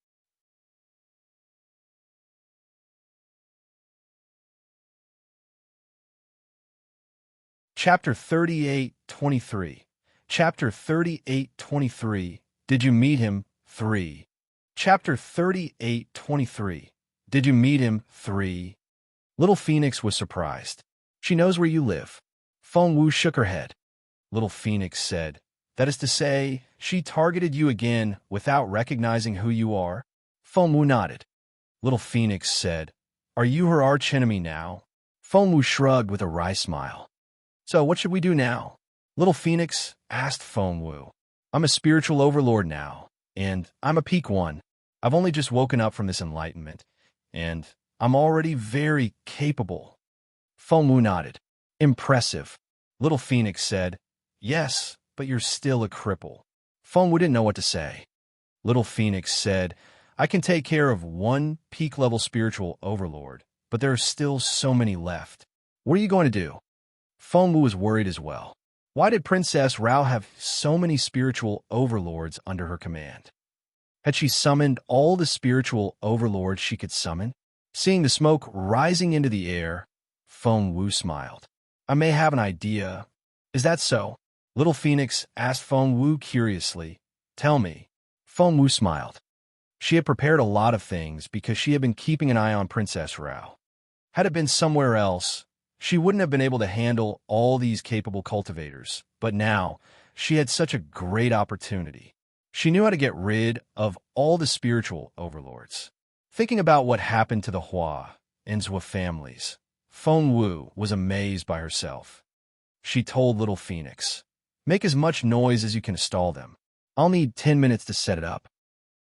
Chapter 38:23. Chapter 38:23. Did you meet him? 3. Chapter 38:23. Did you meet him? 3. Little Phoenix was surprised. She knows where you live. Feng Wu shook her head. Little Phoenix said, that is to say, she targeted you again without recognizing who you are? Feng Wu nodded. Little Phoenix said, are you her archenemy now? Feng Wu shrugged with a wry smile. So what should we do now? Little Phoenix asked Feng Wu. I'm a spiritual overlord now, and I'm a peak one. I've only just woken up from this enlightenment, and I'm already very capable. Feng Wu nodded. Impressive. Little Phoenix said, yes, but you're still a cripple. Feng Wu didn't know what to say. Little Phoenix said, I can take care of one peak-level spiritual overlord, but there are still so many left. What are you going to do? Feng Wu was worried as well. Why did Princess Rao have so many spiritual overlords under her command? Had she summoned all the spiritual overlords she could summon? Seeing the smoke rising into the air, Feng Wu smiled. I may have an idea. Is that so? Little Phoenix asked Feng Wu curiously. Tell me. Feng Wu smiled. She had prepared a lot of things because she had been keeping an eye on Princess Rao. Had it been somewhere else, she wouldn't have been able to handle all these capable cultivators, but now she had such a great opportunity. She knew how to get rid of all the spiritual overlords. Thinking about what happened to the Hua and Zhou families, Feng Wu was amazed by herself. She told Little Phoenix, make as much noise as you can stall them. I'll need 10 minutes to set it up.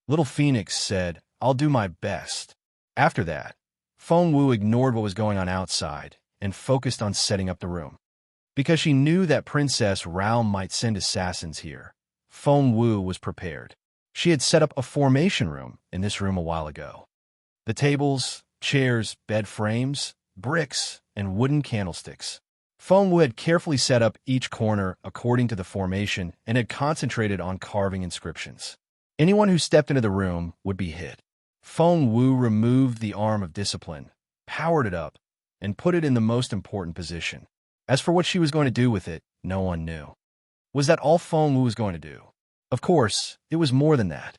Little Phoenix said, I'll do my best. After that, Feng Wu ignored what was going on outside and focused on setting up the room. Because she knew that Princess Rao might send assassins here, Feng Wu was prepared. She had set up a formation room in this room a while ago. The tables, chairs, bed frames, bricks, and wooden candlesticks. Feng Wu had carefully set up each corner according to the formation and had concentrated on carving inscriptions. Anyone who stepped into the room would be hit. Feng Wu removed the arm of discipline, powered it up, and put it in the most important position. As for what she was going to do with it, no one knew. Was that all Feng Wu was going to do? Of course, it was more than that.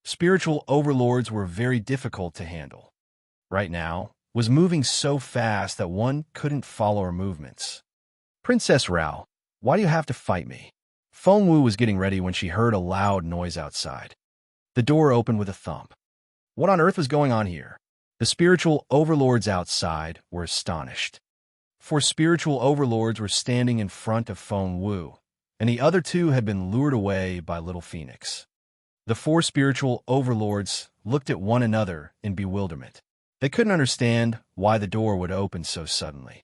Spiritual overlords were very difficult to handle. Right now, was moving so fast that one couldn't follow her movements. Princess Rao, why do you have to fight me? Feng Wu was getting ready when she heard a loud noise outside. The door opened with a thump. What on earth was going on here? The spiritual overlords outside were astonished. 4 spiritual overlords were standing in front of Feng Wu, and the other 2 had been lured away by Little Phoenix. The 4 spiritual overlords looked at one another in bewilderment. They couldn't understand why the door would open so suddenly.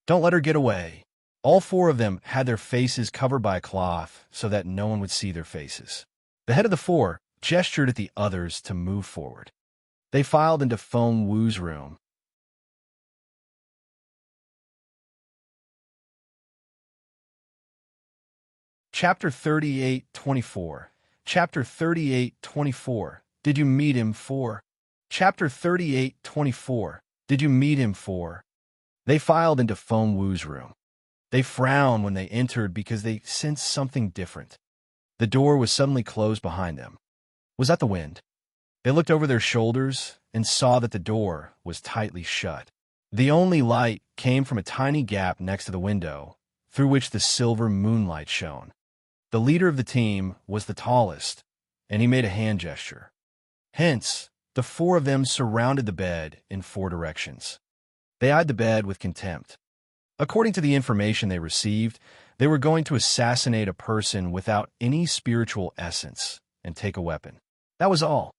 Don't let her get away. All 4 of them had their faces covered by a cloth so that no one would see their faces. The head of the 4 gestured at the others to move forward. They filed into Feng Wu's room. Chapter 38:24. Chapter 38:24. Did you meet him? 4. Chapter 38:24. Did you meet him? 4. They filed into Feng Wu's room. They frowned when they entered because they sensed something different. The door was suddenly closed behind them. Was that the wind? They looked over their shoulders and saw that the door was tightly shut. The only light came from a tiny gap next to the window, through which the silver moonlight shone. The leader of the team was the tallest, and he made a hand gesture. Hence, the 4 of them surrounded the bed in 4 directions. They eyed the bed with contempt. According to the information they received, they were going to assassinate a person without any spiritual essence and take a weapon. That was all.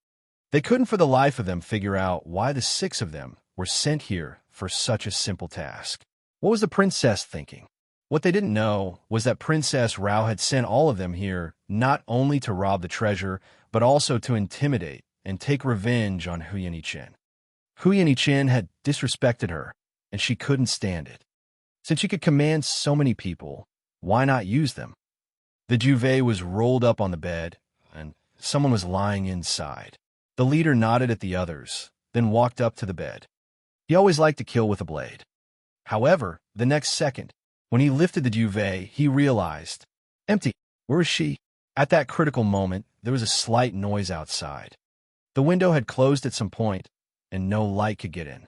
They couldn't for the life of them figure out why the 6 of them were sent here for such a simple task. What was the princess thinking? What they didn't know was that Princess Rao had sent all of them here not only to rob the treasure, but also to intimidate and take revenge on Hu Yannichen. Hu Yannichen had disrespected her, and she couldn't stand it. Since she could command so many people, why not use them? The duvet was rolled up on the bed, and someone was lying inside. The leader nodded at the others, then walked up to the bed. He always liked to kill with a blade. However, the next second, when he lifted the duvet, he realized, empty. Where is she? At that critical moment, there was a slight noise outside. The window had closed at some point, and no light could get in.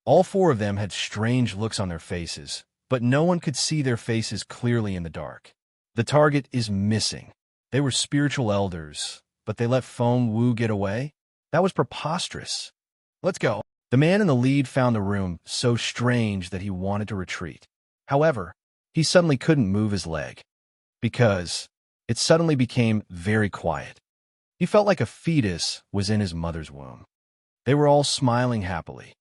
All four of them had strange looks on their faces, but no one could see their faces clearly in the dark. The target is missing. They were spiritual elders, but they let Feng Wu get away? That was preposterous. Let's go. The man in the lead found the room so strange that he wanted to retreat. However, he suddenly couldn't move his leg, because it suddenly became very quiet. He felt like a fetus was in his mother's womb. They were all smiling happily.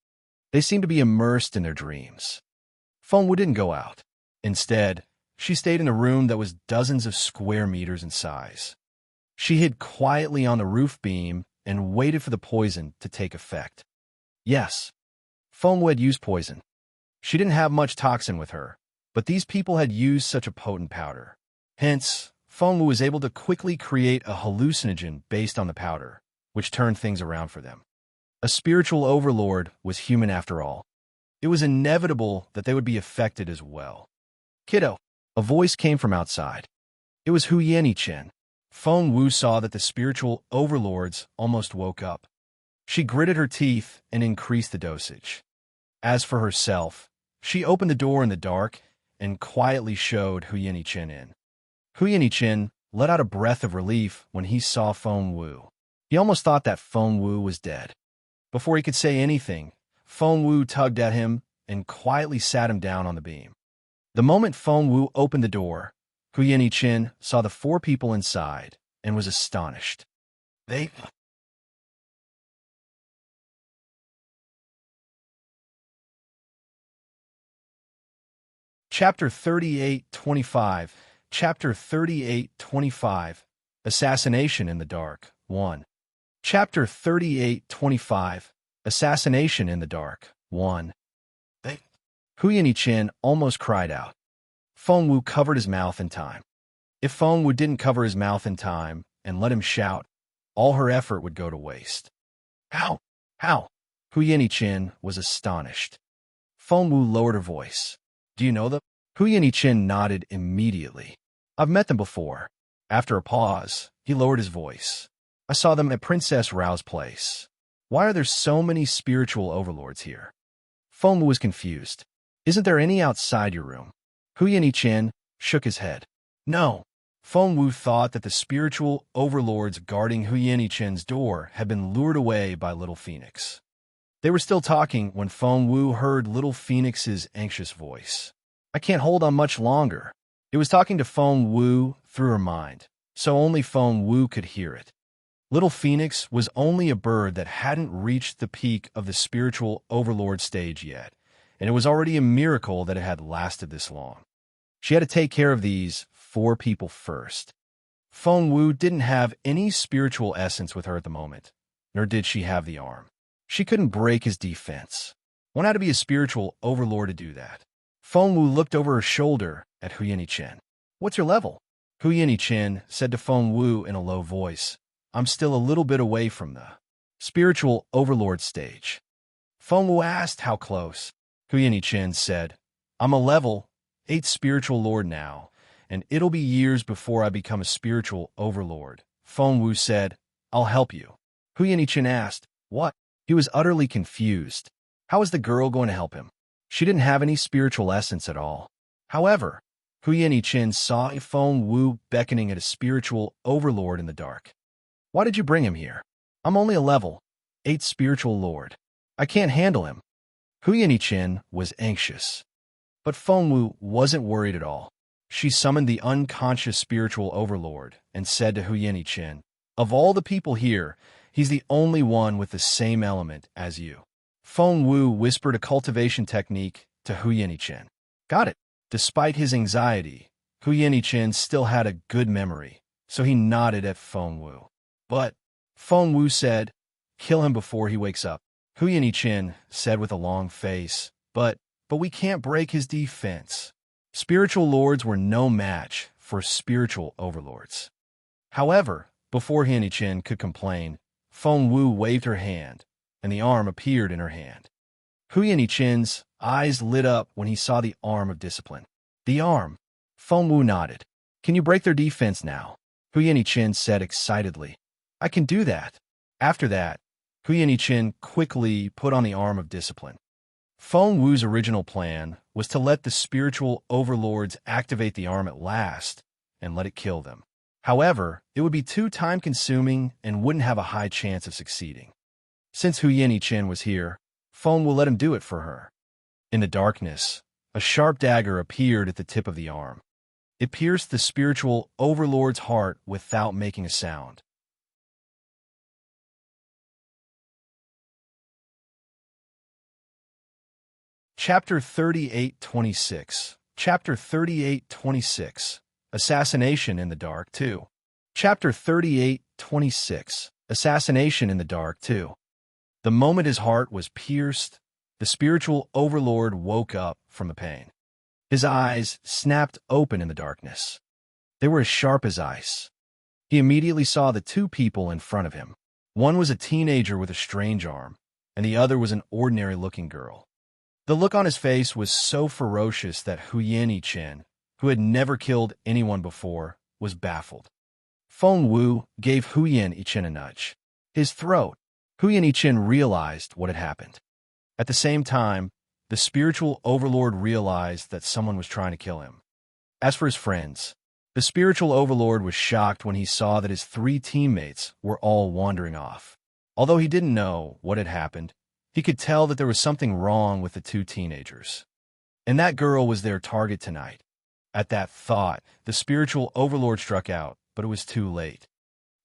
They seemed to be immersed in their dreams. Feng Wu didn't go out. Instead, she stayed in a room that was dozens of square meters in size. She hid quietly on the roof beam and waited for the poison to take effect. Yes, Feng Wu had used poison. She didn't have much toxin with her, but these people had used such a potent powder. Hence, Feng Wu was able to quickly create a hallucinogen based on the powder, which turned things around for them. A spiritual overlord was human after all. It was inevitable that they would be affected as well. Kiddo, a voice came from outside. It was Hu Yannichen. Feng Wu saw that the spiritual overlords almost woke up. She gritted her teeth and increased the dosage. As for herself, she opened the door in the dark and quietly showed Hu Yannichen in. Hu Yannichen let out a breath of relief when he saw Feng Wu. He almost thought that Feng Wu was dead. Before he could say anything, Feng Wu tugged at him and quietly sat him down on the beam. The moment Feng Wu opened the door, Hu Yannichen saw the four people inside and was astonished. They... Chapter 38:25. Chapter 38:25. Assassination in the Dark. 1. Chapter 38:25. Assassination in the Dark. 1. Hu Yannichen almost cried out. Feng Wu covered his mouth in time. If Feng Wu didn't cover his mouth in time and let him shout, all her effort would go to waste. How? How? Hu Yannichen was astonished. Feng Wu lowered her voice. Do you know them? Hu Yannichen nodded immediately. I've met them before. After a pause, he lowered his voice. I saw them at Princess Rao's place. Why are there so many spiritual overlords here? Feng Wu was confused. Isn't there any outside your room? Hu Yannichen shook his head. No. Feng Wu thought that the spiritual overlords guarding Hu Yannichen's door had been lured away by Little Phoenix. They were still talking when Feng Wu heard Little Phoenix's anxious voice. I can't hold on much longer. It was talking to Feng Wu through her mind, so only Feng Wu could hear it. Little Phoenix was only a bird that hadn't reached the peak of the spiritual overlord stage yet, and it was already a miracle that it had lasted this long. She had to take care of these four people first. Feng Wu didn't have any spiritual essence with her at the moment, nor did she have the arm. She couldn't break his defense. One had to be a spiritual overlord to do that. Feng Wu looked over her shoulder at Hu Yannichen. What's your level? Hu Yannichen said to Feng Wu in a low voice. I'm still a little bit away from the spiritual overlord stage. Feng Wu asked how close. Hu Yannichen said, I'm a level 8 spiritual lord now, and it'll be years before I become a spiritual overlord. Feng Wu said, I'll help you. Hu Yannichen asked, what? He was utterly confused. How was the girl going to help him? She didn't have any spiritual essence at all. However, Hu Yannichen saw Feng Wu beckoning at a spiritual overlord in the dark. Why did you bring him here? I'm only a level 8 spiritual lord. I can't handle him. Hu Yannichen was anxious. But Feng Wu wasn't worried at all. She summoned the unconscious spiritual overlord and said to Hu Yannichen, of all the people here, he's the only one with the same element as you. Feng Wu whispered a cultivation technique to Hu Yannichen. Got it. Despite his anxiety, Hu Yannichen still had a good memory, so he nodded at Feng Wu. But, Feng Wu said, kill him before he wakes up. Hu Yannichen said with a long face, but we can't break his defense. Spiritual lords were no match for spiritual overlords. However, Before Chen could complain, Feng Wu waved her hand, and the arm appeared in her hand. Chen's eyes lit up when he saw the arm of discipline. The arm. Feng Wu nodded. Can you break their defense now? Chen said excitedly. I can do that. After that, Chen quickly put on the arm of discipline. Feng Wu's original plan was to let the spiritual overlords activate the arm at last and let it kill them. However, it would be too time-consuming and wouldn't have a high chance of succeeding. Since Chen was here, Feng Wu let him do it for her. In the darkness, a sharp dagger appeared at the tip of the arm. It pierced the spiritual overlord's heart without making a sound. Chapter 38:26. Chapter 38:26. Assassination in the Dark 2. Chapter 38:26. Assassination in the Dark 2. The moment his heart was pierced, the spiritual overlord woke up from the pain. His eyes snapped open in the darkness. They were as sharp as ice. He immediately saw the two people in front of him. One was a teenager with a strange arm, and the other was an ordinary-looking girl. The look on his face was so ferocious that Chen, who had never killed anyone before, was baffled. Feng Wu gave Chen a nudge. His throat. Chen realized what had happened. At the same time, the spiritual overlord realized that someone was trying to kill him. As for his friends, the spiritual overlord was shocked when he saw that his three teammates were all wandering off. Although he didn't know what had happened, he could tell that there was something wrong with the two teenagers. And that girl was their target tonight. At that thought, the spiritual overlord struck out, but it was too late.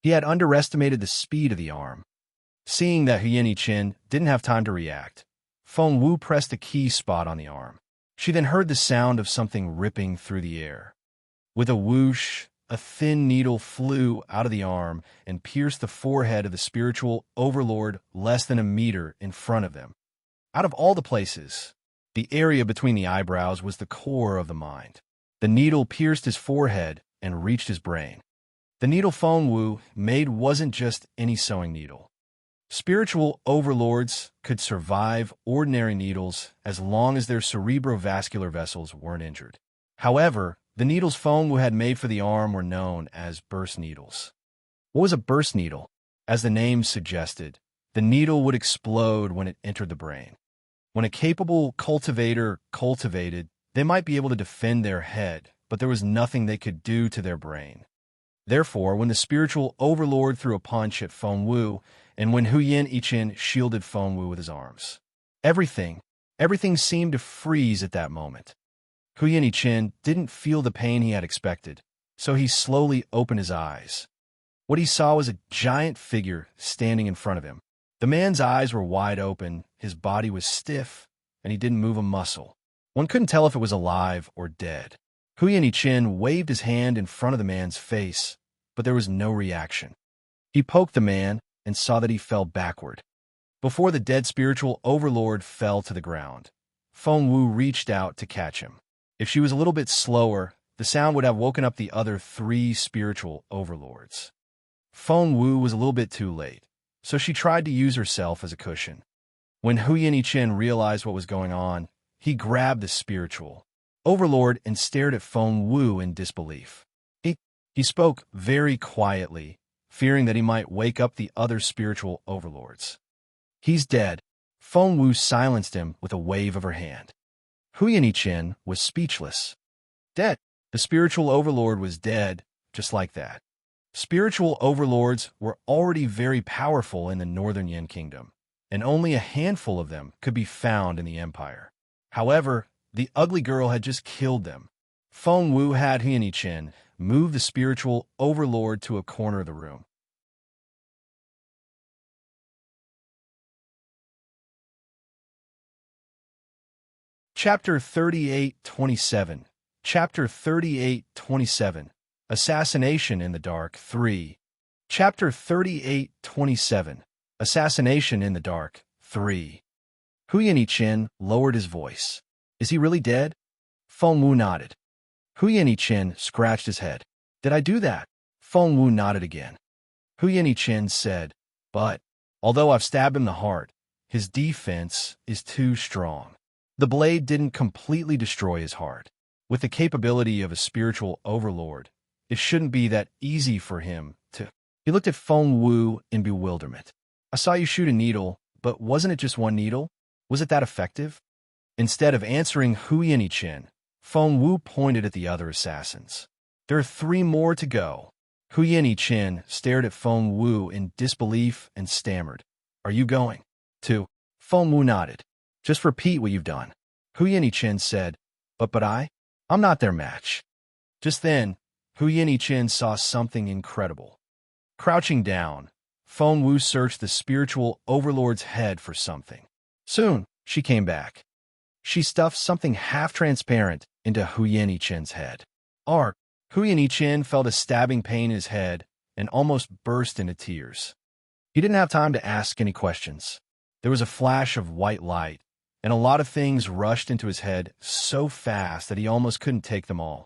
He had underestimated the speed of the arm. Seeing that Chen didn't have time to react, Feng Wu pressed a key spot on the arm. She then heard the sound of something ripping through the air. With a whoosh, a thin needle flew out of the arm and pierced the forehead of the spiritual overlord less than a meter in front of them. Out of all the places, the area between the eyebrows was the core of the mind. The needle pierced his forehead and reached his brain. The needle Feng Wu made wasn't just any sewing needle. Spiritual overlords could survive ordinary needles as long as their cerebrovascular vessels weren't injured. However, the needles Feng Wu had made for the arm were known as burst needles. What was a burst needle? As the name suggested, the needle would explode when it entered the brain. When a capable cultivator cultivated, they might be able to defend their head, but there was nothing they could do to their brain. Therefore, when the spiritual overlord threw a punch at Feng Wu, and when Chen shielded Feng Wu with his arms, everything seemed to freeze at that moment. Chen didn't feel the pain he had expected, so he slowly opened his eyes. What he saw was a giant figure standing in front of him. The man's eyes were wide open, his body was stiff, and he didn't move a muscle. One couldn't tell if it was alive or dead. Chen waved his hand in front of the man's face, but there was no reaction. He poked the man and saw that he fell backward. Before the dead spiritual overlord fell to the ground, Feng Wu reached out to catch him. If she was a little bit slower, the sound would have woken up the other three spiritual overlords. Feng Wu was a little bit too late, so she tried to use herself as a cushion. When Chen realized what was going on, he grabbed the spiritual overlord and stared at Feng Wu in disbelief. He spoke very quietly, fearing that he might wake up the other spiritual overlords. He's dead. Feng Wu silenced him with a wave of her hand. Chen was speechless. Dead. The spiritual overlord was dead, just like that. Spiritual overlords were already very powerful in the Northern Yin Kingdom, and only a handful of them could be found in the Empire. However, the ugly girl had just killed them. Feng Wu had Chen move the spiritual overlord to a corner of the room. Chapter 38:27. Chapter 38:27. Assassination in the Dark 3. Chapter 38:27. Assassination in the Dark 3. Chen lowered his voice. Is he really dead? Feng Wu nodded. Chen scratched his head. Did I do that? Feng Wu nodded again. Hu Chen said, but, although I've stabbed him in the heart, his defense is too strong. The blade didn't completely destroy his heart. With the capability of a spiritual overlord, it shouldn't be that easy for him to... He looked at Feng Wu in bewilderment. I saw you shoot a needle, but wasn't it just one needle? Was it that effective? Instead of answering Hu Chen, Feng Wu pointed at the other assassins. There are 3 more to go. Hu Chen stared at Feng Wu in disbelief and stammered, Are you going to? Feng Wu nodded. Just repeat what you've done. Hu Chen said, But I'm not their match. Just then, Hu Chen saw something incredible. Crouching down, Feng Wu searched the spiritual overlord's head for something. Soon, she came back. She stuffed something half-transparent into Hu Chen's head. Hu Chen felt a stabbing pain in his head and almost burst into tears. He didn't have time to ask any questions. There was a flash of white light, and a lot of things rushed into his head so fast that he almost couldn't take them all.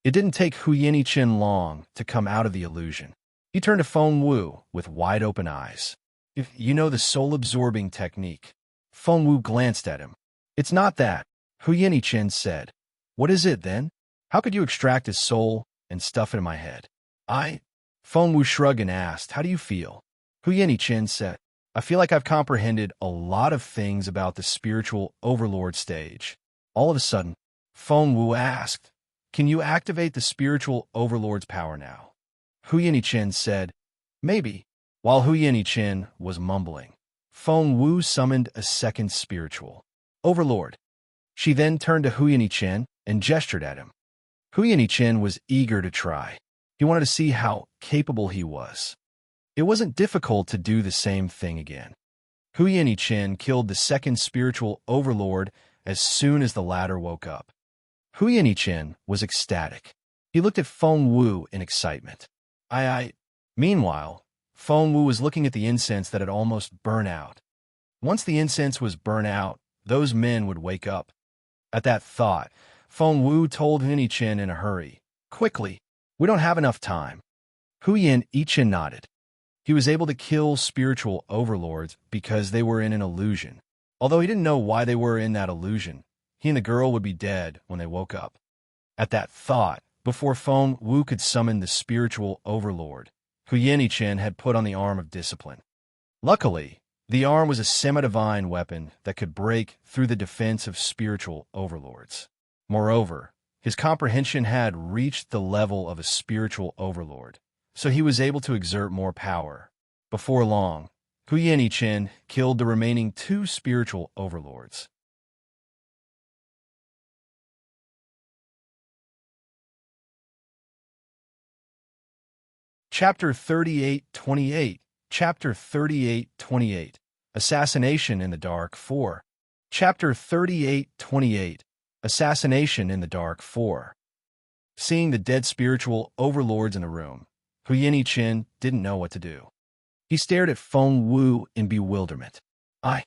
It didn't take Hu Chen long to come out of the illusion. He turned to Feng Wu with wide-open eyes. If you know the soul-absorbing technique. Feng Wu glanced at him. It's not that, Hu Chen said. What is it, then? How could you extract his soul and stuff it in my head? Feng Wu shrugged and asked, How do you feel? Hu Chen said, I feel like I've comprehended a lot of things about the spiritual overlord stage. All of a sudden, Feng Wu asked, Can you activate the spiritual overlord's power now? Hu Chen said, Maybe. While Hu Chen was mumbling, Feng Wu summoned a second spiritual overlord. She then turned to Hu Chen and gestured at him. Hu Chen was eager to try. He wanted to see how capable he was. It wasn't difficult to do the same thing again. Hu Chen killed the second spiritual overlord as soon as the latter woke up. Hu Chen was ecstatic. He looked at Feng Wu in excitement. Meanwhile, Feng Wu was looking at the incense that had almost burned out. Once the incense was burned out, those men would wake up. At that thought, Feng Wu told Hu Chen in a hurry, Quickly, we don't have enough time. Hu Chen nodded. He was able to kill spiritual overlords because they were in an illusion. Although he didn't know why they were in that illusion, he and the girl would be dead when they woke up. At that thought, before Feng Wu could summon the spiritual overlord, Hu Chen had put on the arm of discipline. Luckily, the arm was a semi-divine weapon that could break through the defense of spiritual overlords. Moreover, his comprehension had reached the level of a spiritual overlord, so he was able to exert more power. Before long, Hu Chen killed the remaining 2 spiritual overlords. Chapter 38:28. Chapter 38:28. Assassination in the Dark 4. Chapter 38:28. Assassination in the Dark 4. Seeing the dead spiritual overlords in the room, Hu Chen didn't know what to do. He stared at Feng Wu in bewilderment. I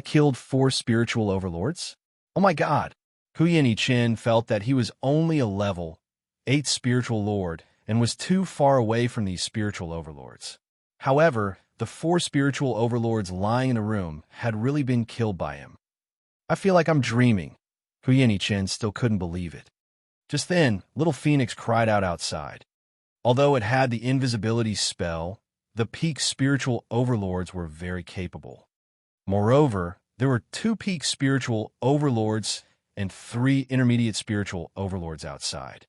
killed 4 spiritual overlords? Oh my God! Hu Chen felt that he was only a level 8 spiritual lord and was too far away from these spiritual overlords. However, the 4 spiritual overlords lying in the room had really been killed by him. I feel like I'm dreaming. Hu Chen still couldn't believe it. Just then, Little Phoenix cried out outside. Although it had the invisibility spell, the peak spiritual overlords were very capable. Moreover, there were 2 peak spiritual overlords and 3 intermediate spiritual overlords outside.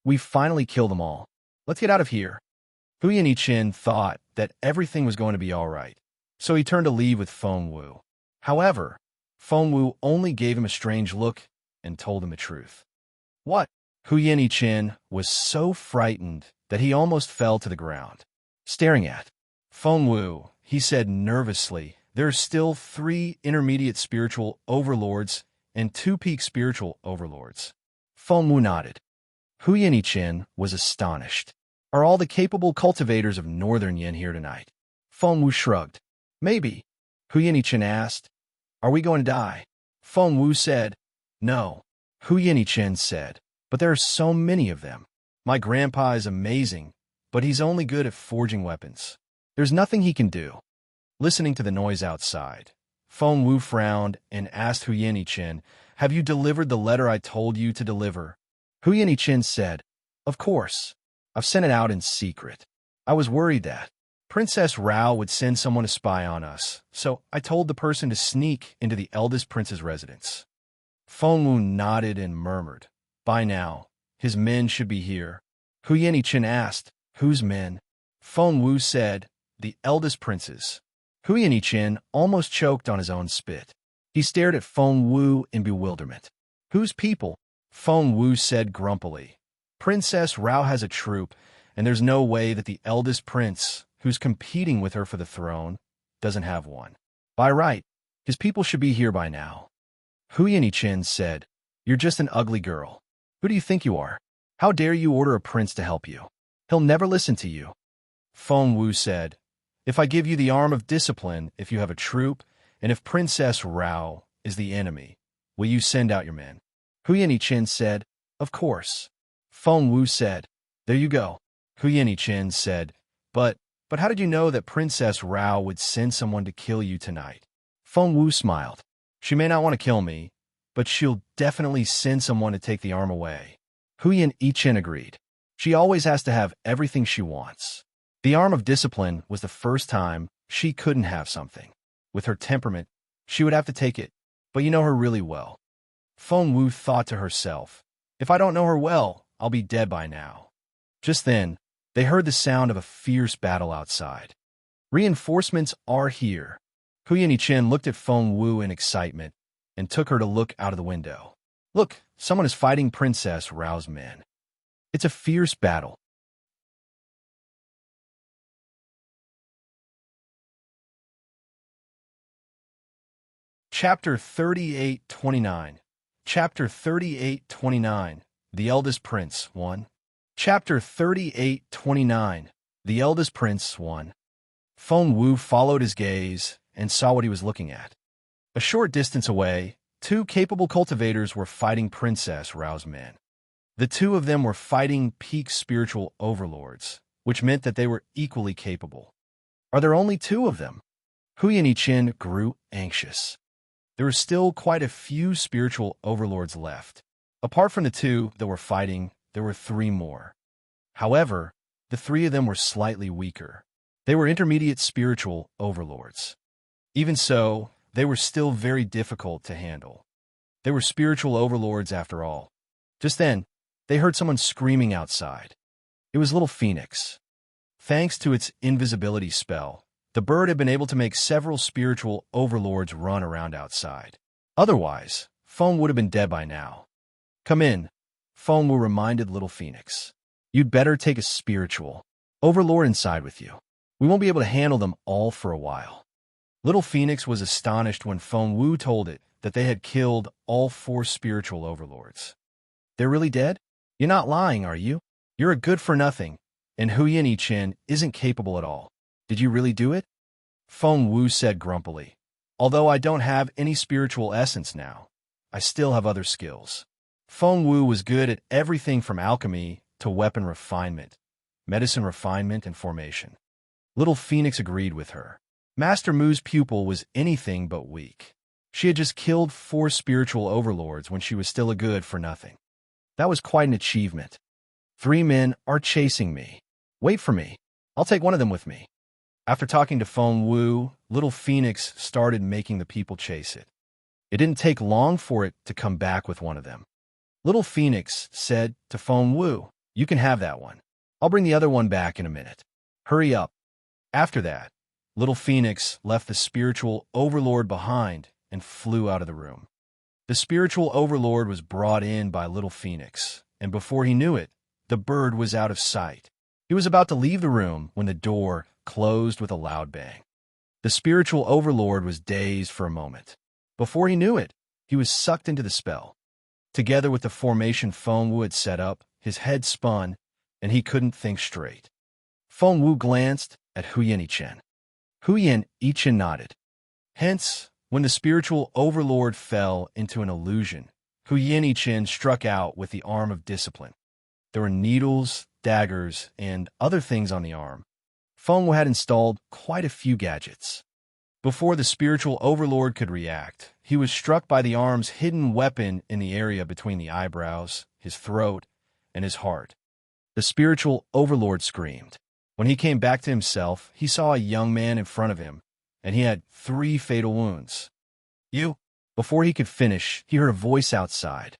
We finally killed them all. Let's get out of here. Hu Chen thought that everything was going to be all right, so he turned to leave with Feng Wu. However, Feng Wu only gave him a strange look and told him the truth. What? Hu Chen was so frightened that he almost fell to the ground. Staring at Feng Wu, he said nervously, There are still 3 intermediate spiritual overlords and 2 peak spiritual overlords. Feng Wu nodded. Hu Chen was astonished. Are all the capable cultivators of Northern Yin here tonight? Feng Wu shrugged. Maybe. Hu Chen asked. Are we going to die? Feng Wu said. No. Hu Chen said. But there are so many of them. My grandpa is amazing, but he's only good at forging weapons. There's nothing he can do. Listening to the noise outside, Feng Wu frowned and asked Hu Yanqin, "Have you delivered the letter I told you to deliver?" Hu Yanqin said, "Of course. I've sent it out in secret. I was worried that Princess Rao would send someone to spy on us, so I told the person to sneak into the eldest prince's residence." Feng Wu nodded and murmured, "By now, his men should be here." Hu Yanqin asked, "Whose men?" Feng Wu said, "The eldest prince's." Hu Yanqin almost choked on his own spit. He stared at Feng Wu in bewilderment. "Whose people?" Feng Wu said grumpily. "Princess Rao has a troop, and there's no way that the eldest prince, who's competing with her for the throne, doesn't have one. By right, his people should be here by now." Hu Yanqin said, "You're just an ugly girl. Who do you think you are? How dare you order a prince to help you? He'll never listen to you." Feng Wu said, "If I give you the arm of discipline, if you have a troop, and if Princess Rao is the enemy, will you send out your men?" Hu Yanqin said, "Of course." Feng Wu said, "There you go." Hu Yanqin said, But how did you know that Princess Rao would send someone to kill you tonight?" Feng Wu smiled. "She may not want to kill me, but she'll definitely send someone to take the arm away." Hu Yanqin agreed. "She always has to have everything she wants." The arm of discipline was the first time she couldn't have something. With her temperament, she would have to take it, but you know her really well. Feng Wu thought to herself, "If I don't know her well, I'll be dead by now." Just then, they heard the sound of a fierce battle outside. "Reinforcements are here." Hu Yanqin looked at Feng Wu in excitement and took her to look out of the window. "Look, someone is fighting Princess Rao's men. It's a fierce battle." Chapter 38:29. Chapter 38:29. The Eldest Prince 1. Chapter 38:29. The Eldest Prince 1. Feng Wu followed his gaze and saw what he was looking at. A short distance away, two capable cultivators were fighting Princess Rao's men. The two of them were fighting peak spiritual overlords, which meant that they were equally capable. Are there only two of them? Hu Yanqin grew anxious. There were still quite a few spiritual overlords left. Apart from the two that were fighting, there were three more. However, the three of them were slightly weaker. They were intermediate spiritual overlords. Even so, they were still very difficult to handle. They were spiritual overlords after all. Just then, they heard someone screaming outside. It was Little Phoenix. Thanks to its invisibility spell, the bird had been able to make several spiritual overlords run around outside. Otherwise, Feng would have been dead by now. "Come in," Feng Wu reminded Little Phoenix. "You'd better take a spiritual overlord inside with you. We won't be able to handle them all for a while." Little Phoenix was astonished when Feng Wu told it that they had killed all four spiritual overlords. "They're really dead? You're not lying, are you? You're a good-for-nothing, and Hu Yanqin isn't capable at all. Did you really do it?" Feng Wu said grumpily. "Although I don't have any spiritual essence now, I still have other skills." Feng Wu was good at everything from alchemy to weapon refinement, medicine refinement, and formation. Little Phoenix agreed with her. Master Mu's pupil was anything but weak. She had just killed four spiritual overlords when she was still a good-for-nothing. That was quite an achievement. "Three men are chasing me. Wait for me. I'll take one of them with me." After talking to Feng Wu, Little Phoenix started making the people chase it. It didn't take long for it to come back with one of them. Little Phoenix said to Feng Wu, "You can have that one. I'll bring the other one back in a minute. Hurry up." After that, Little Phoenix left the spiritual overlord behind and flew out of the room. The spiritual overlord was brought in by Little Phoenix, and before he knew it, the bird was out of sight. He was about to leave the room when the door closed with a loud bang. The spiritual overlord was dazed for a moment. Before he knew it, he was sucked into the spell. Together with the formation Feng Wu had set up, his head spun, and he couldn't think straight. Feng Wu glanced at Hu Yanqin. Hu Yanqin nodded. Hence, when the spiritual overlord fell into an illusion, Hu Yanqin struck out with the arm of discipline. There were needles, daggers, and other things on the arm. Feng Wu had installed quite a few gadgets. Before the spiritual overlord could react, he was struck by the arm's hidden weapon in the area between the eyebrows, his throat, and his heart. The spiritual overlord screamed. When he came back to himself, he saw a young man in front of him, and he had 3 fatal wounds. You? Before he could finish, he heard a voice outside.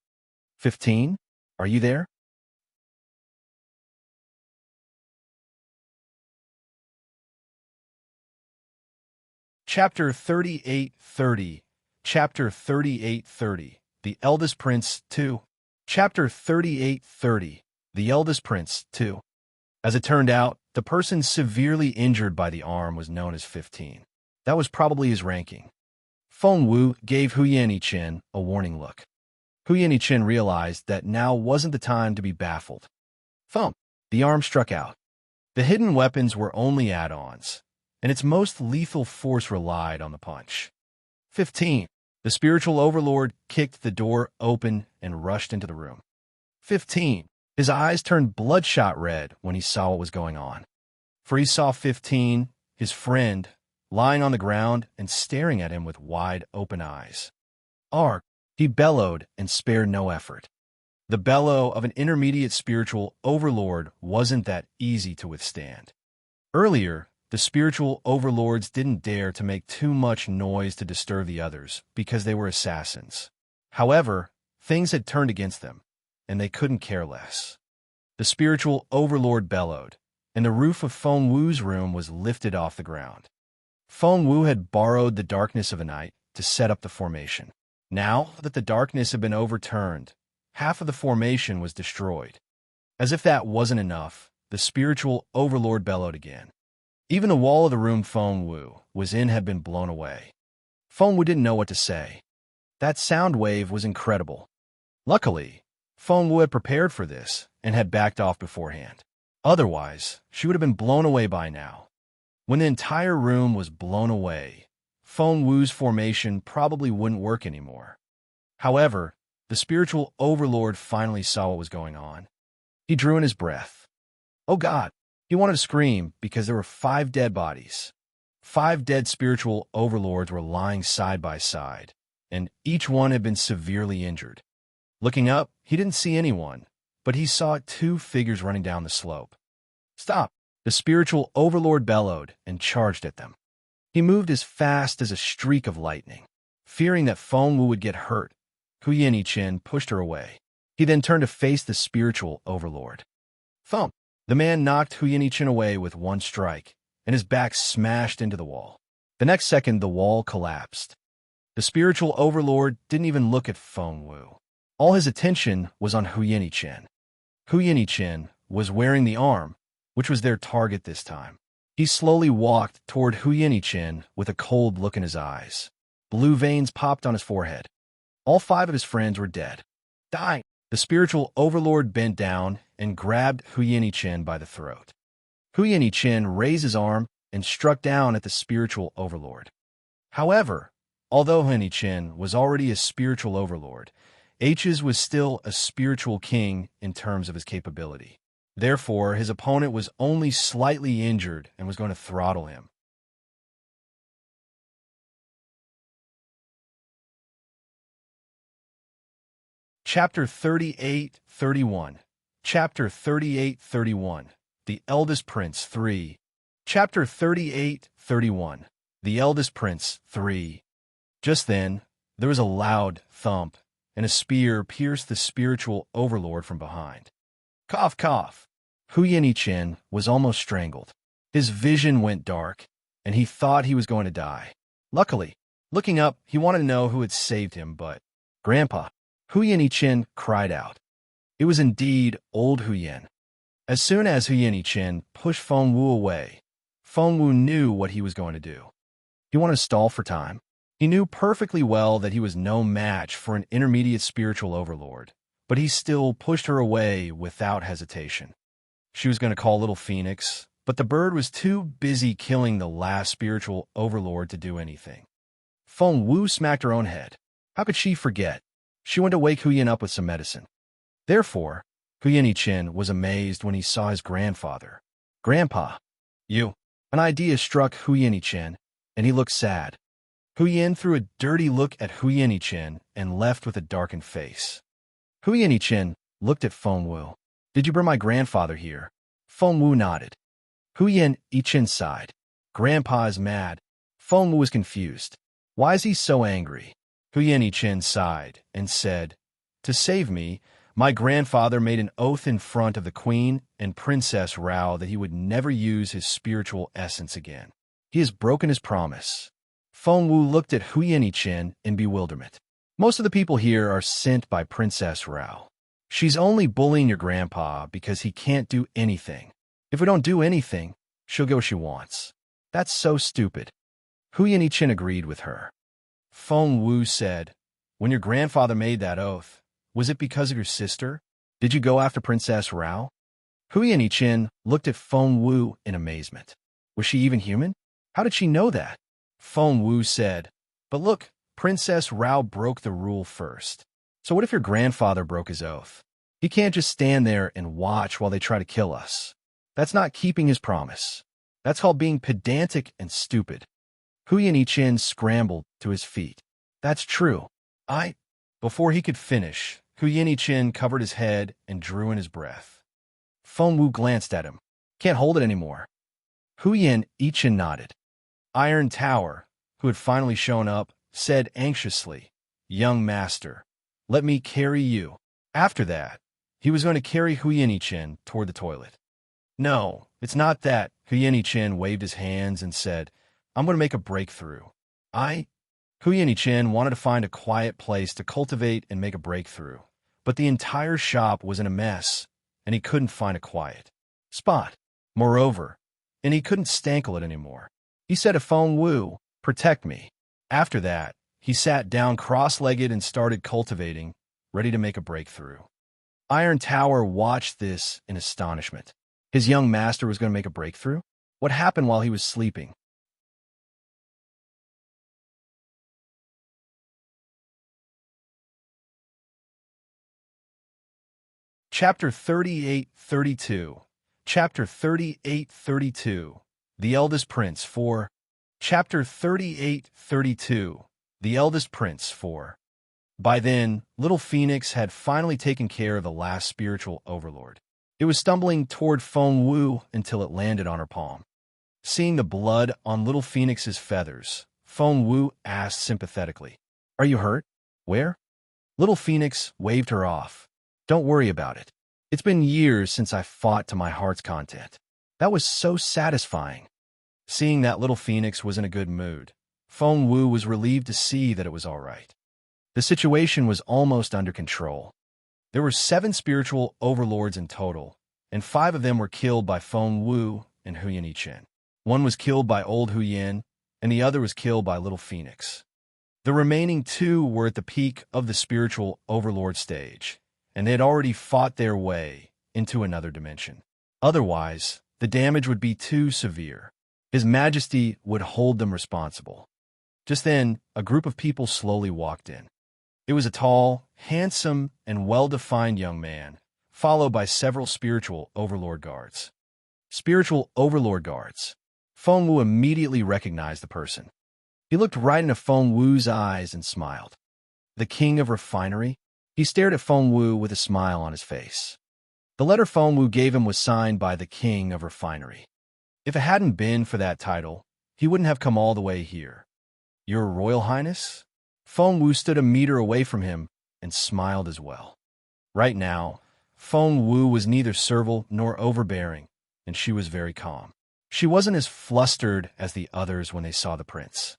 15? Are you there? Chapter 38:30. Chapter 38:30. The Eldest Prince 2. Chapter 38:30. The Eldest Prince 2. As it turned out, the person severely injured by the arm was known as 15. That was probably his ranking. Feng Wu gave Hu Yannichen a warning look. Hu Yannichen realized that now wasn't the time to be baffled. Thump! The arm struck out. The hidden weapons were only add-ons, and its most lethal force relied on the punch. 15. The spiritual overlord kicked the door open and rushed into the room. 15. His eyes turned bloodshot red when he saw what was going on. For he saw 15, his friend, lying on the ground and staring at him with wide open eyes. Arg! He bellowed and spared no effort. The bellow of an intermediate spiritual overlord wasn't that easy to withstand. Earlier, the spiritual overlords didn't dare to make too much noise to disturb the others because they were assassins. However, things had turned against them, and they couldn't care less. The spiritual overlord bellowed, and the roof of Feng Wu's room was lifted off the ground. Feng Wu had borrowed the darkness of a night to set up the formation. Now that the darkness had been overturned, half of the formation was destroyed. As if that wasn't enough, the spiritual overlord bellowed again. Even the wall of the room Feng Wu was in had been blown away. Feng Wu didn't know what to say. That sound wave was incredible. Luckily, Feng Wu had prepared for this and had backed off beforehand. Otherwise, she would have been blown away by now. When the entire room was blown away, Feng Wu's formation probably wouldn't work anymore. However, the spiritual overlord finally saw what was going on. He drew in his breath. Oh God! He wanted to scream because there were 5 dead bodies. 5 dead spiritual overlords were lying side by side, and each one had been severely injured. Looking up, he didn't see anyone, but he saw 2 figures running down the slope. Stop! The spiritual overlord bellowed and charged at them. He moved as fast as a streak of lightning. Fearing that Feng Wu would get hurt, Hu Yannichen pushed her away. He then turned to face the spiritual overlord. Thump! The man knocked Hu Yannichen away with one strike, and his back smashed into the wall. The next second, the wall collapsed. The spiritual overlord didn't even look at Feng Wu. All his attention was on Hu Yannichen. Hu Yannichen was wearing the arm, which was their target this time. He slowly walked toward Hu Yannichen with a cold look in his eyes. Blue veins popped on his forehead. All 5 of his friends were dead. Dying. The spiritual overlord bent down and grabbed Hu Yannichen by the throat. Hu Yannichen raised his arm and struck down at the spiritual overlord. However, although Hu Yannichen was already a spiritual overlord, H's was still a spiritual king in terms of his capability. Therefore, his opponent was only slightly injured and was going to throttle him. Chapter 38:31. Chapter 38:31. The Eldest Prince 3. Chapter 38:31. The Eldest Prince 3. Just then, there was a loud thump, and a spear pierced the spiritual overlord from behind. Cough, cough. Hu Yannichen was almost strangled. His vision went dark, and he thought he was going to die. Luckily, looking up, he wanted to know who had saved him, but Grandpa, Hu Yannichen cried out. It was indeed old Hu Yan. As soon as Hu Yannichen pushed Feng Wu away, Feng Wu knew what he was going to do. He wanted to stall for time. He knew perfectly well that he was no match for an intermediate spiritual overlord, but he still pushed her away without hesitation. She was going to call Little Phoenix, but the bird was too busy killing the last spiritual overlord to do anything. Feng Wu smacked her own head. How could she forget? She went to wake Hu Yan up with some medicine. Therefore, Hu Chen was amazed when he saw his grandfather. Grandpa, you. An idea struck Hu Chen, and he looked sad. Hu Yin threw a dirty look at Hu Chen and left with a darkened face. Hu Chen looked at Feng Wu. Did you bring my grandfather here? Feng Wu nodded. Hu Chen sighed. Grandpa is mad. Feng Wu was confused. Why is he so angry? Hu Chen sighed and said, to save me, my grandfather made an oath in front of the Queen and Princess Rao that he would never use his spiritual essence again. He has broken his promise. Feng Wu looked at Hu Chen in bewilderment. Most of the people here are sent by Princess Rao. She's only bullying your grandpa because he can't do anything. If we don't do anything, she'll get what she wants. That's so stupid. Hu Chen agreed with her. Feng Wu said, when your grandfather made that oath, was it because of your sister? Did you go after Princess Rao? Hu Chen looked at Feng Wu in amazement. Was she even human? How did she know that? Feng Wu said, but look, Princess Rao broke the rule first. So what if your grandfather broke his oath? He can't just stand there and watch while they try to kill us. That's not keeping his promise. That's called being pedantic and stupid. Hu Chen scrambled to his feet. That's true. Before he could finish, Hu Chen covered his head and drew in his breath. Feng Wu glanced at him. Can't hold it anymore. Hu Chen nodded. Iron Tower, who had finally shown up, said anxiously, young master, let me carry you. After that, he was going to carry Hu Chen toward the toilet. No, it's not that. Hu Chen waved his hands and said, I'm going to make a breakthrough. Hu Chen wanted to find a quiet place to cultivate and make a breakthrough, but the entire shop was in a mess, and he couldn't find a quiet spot. Moreover, and he couldn't stankle it anymore. He said to Feng Wu, protect me. After that, he sat down cross-legged and started cultivating, ready to make a breakthrough. Iron Tower watched this in astonishment. His young master was going to make a breakthrough? What happened while he was sleeping? Chapter 38-32. Chapter 38-32. The Eldest Prince 4. Chapter 38-32. The Eldest Prince 4. By then, Little Phoenix had finally taken care of the last spiritual overlord. It was stumbling toward Feng Wu until it landed on her palm. Seeing the blood on Little Phoenix's feathers, Feng Wu asked sympathetically, are you hurt? Where? Little Phoenix waved her off. Don't worry about it. It's been years since I fought to my heart's content. That was so satisfying. Seeing that Little Phoenix was in a good mood, Feng Wu was relieved to see that it was all right. The situation was almost under control. There were 7 spiritual overlords in total, and 5 of them were killed by Feng Wu and Hu Chen. 1 was killed by Old Hu Yin, and the other was killed by Little Phoenix. The remaining 2 were at the peak of the spiritual overlord stage, and they had already fought their way into another dimension. Otherwise, the damage would be too severe. His Majesty would hold them responsible. Just then, a group of people slowly walked in. It was a tall, handsome, and well-defined young man, followed by several spiritual overlord guards. Spiritual overlord guards. Feng Wu immediately recognized the person. He looked right into Feng Wu's eyes and smiled. The King of Refinery? He stared at Feng Wu with a smile on his face. The letter Feng Wu gave him was signed by the King of Refinery. If it hadn't been for that title, he wouldn't have come all the way here. Your Royal Highness? Feng Wu stood a meter away from him and smiled as well. Right now, Feng Wu was neither servile nor overbearing, and she was very calm. She wasn't as flustered as the others when they saw the prince.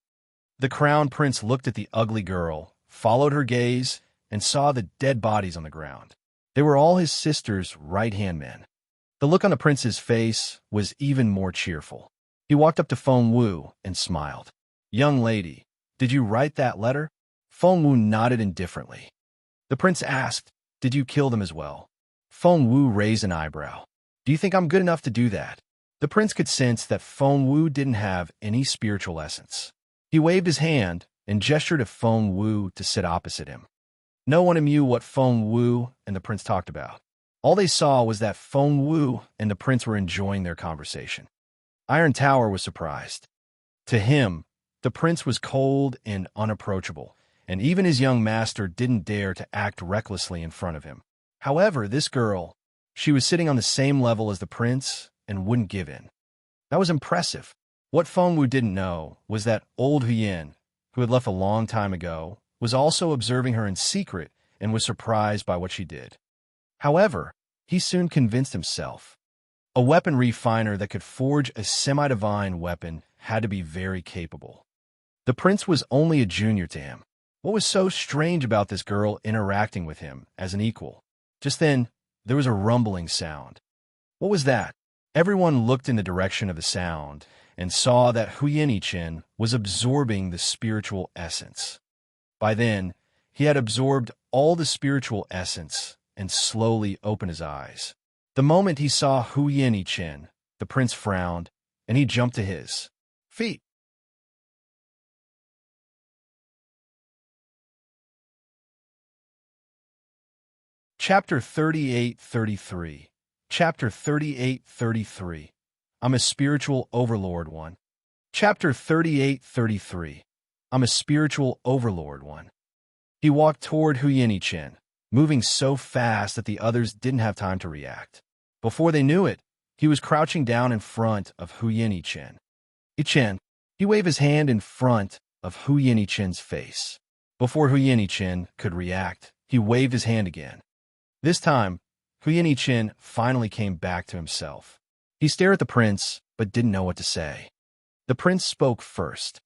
The crown prince looked at the ugly girl, followed her gaze, and saw the dead bodies on the ground. They were all his sister's right-hand men. The look on the prince's face was even more cheerful. He walked up to Feng Wu and smiled. Young lady, did you write that letter? Feng Wu nodded indifferently. The prince asked, did you kill them as well? Feng Wu raised an eyebrow. Do you think I'm good enough to do that? The prince could sense that Feng Wu didn't have any spiritual essence. He waved his hand and gestured at Feng Wu to sit opposite him. No one knew what Feng Wu and the prince talked about. All they saw was that Feng Wu and the prince were enjoying their conversation. Iron Tower was surprised. To him, the prince was cold and unapproachable, and even his young master didn't dare to act recklessly in front of him. However, this girl, she was sitting on the same level as the prince and wouldn't give in. That was impressive. What Feng Wu didn't know was that old Huyen, who had left a long time ago, was also observing her in secret and was surprised by what she did. However, he soon convinced himself. A weapon refiner that could forge a semi-divine weapon had to be very capable. The prince was only a junior to him. What was so strange about this girl interacting with him as an equal? Just then, there was a rumbling sound. What was that? Everyone looked in the direction of the sound and saw that Huyen was absorbing the spiritual essence. By then, he had absorbed all the spiritual essence and slowly opened his eyes. The moment he saw Huyen, the prince frowned, and he jumped to his feet. Chapter 38-33. Chapter 38-33. I'm a spiritual overlord one. Chapter 38-33. I'm a spiritual overlord one. He walked toward Huyen, moving so fast that the others didn't have time to react. Before they knew it, he was crouching down in front of Huyen. He waved his hand in front of Huyen face. Before Huyen could react, he waved his hand again. This time, Huyen finally came back to himself. He stared at the prince, but didn't know what to say. The prince spoke first.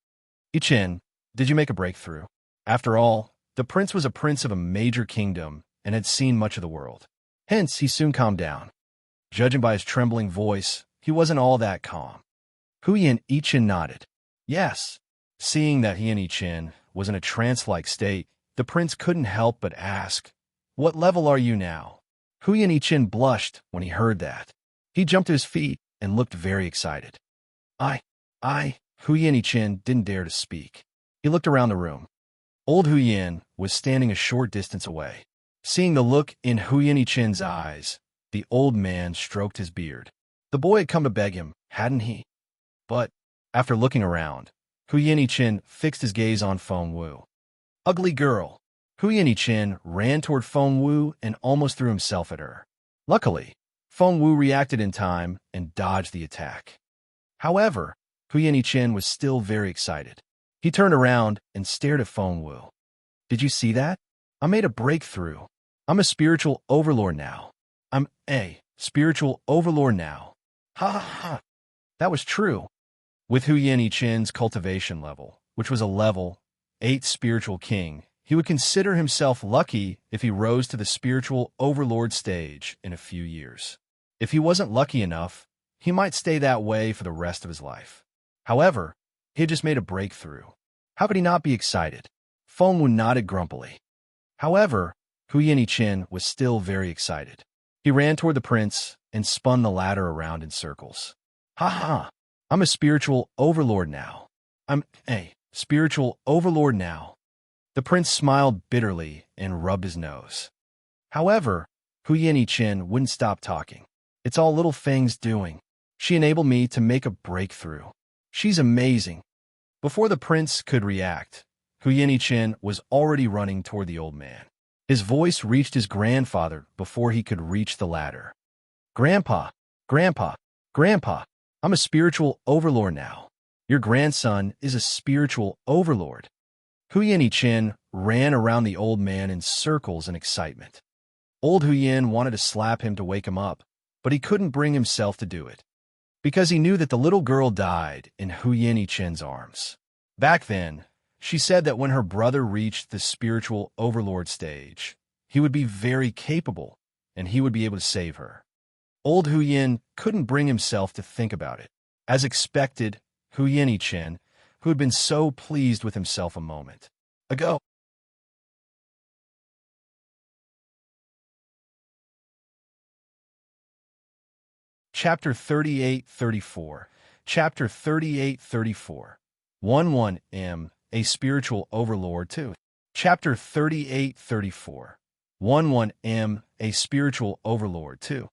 Chen, did you make a breakthrough? After all, the prince was a prince of a major kingdom and had seen much of the world. Hence, he soon calmed down. Judging by his trembling voice, he wasn't all that calm. Huyen nodded. Yes. Seeing that Huyen was in a trance-like state, the prince couldn't help but ask, "What level are you now?" Huyen blushed when he heard that. He jumped to his feet and looked very excited. Huyen didn't dare to speak. He looked around the room. Old Huyen was standing a short distance away. Seeing the look in Huyen eyes, the old man stroked his beard. The boy had come to beg him, hadn't he? But, after looking around, Huyen fixed his gaze on Feng Wu. Ugly girl. Huyen ran toward Feng Wu and almost threw himself at her. Luckily, Feng Wu reacted in time and dodged the attack. However, Huyen was still very excited. He turned around and stared at Feng Wu. Did you see that? I made a breakthrough. I'm a spiritual overlord now. I'm a spiritual overlord now. Ha ha ha. That was true. With Huyen cultivation level, which was a level 8 spiritual king, he would consider himself lucky if he rose to the spiritual overlord stage in a few years. If he wasn't lucky enough, he might stay that way for the rest of his life. However, he had just made a breakthrough. How could he not be excited? Feng Wu nodded grumpily. However, Huyen was still very excited. He ran toward the prince and spun the ladder around in circles. Ha ha! I'm a spiritual overlord now. I'm a spiritual overlord now. The prince smiled bitterly and rubbed his nose. However, Huyen wouldn't stop talking. It's all little Feng's doing. She enabled me to make a breakthrough. She's amazing. Before the prince could react, Huyen was already running toward the old man. His voice reached his grandfather before he could reach the ladder. Grandpa, Grandpa, Grandpa, I'm a spiritual overlord now. Your grandson is a spiritual overlord. Huyen ran around the old man in circles in excitement. Old Huyen wanted to slap him to wake him up, but he couldn't bring himself to do it, because he knew that the little girl died in Huyen arms. Back then, she said that when her brother reached the spiritual overlord stage, he would be very capable, and he would be able to save her. Old Huyen couldn't bring himself to think about it. As expected, Huyen, who had been so pleased with himself a moment ago, Chapter 38-34. Chapter 38-34. 1-1M, a spiritual overlord too. Chapter 38-34. 11M, a spiritual overlord too.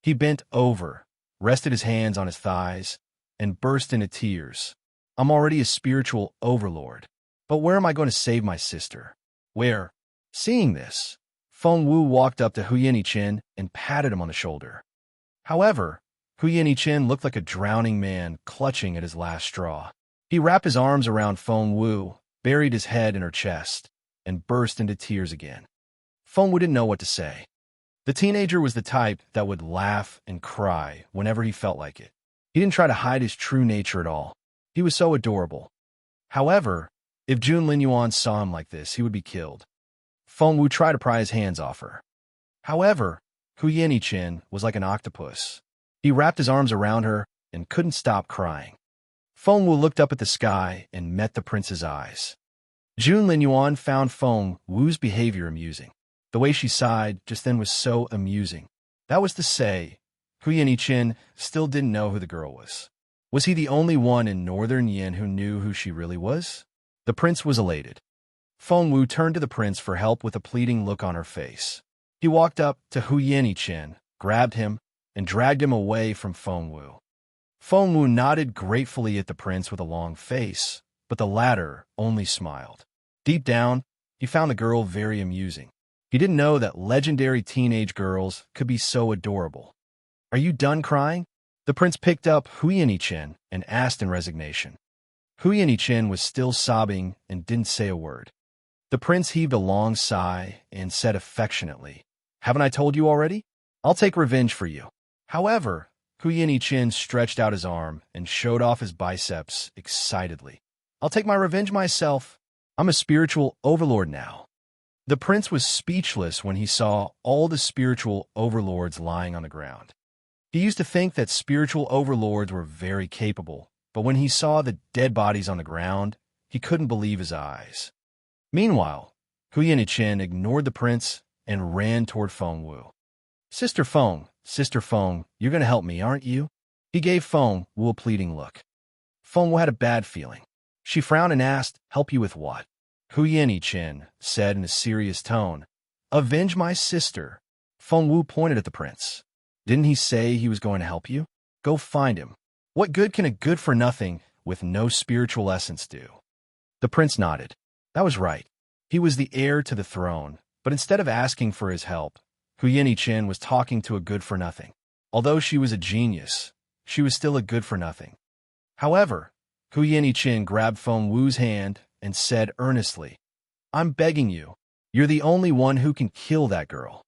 He bent over, rested his hands on his thighs, and burst into tears. I'm already a spiritual overlord. But where am I going to save my sister? Where? Seeing this, Feng Wu walked up to Hu Yinichin and patted him on the shoulder. However, Hu Yinichin looked like a drowning man clutching at his last straw. He wrapped his arms around Feng Wu, buried his head in her chest, and burst into tears again. Feng Wu didn't know what to say. The teenager was the type that would laugh and cry whenever he felt like it. He didn't try to hide his true nature at all. He was so adorable. However, if Jun Linyuan saw him like this, he would be killed. Feng Wu tried to pry his hands off her. However, Hu Yinichin was like an octopus. He wrapped his arms around her and couldn't stop crying. Feng Wu looked up at the sky and met the prince's eyes. Jun Linyuan found Feng Wu's behavior amusing. The way she sighed just then was so amusing. That was to say, Hu Yinichin still didn't know who the girl was. Was he the only one in northern Yin who knew who she really was? The prince was elated. Feng Wu turned to the prince for help with a pleading look on her face. He walked up to Hu Yinichin, grabbed him, and dragged him away from Feng Wu. Feng Wu nodded gratefully at the prince with a long face, but the latter only smiled. Deep down, he found the girl very amusing. He didn't know that legendary teenage girls could be so adorable. Are you done crying? The prince picked up Hu Yinichin and asked in resignation. Hu Yinichin was still sobbing and didn't say a word. The prince heaved a long sigh and said affectionately, "Haven't I told you already? I'll take revenge for you." However, Hu Yinichin stretched out his arm and showed off his biceps excitedly. "I'll take my revenge myself. I'm a spiritual overlord now." The prince was speechless when he saw all the spiritual overlords lying on the ground. He used to think that spiritual overlords were very capable, but when he saw the dead bodies on the ground, he couldn't believe his eyes. Meanwhile, Hu Yinichin ignored the prince and ran toward Feng Wu. Sister Feng, you're going to help me, aren't you?" He gave Feng Wu a pleading look. Feng Wu had a bad feeling. She frowned and asked, "Help you with what?" Hu Yinichin said in a serious tone, "Avenge my sister." Feng Wu pointed at the prince. "Didn't he say he was going to help you? Go find him. What good can a good-for-nothing with no spiritual essence do?" The prince nodded. That was right. He was the heir to the throne, but instead of asking for his help, Hu Yinichin was talking to a good-for-nothing. Although she was a genius, she was still a good-for-nothing. However, Hu Yinichin grabbed Feng Wu's hand and said earnestly, "I'm begging you. You're the only one who can kill that girl."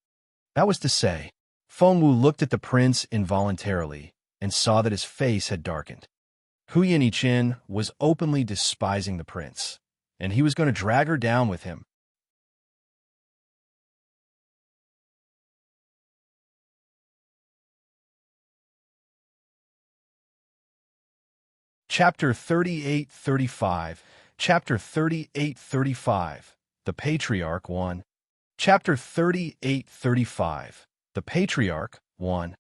That was to say, Feng Wu looked at the prince involuntarily and saw that his face had darkened. Hu Yinichin was openly despising the prince, and he was going to drag her down with him. Chapter 38-35. Chapter 38-35. The Patriarch 1. Chapter 38-35. The Patriarch 1.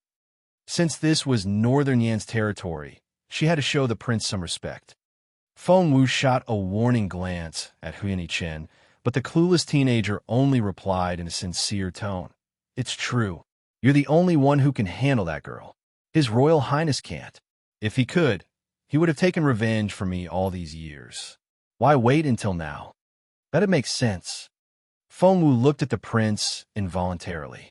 Since this was Northern Yan's territory, she had to show the prince some respect. Feng Wu shot a warning glance at Hu Yinichin, but the clueless teenager only replied in a sincere tone, "It's true. You're the only one who can handle that girl. His Royal Highness can't. If he could, he would have taken revenge for me all these years. Why wait until now?" That'd make sense. Feng Wu looked at the prince involuntarily.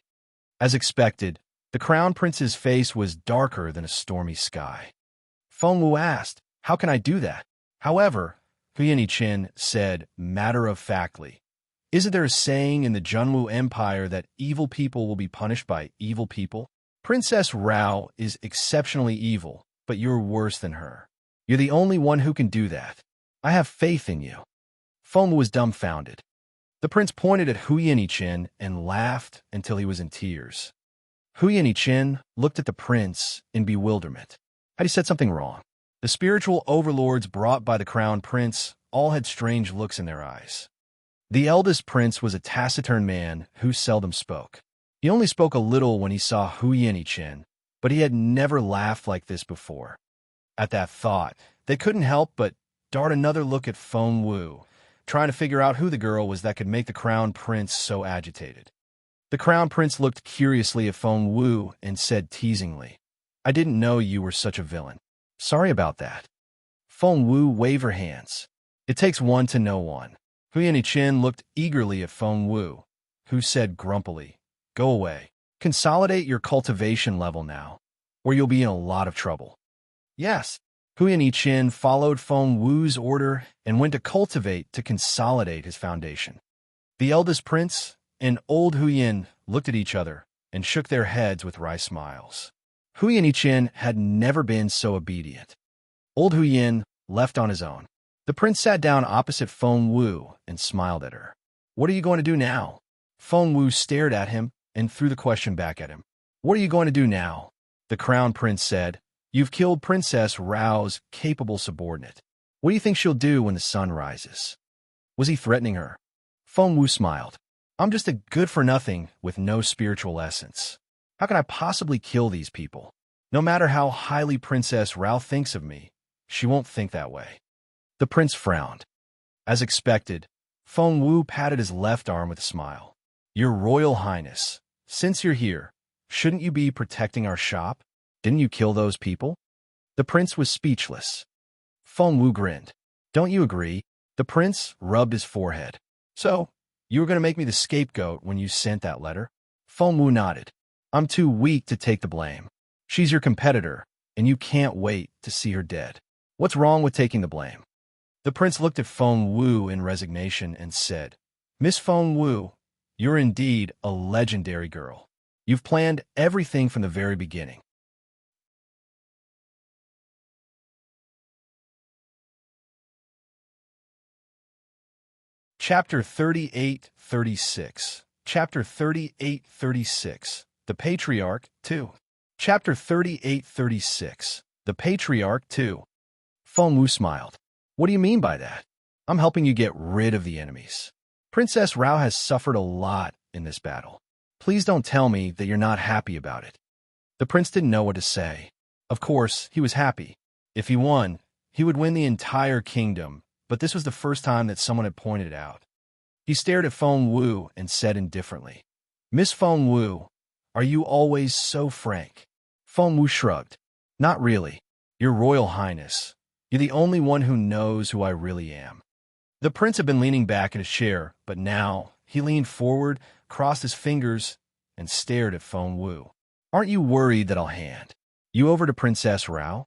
As expected, the crown prince's face was darker than a stormy sky. Feng Wu asked, "How can I do that?" However, Hu Yinichin said matter-of-factly, "Isn't there a saying in the Junwu Empire that evil people will be punished by evil people? Princess Rao is exceptionally evil, but you're worse than her. You're the only one who can do that. I have faith in you." Feng Wu was dumbfounded. The prince pointed at Hu Yinichin and laughed until he was in tears. Hu Yinichin looked at the prince in bewilderment. Had he said something wrong? The spiritual overlords brought by the crown prince all had strange looks in their eyes. The eldest prince was a taciturn man who seldom spoke. He only spoke a little when he saw Hu Yinichin, but he had never laughed like this before. At that thought, they couldn't help but dart another look at Feng Wu, trying to figure out who the girl was that could make the crown prince so agitated. The crown prince looked curiously at Feng Wu and said teasingly, I didn't know you were such a villain. Sorry about that. Feng Wu waved her hands. It takes one to know one. Huyan Chen looked eagerly at Feng Wu, who said grumpily, Go away. Consolidate your cultivation level now, or you'll be in a lot of trouble. Yes. Huyan Chen followed Feng Wu's order and went to cultivate to consolidate his foundation. The eldest prince and old Huyan looked at each other and shook their heads with wry smiles. Huyan Chen had never been so obedient. Old Huyan left on his own. The prince sat down opposite Feng Wu and smiled at her. What are you going to do now? Feng Wu stared at him and threw the question back at him. What are you going to do now? The crown prince said, You've killed Princess Rao's capable subordinate. What do you think she'll do when the sun rises? Was he threatening her? Feng Wu smiled. I'm just a good-for-nothing with no spiritual essence. How can I possibly kill these people? No matter how highly Princess Rao thinks of me, she won't think that way. The prince frowned. As expected, Feng Wu patted his left arm with a smile. Your Royal Highness, since you're here, shouldn't you be protecting our shop? Didn't you kill those people? The prince was speechless. Feng Wu grinned. Don't you agree? The prince rubbed his forehead. So, you were going to make me the scapegoat when you sent that letter? Feng Wu nodded. I'm too weak to take the blame. She's your competitor, and you can't wait to see her dead. What's wrong with taking the blame? The prince looked at Feng Wu in resignation and said, Miss Feng Wu, you're indeed a legendary girl. You've planned everything from the very beginning. Chapter 38-36. Chapter 38-36. The Patriarch 2. Chapter 38-36. The Patriarch 2. Feng Wu smiled. What do you mean by that? I'm helping you get rid of the enemies. Princess Rao has suffered a lot in this battle. Please don't tell me that you're not happy about it. The prince didn't know what to say. Of course, he was happy. If he won, he would win the entire kingdom, but this was the first time that someone had pointed it out. He stared at Feng Wu and said indifferently, Miss Feng Wu, are you always so frank? Feng Wu shrugged. Not really. Your Royal Highness, you're the only one who knows who I really am. The prince had been leaning back in his chair, but now he leaned forward, crossed his fingers, and stared at Feng Wu. Aren't you worried that I'll hand you over to Princess Rao?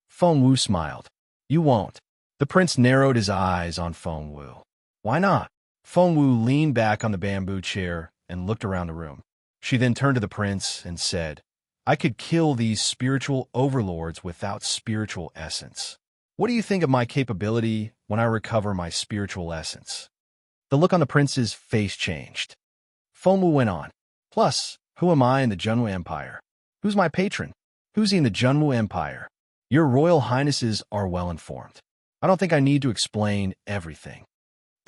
Feng Wu smiled. You won't. The prince narrowed his eyes on Feng Wu. Why not? Feng Wu leaned back on the bamboo chair and looked around the room. She then turned to the prince and said, I could kill these spiritual overlords without spiritual essence. What do you think of my capability when I recover my spiritual essence? The look on the prince's face changed. Feng Wu went on. Plus, who am I in the Junwu Empire? Who's my patron? Who's he in the Junwu Empire? Your Royal Highnesses are well informed. I don't think I need to explain everything.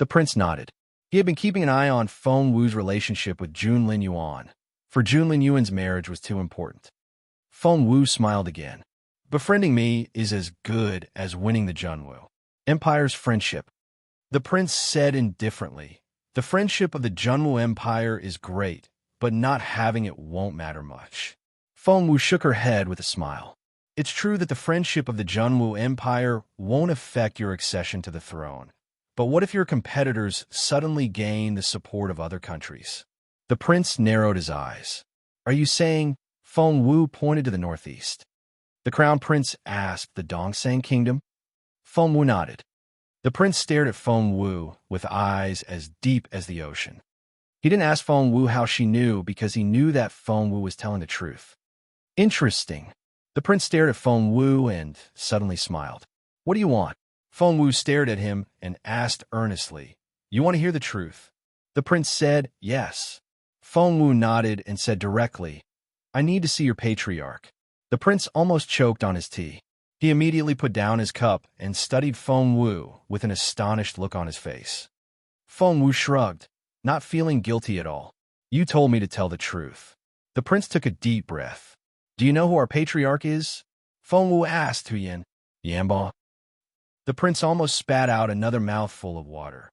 The prince nodded. He had been keeping an eye on Feng Wu's relationship with Jun Lin Yuan, for Jun Lin Yuan's marriage was too important. Feng Wu smiled again. Befriending me is as good as winning the Junwu Empire's friendship. The prince said indifferently, the friendship of the Junwu Empire is great, but not having it won't matter much. Feng Wu shook her head with a smile. It's true that the friendship of the Junwu Empire won't affect your accession to the throne. But what if your competitors suddenly gain the support of other countries? The prince narrowed his eyes. Are you saying? Feng Wu pointed to the northeast. The crown prince asked the Dongsang kingdom. Feng Wu nodded. The prince stared at Feng Wu with eyes as deep as the ocean. He didn't ask Feng Wu how she knew because he knew that Feng Wu was telling the truth. Interesting. The prince stared at Feng Wu and suddenly smiled. What do you want? Feng Wu stared at him and asked earnestly, You want to hear the truth? The prince said, Yes. Feng Wu nodded and said directly, I need to see your patriarch. The prince almost choked on his tea. He immediately put down his cup and studied Feng Wu with an astonished look on his face. Feng Wu shrugged, not feeling guilty at all. You told me to tell the truth. The prince took a deep breath. Do you know who our patriarch is? Feng Wu asked Huyan. Yamba. The prince almost spat out another mouthful of water.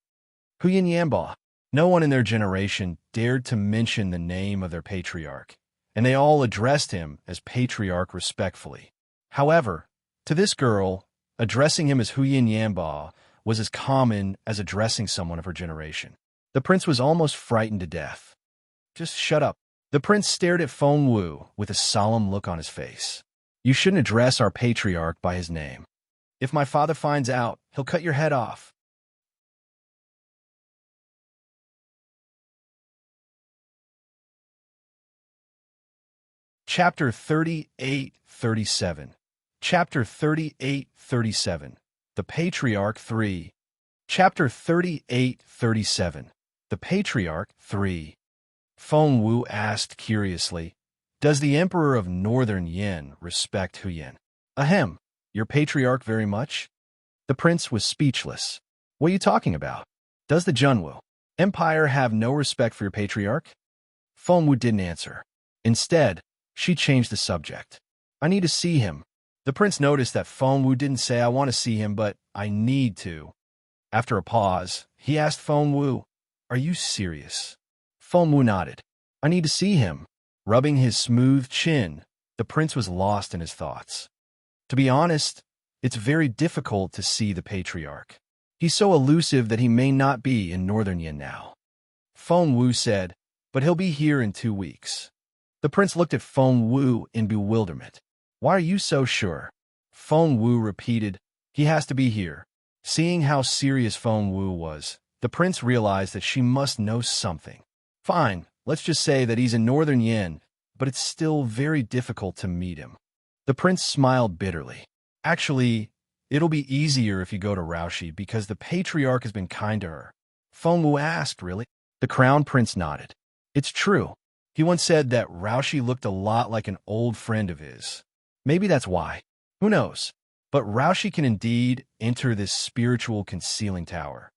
Huyan Yamba. No one in their generation dared to mention the name of their patriarch, and they all addressed him as patriarch respectfully. However, to this girl, addressing him as Huyin Yanba was as common as addressing someone of her generation. The prince was almost frightened to death. Just shut up. The prince stared at Feng Wu with a solemn look on his face. You shouldn't address our patriarch by his name. If my father finds out, he'll cut your head off. Chapter 38-37. Chapter 38-37. The Patriarch 3. Chapter 38-37. The Patriarch 3. Feng Wu asked curiously, Does the Emperor of Northern Yin respect Huyin? Ahem, your patriarch very much? The prince was speechless. What are you talking about? Does the Junwu Empire have no respect for your patriarch? Feng Wu didn't answer. Instead, she changed the subject. I need to see him. The prince noticed that Feng Wu didn't say I want to see him, but I need to. After a pause, he asked Feng Wu, Are you serious? Feng Wu nodded. I need to see him. Rubbing his smooth chin, the prince was lost in his thoughts. To be honest, it's very difficult to see the patriarch. He's so elusive that he may not be in Northern Yin now. Feng Wu said, But he'll be here in 2 weeks. The prince looked at Feng Wu in bewilderment. Why are you so sure? Feng Wu repeated, He has to be here. Seeing how serious Feng Wu was, the prince realized that she must know something. Fine, let's just say that he's in Northern Yin, but it's still very difficult to meet him. The prince smiled bitterly. Actually, it'll be easier if you go to Raoshi because the patriarch has been kind to her. Feng Wu asked, Really? The crown prince nodded. It's true. He once said that Raoshi looked a lot like an old friend of his. Maybe that's why. Who knows? But Raoshi can indeed enter this spiritual concealing tower.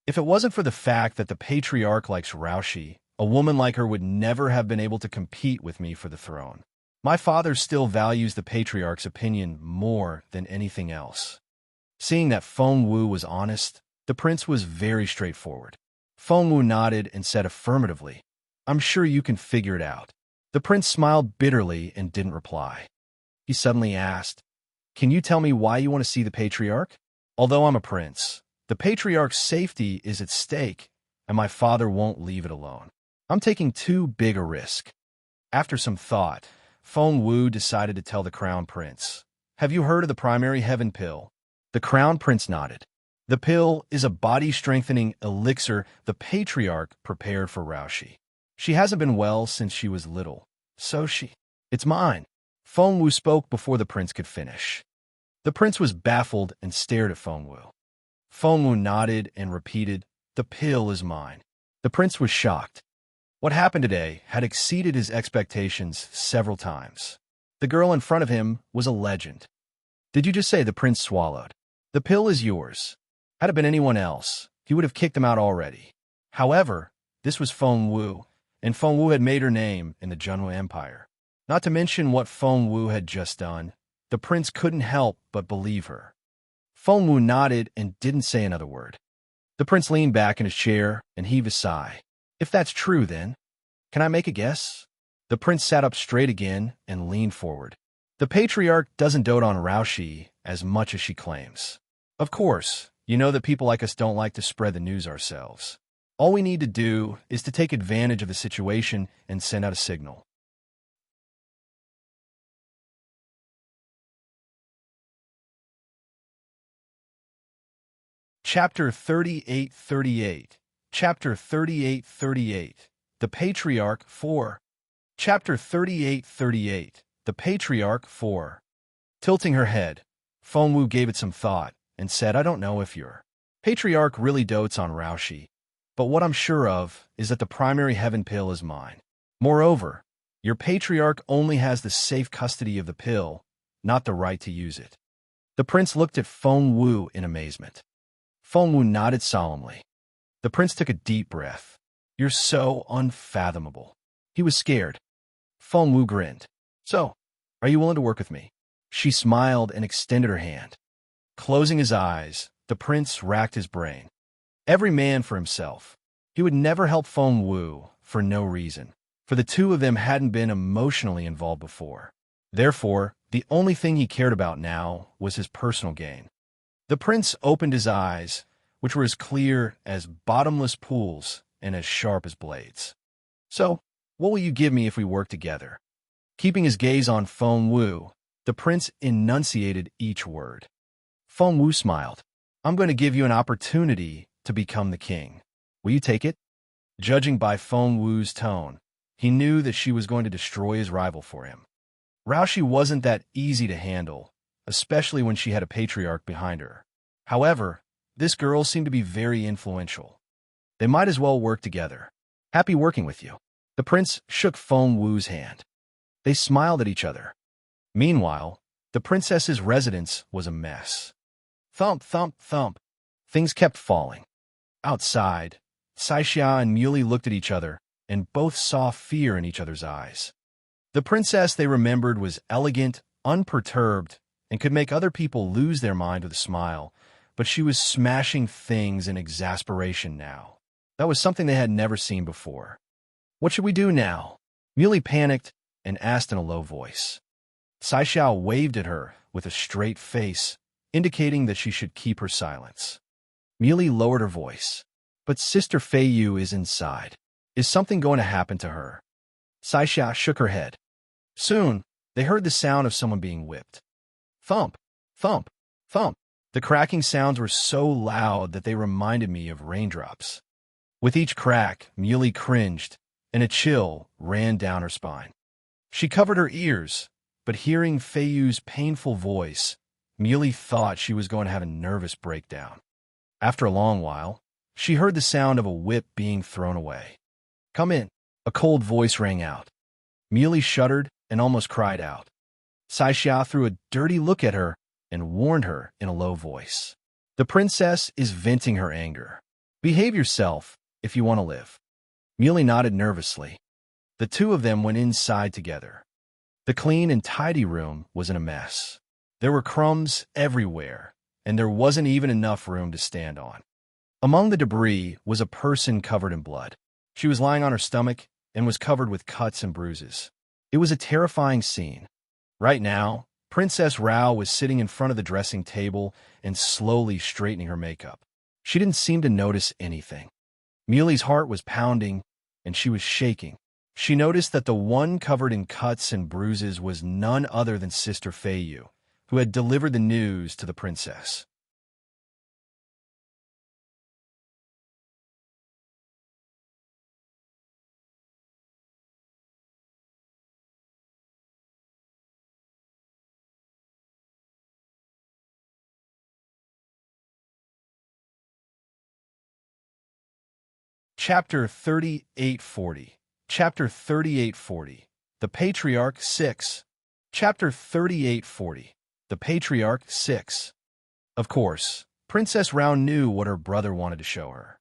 If it wasn't for the fact that the patriarch likes Raoshi, a woman like her would never have been able to compete with me for the throne. My father still values the patriarch's opinion more than anything else. Seeing that Feng Wu was honest, the prince was very straightforward. Feng Wu nodded and said affirmatively, I'm sure you can figure it out. The prince smiled bitterly and didn't reply. He suddenly asked, Can you tell me why you want to see the patriarch? Although I'm a prince, the patriarch's safety is at stake, and my father won't leave it alone. I'm taking too big a risk. After some thought, Feng Wu decided to tell the crown prince. Have you heard of the primary heaven pill? The crown prince nodded. The pill is a body-strengthening elixir the patriarch prepared for Raoshi. She hasn't been well since she was little, so It's mine. Feng Wu spoke before the prince could finish. The prince was baffled and stared at Feng Wu. Feng Wu nodded and repeated, The pill is mine. The prince was shocked. What happened today had exceeded his expectations several times. The girl in front of him was a legend. Did you just say the prince swallowed? The pill is yours. Had it been anyone else, he would have kicked him out already. However, this was Feng Wu, and Feng Wu had made her name in the Junwu Empire. Not to mention what Feng Wu had just done, the prince couldn't help but believe her. Feng Wu nodded and didn't say another word. The prince leaned back in his chair and heaved a sigh. If that's true, then, can I make a guess? The prince sat up straight again and leaned forward. The patriarch doesn't dote on Raoshi as much as she claims. Of course, you know that people like us don't like to spread the news ourselves. All we need to do is to take advantage of the situation and send out a signal. Chapter 38-38. Chapter 38-38. The Patriarch 4. Chapter 38-38. The Patriarch 4. Tilting her head, Feng Wu gave it some thought and said, I don't know if your patriarch really dotes on Raoshi, but what I'm sure of is that the primary heaven pill is mine. Moreover, your patriarch only has the safe custody of the pill, not the right to use it. The prince looked at Feng Wu in amazement. Feng Wu nodded solemnly. The prince took a deep breath. You're so unfathomable. He was scared. Feng Wu grinned. So, are you willing to work with me? She smiled and extended her hand. Closing his eyes, the prince racked his brain. Every man for himself. He would never help Feng Wu for no reason, for the two of them hadn't been emotionally involved before. Therefore, the only thing he cared about now was his personal gain. The prince opened his eyes, which were as clear as bottomless pools and as sharp as blades. "So, what will you give me if we work together?" Keeping his gaze on Feng Wu, the prince enunciated each word. Feng Wu smiled. "I'm going to give you an opportunity to become the king. Will you take it?" Judging by Feng Wu's tone, he knew that she was going to destroy his rival for him. Raoshi wasn't that easy to handle, especially when she had a patriarch behind her. However, this girl seemed to be very influential. They might as well work together. "Happy working with you." The prince shook Feng Wu's hand. They smiled at each other. Meanwhile, the princess's residence was a mess. Thump, thump, thump. Things kept falling. Outside, Saixia and Muley looked at each other, and both saw fear in each other's eyes. The princess they remembered was elegant, unperturbed, and could make other people lose their mind with a smile, but she was smashing things in exasperation now. That was something they had never seen before. "What should we do now?" Muley panicked and asked in a low voice. Saixia waved at her with a straight face, indicating that she should keep her silence. Muley lowered her voice. "But Sister Feiyu is inside. Is something going to happen to her?" Saixia shook her head. Soon, they heard the sound of someone being whipped. Thump, thump, thump. The cracking sounds were so loud that they reminded me of raindrops. With each crack, Muley cringed, and a chill ran down her spine. She covered her ears, but hearing Feiyu's painful voice, Muley thought she was going to have a nervous breakdown. After a long while, she heard the sound of a whip being thrown away. "Come in," a cold voice rang out. Muley shuddered and almost cried out. Saixia threw a dirty look at her and warned her in a low voice. "The princess is venting her anger. Behave yourself if you want to live." Muley nodded nervously. The two of them went inside together. The clean and tidy room was in a mess. There were crumbs everywhere, and there wasn't even enough room to stand on. Among the debris was a person covered in blood. She was lying on her stomach and was covered with cuts and bruises. It was a terrifying scene. Right now, Princess Rao was sitting in front of the dressing table and slowly straightening her makeup. She didn't seem to notice anything. Muley's heart was pounding, and she was shaking. She noticed that the one covered in cuts and bruises was none other than Sister Feiyu, who had delivered the news to the princess. Chapter 3840. Chapter 3840. The Patriarch 6. Chapter 3840. The Patriarch 6. Of course, Princess Rao knew what her brother wanted to show her.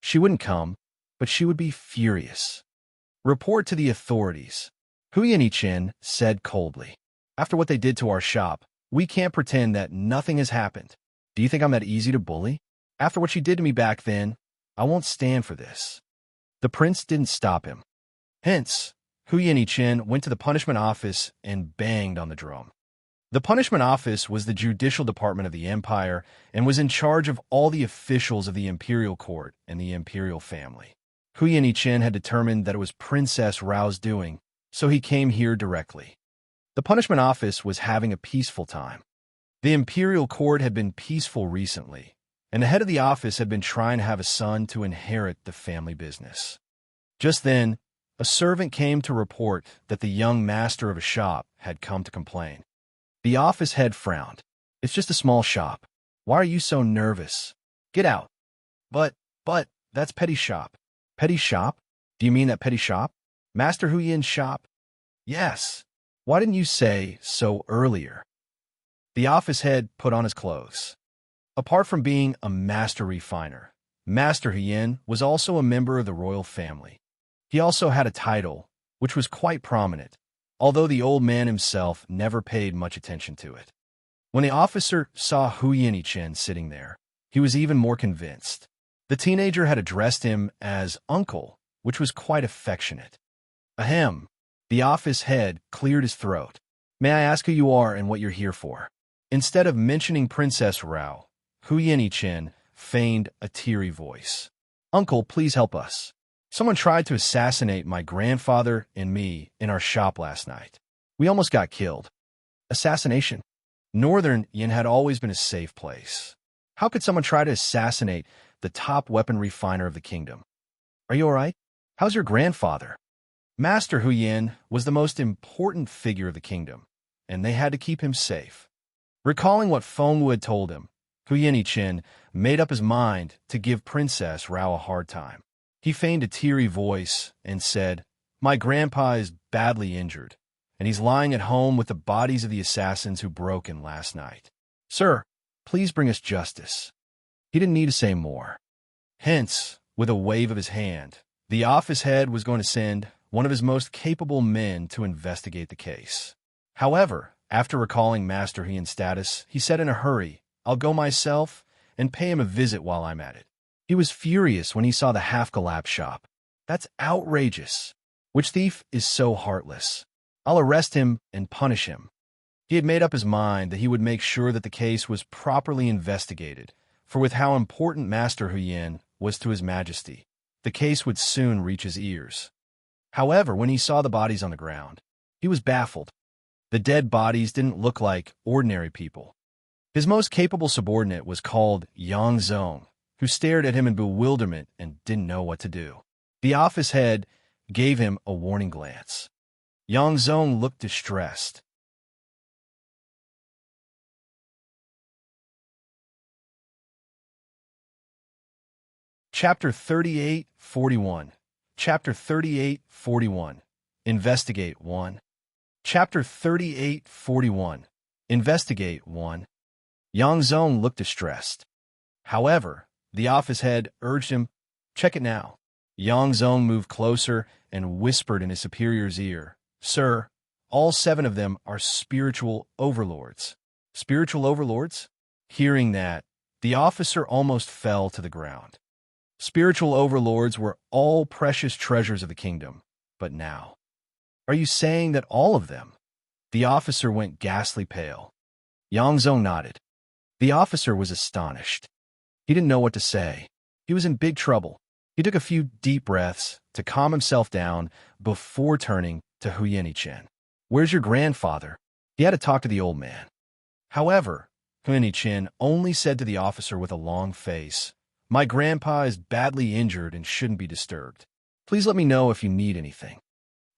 She wouldn't come, but she would be furious. "Report to the authorities," Huyan said coldly. "After what they did to our shop, we can't pretend that nothing has happened. Do you think I'm that easy to bully? After what she did to me back then, I won't stand for this." The prince didn't stop him. Hence, Huyan went to the punishment office and banged on the drum. The punishment office was the judicial department of the empire and was in charge of all the officials of the imperial court and the imperial family. Huyan had determined that it was Princess Rao's doing, so he came here directly. The punishment office was having a peaceful time. The imperial court had been peaceful recently, and the head of the office had been trying to have a son to inherit the family business. Just then, a servant came to report that the young master of a shop had come to complain. The office head frowned. "It's just a small shop. Why are you so nervous? Get out." But, that's petty shop." "Petty shop? Do you mean that petty shop? Master Huyan's shop?" "Yes. Why didn't you say so earlier?" The office head put on his clothes. Apart from being a master refiner, Master Huyan was also a member of the royal family. He also had a title, which was quite prominent, although the old man himself never paid much attention to it. When the officer saw Huyan sitting there, he was even more convinced. The teenager had addressed him as uncle, which was quite affectionate. Ahem. The office head cleared his throat. May I ask who you are and what you're here for? Instead of mentioning Princess Rao, Hu Chen feigned a teary voice. Uncle, please help us. Someone tried to assassinate my grandfather and me in our shop last night. We almost got killed. Assassination? Northern Yin had always been a safe place. How could someone try to assassinate the top weapon refiner of the kingdom? Are you all right? How's your grandfather? Master Hu Yin was the most important figure of the kingdom, and they had to keep him safe. Recalling what Feng Wu had told him, Hu Chen made up his mind to give Princess Rao a hard time. He feigned a teary voice and said, My grandpa is badly injured, and he's lying at home with the bodies of the assassins who broke in last night. Sir, please bring us justice. He didn't need to say more. Hence, with a wave of his hand, the office head was going to send one of his most capable men to investigate the case. However, after recalling Master Huyen's status, he said in a hurry, I'll go myself and pay him a visit while I'm at it. He was furious when he saw the half-collapsed shop. That's outrageous. Which thief is so heartless? I'll arrest him and punish him. He had made up his mind that he would make sure that the case was properly investigated, for with how important Master Huyen was to His Majesty, the case would soon reach his ears. However, when he saw the bodies on the ground, he was baffled. The dead bodies didn't look like ordinary people. His most capable subordinate was called Yang Zong, who stared at him in bewilderment and didn't know what to do. The office head gave him a warning glance. Yang Zong looked distressed. Chapter 38:41. Chapter 38:41. Investigate 1. Chapter 38:41. Investigate 1. Yang Zong looked distressed. However, the office head urged him, check it now. Yang Zong moved closer and whispered in his superior's ear, Sir, all 7 of them are spiritual overlords. Spiritual overlords? Hearing that, the officer almost fell to the ground. Spiritual overlords were all precious treasures of the kingdom, but now. Are you saying that all of them? The officer went ghastly pale. Yang Zong nodded. The officer was astonished. He didn't know what to say. He was in big trouble. He took a few deep breaths to calm himself down before turning to Hu Chen. Where's your grandfather? He had to talk to the old man. However, Hu Chen only said to the officer with a long face, My grandpa is badly injured and shouldn't be disturbed. Please let me know if you need anything.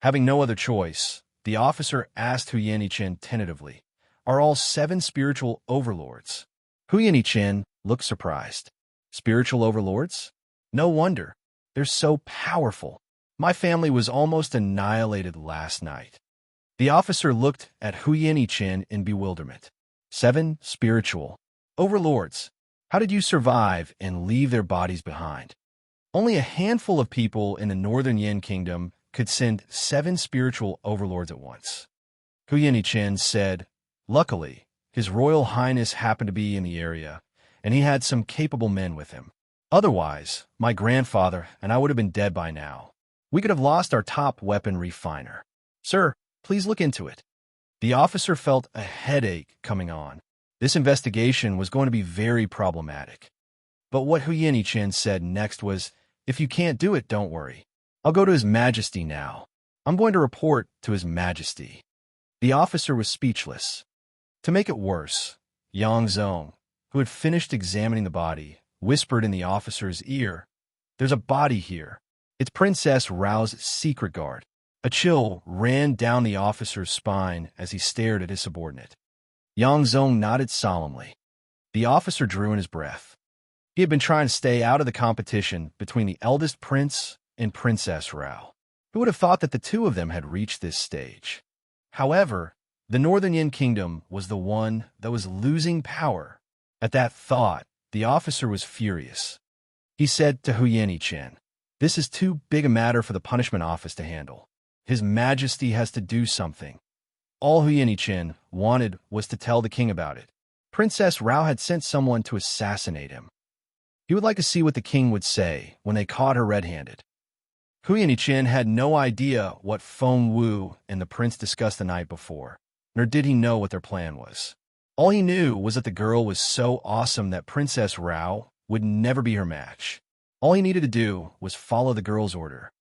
Having no other choice, the officer asked Hu Chen tentatively, Are all 7 spiritual overlords? Hu Chen looked surprised. Spiritual overlords? No wonder. They're so powerful. My family was almost annihilated last night. The officer looked at Hu Chen in bewilderment. 7 spiritual overlords. How did you survive and leave their bodies behind? Only a handful of people in the Northern Yin Kingdom could send 7 spiritual overlords at once. Hu Chen said, Luckily, His Royal Highness happened to be in the area, and he had some capable men with him. Otherwise, my grandfather and I would have been dead by now. We could have lost our top weapon refiner. Sir, please look into it. The officer felt a headache coming on. This investigation was going to be very problematic. But what Hu Chen said next was, If you can't do it, don't worry. I'll go to His Majesty now. I'm going to report to His Majesty. The officer was speechless. To make it worse, Yang Zong, who had finished examining the body, whispered in the officer's ear, There's a body here. It's Princess Rao's secret guard. A chill ran down the officer's spine as he stared at his subordinate. Yang Zong nodded solemnly. The officer drew in his breath. He had been trying to stay out of the competition between the eldest prince and Princess Rao. Who would have thought that the 2 of them had reached this stage? However, the Northern Yin Kingdom was the one that was losing power. At that thought, the officer was furious. He said to Hu Chen, This is too big a matter for the punishment office to handle. His Majesty has to do something. All Hu Chen wanted was to tell the king about it. Princess Rao had sent someone to assassinate him. He would like to see what the king would say when they caught her red-handed. Huyan had no idea what Feng Wu and the prince discussed the night before, nor did he know what their plan was. All he knew was that the girl was so awesome that Princess Rao would never be her match. All he needed to do was follow the girl's order.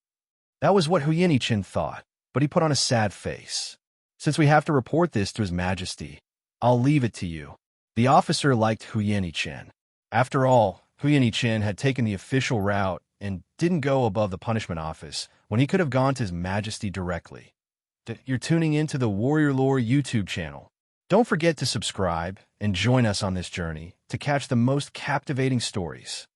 That was what Huyan thought, but he put on a sad face. Since we have to report this to His Majesty, I'll leave it to you. The officer liked Huyan. After all, Huyan had taken the official route and didn't go above the punishment office when he could have gone to His Majesty directly. You're tuning into the Warrior Lore YouTube channel. Don't forget to subscribe and join us on this journey to catch the most captivating stories.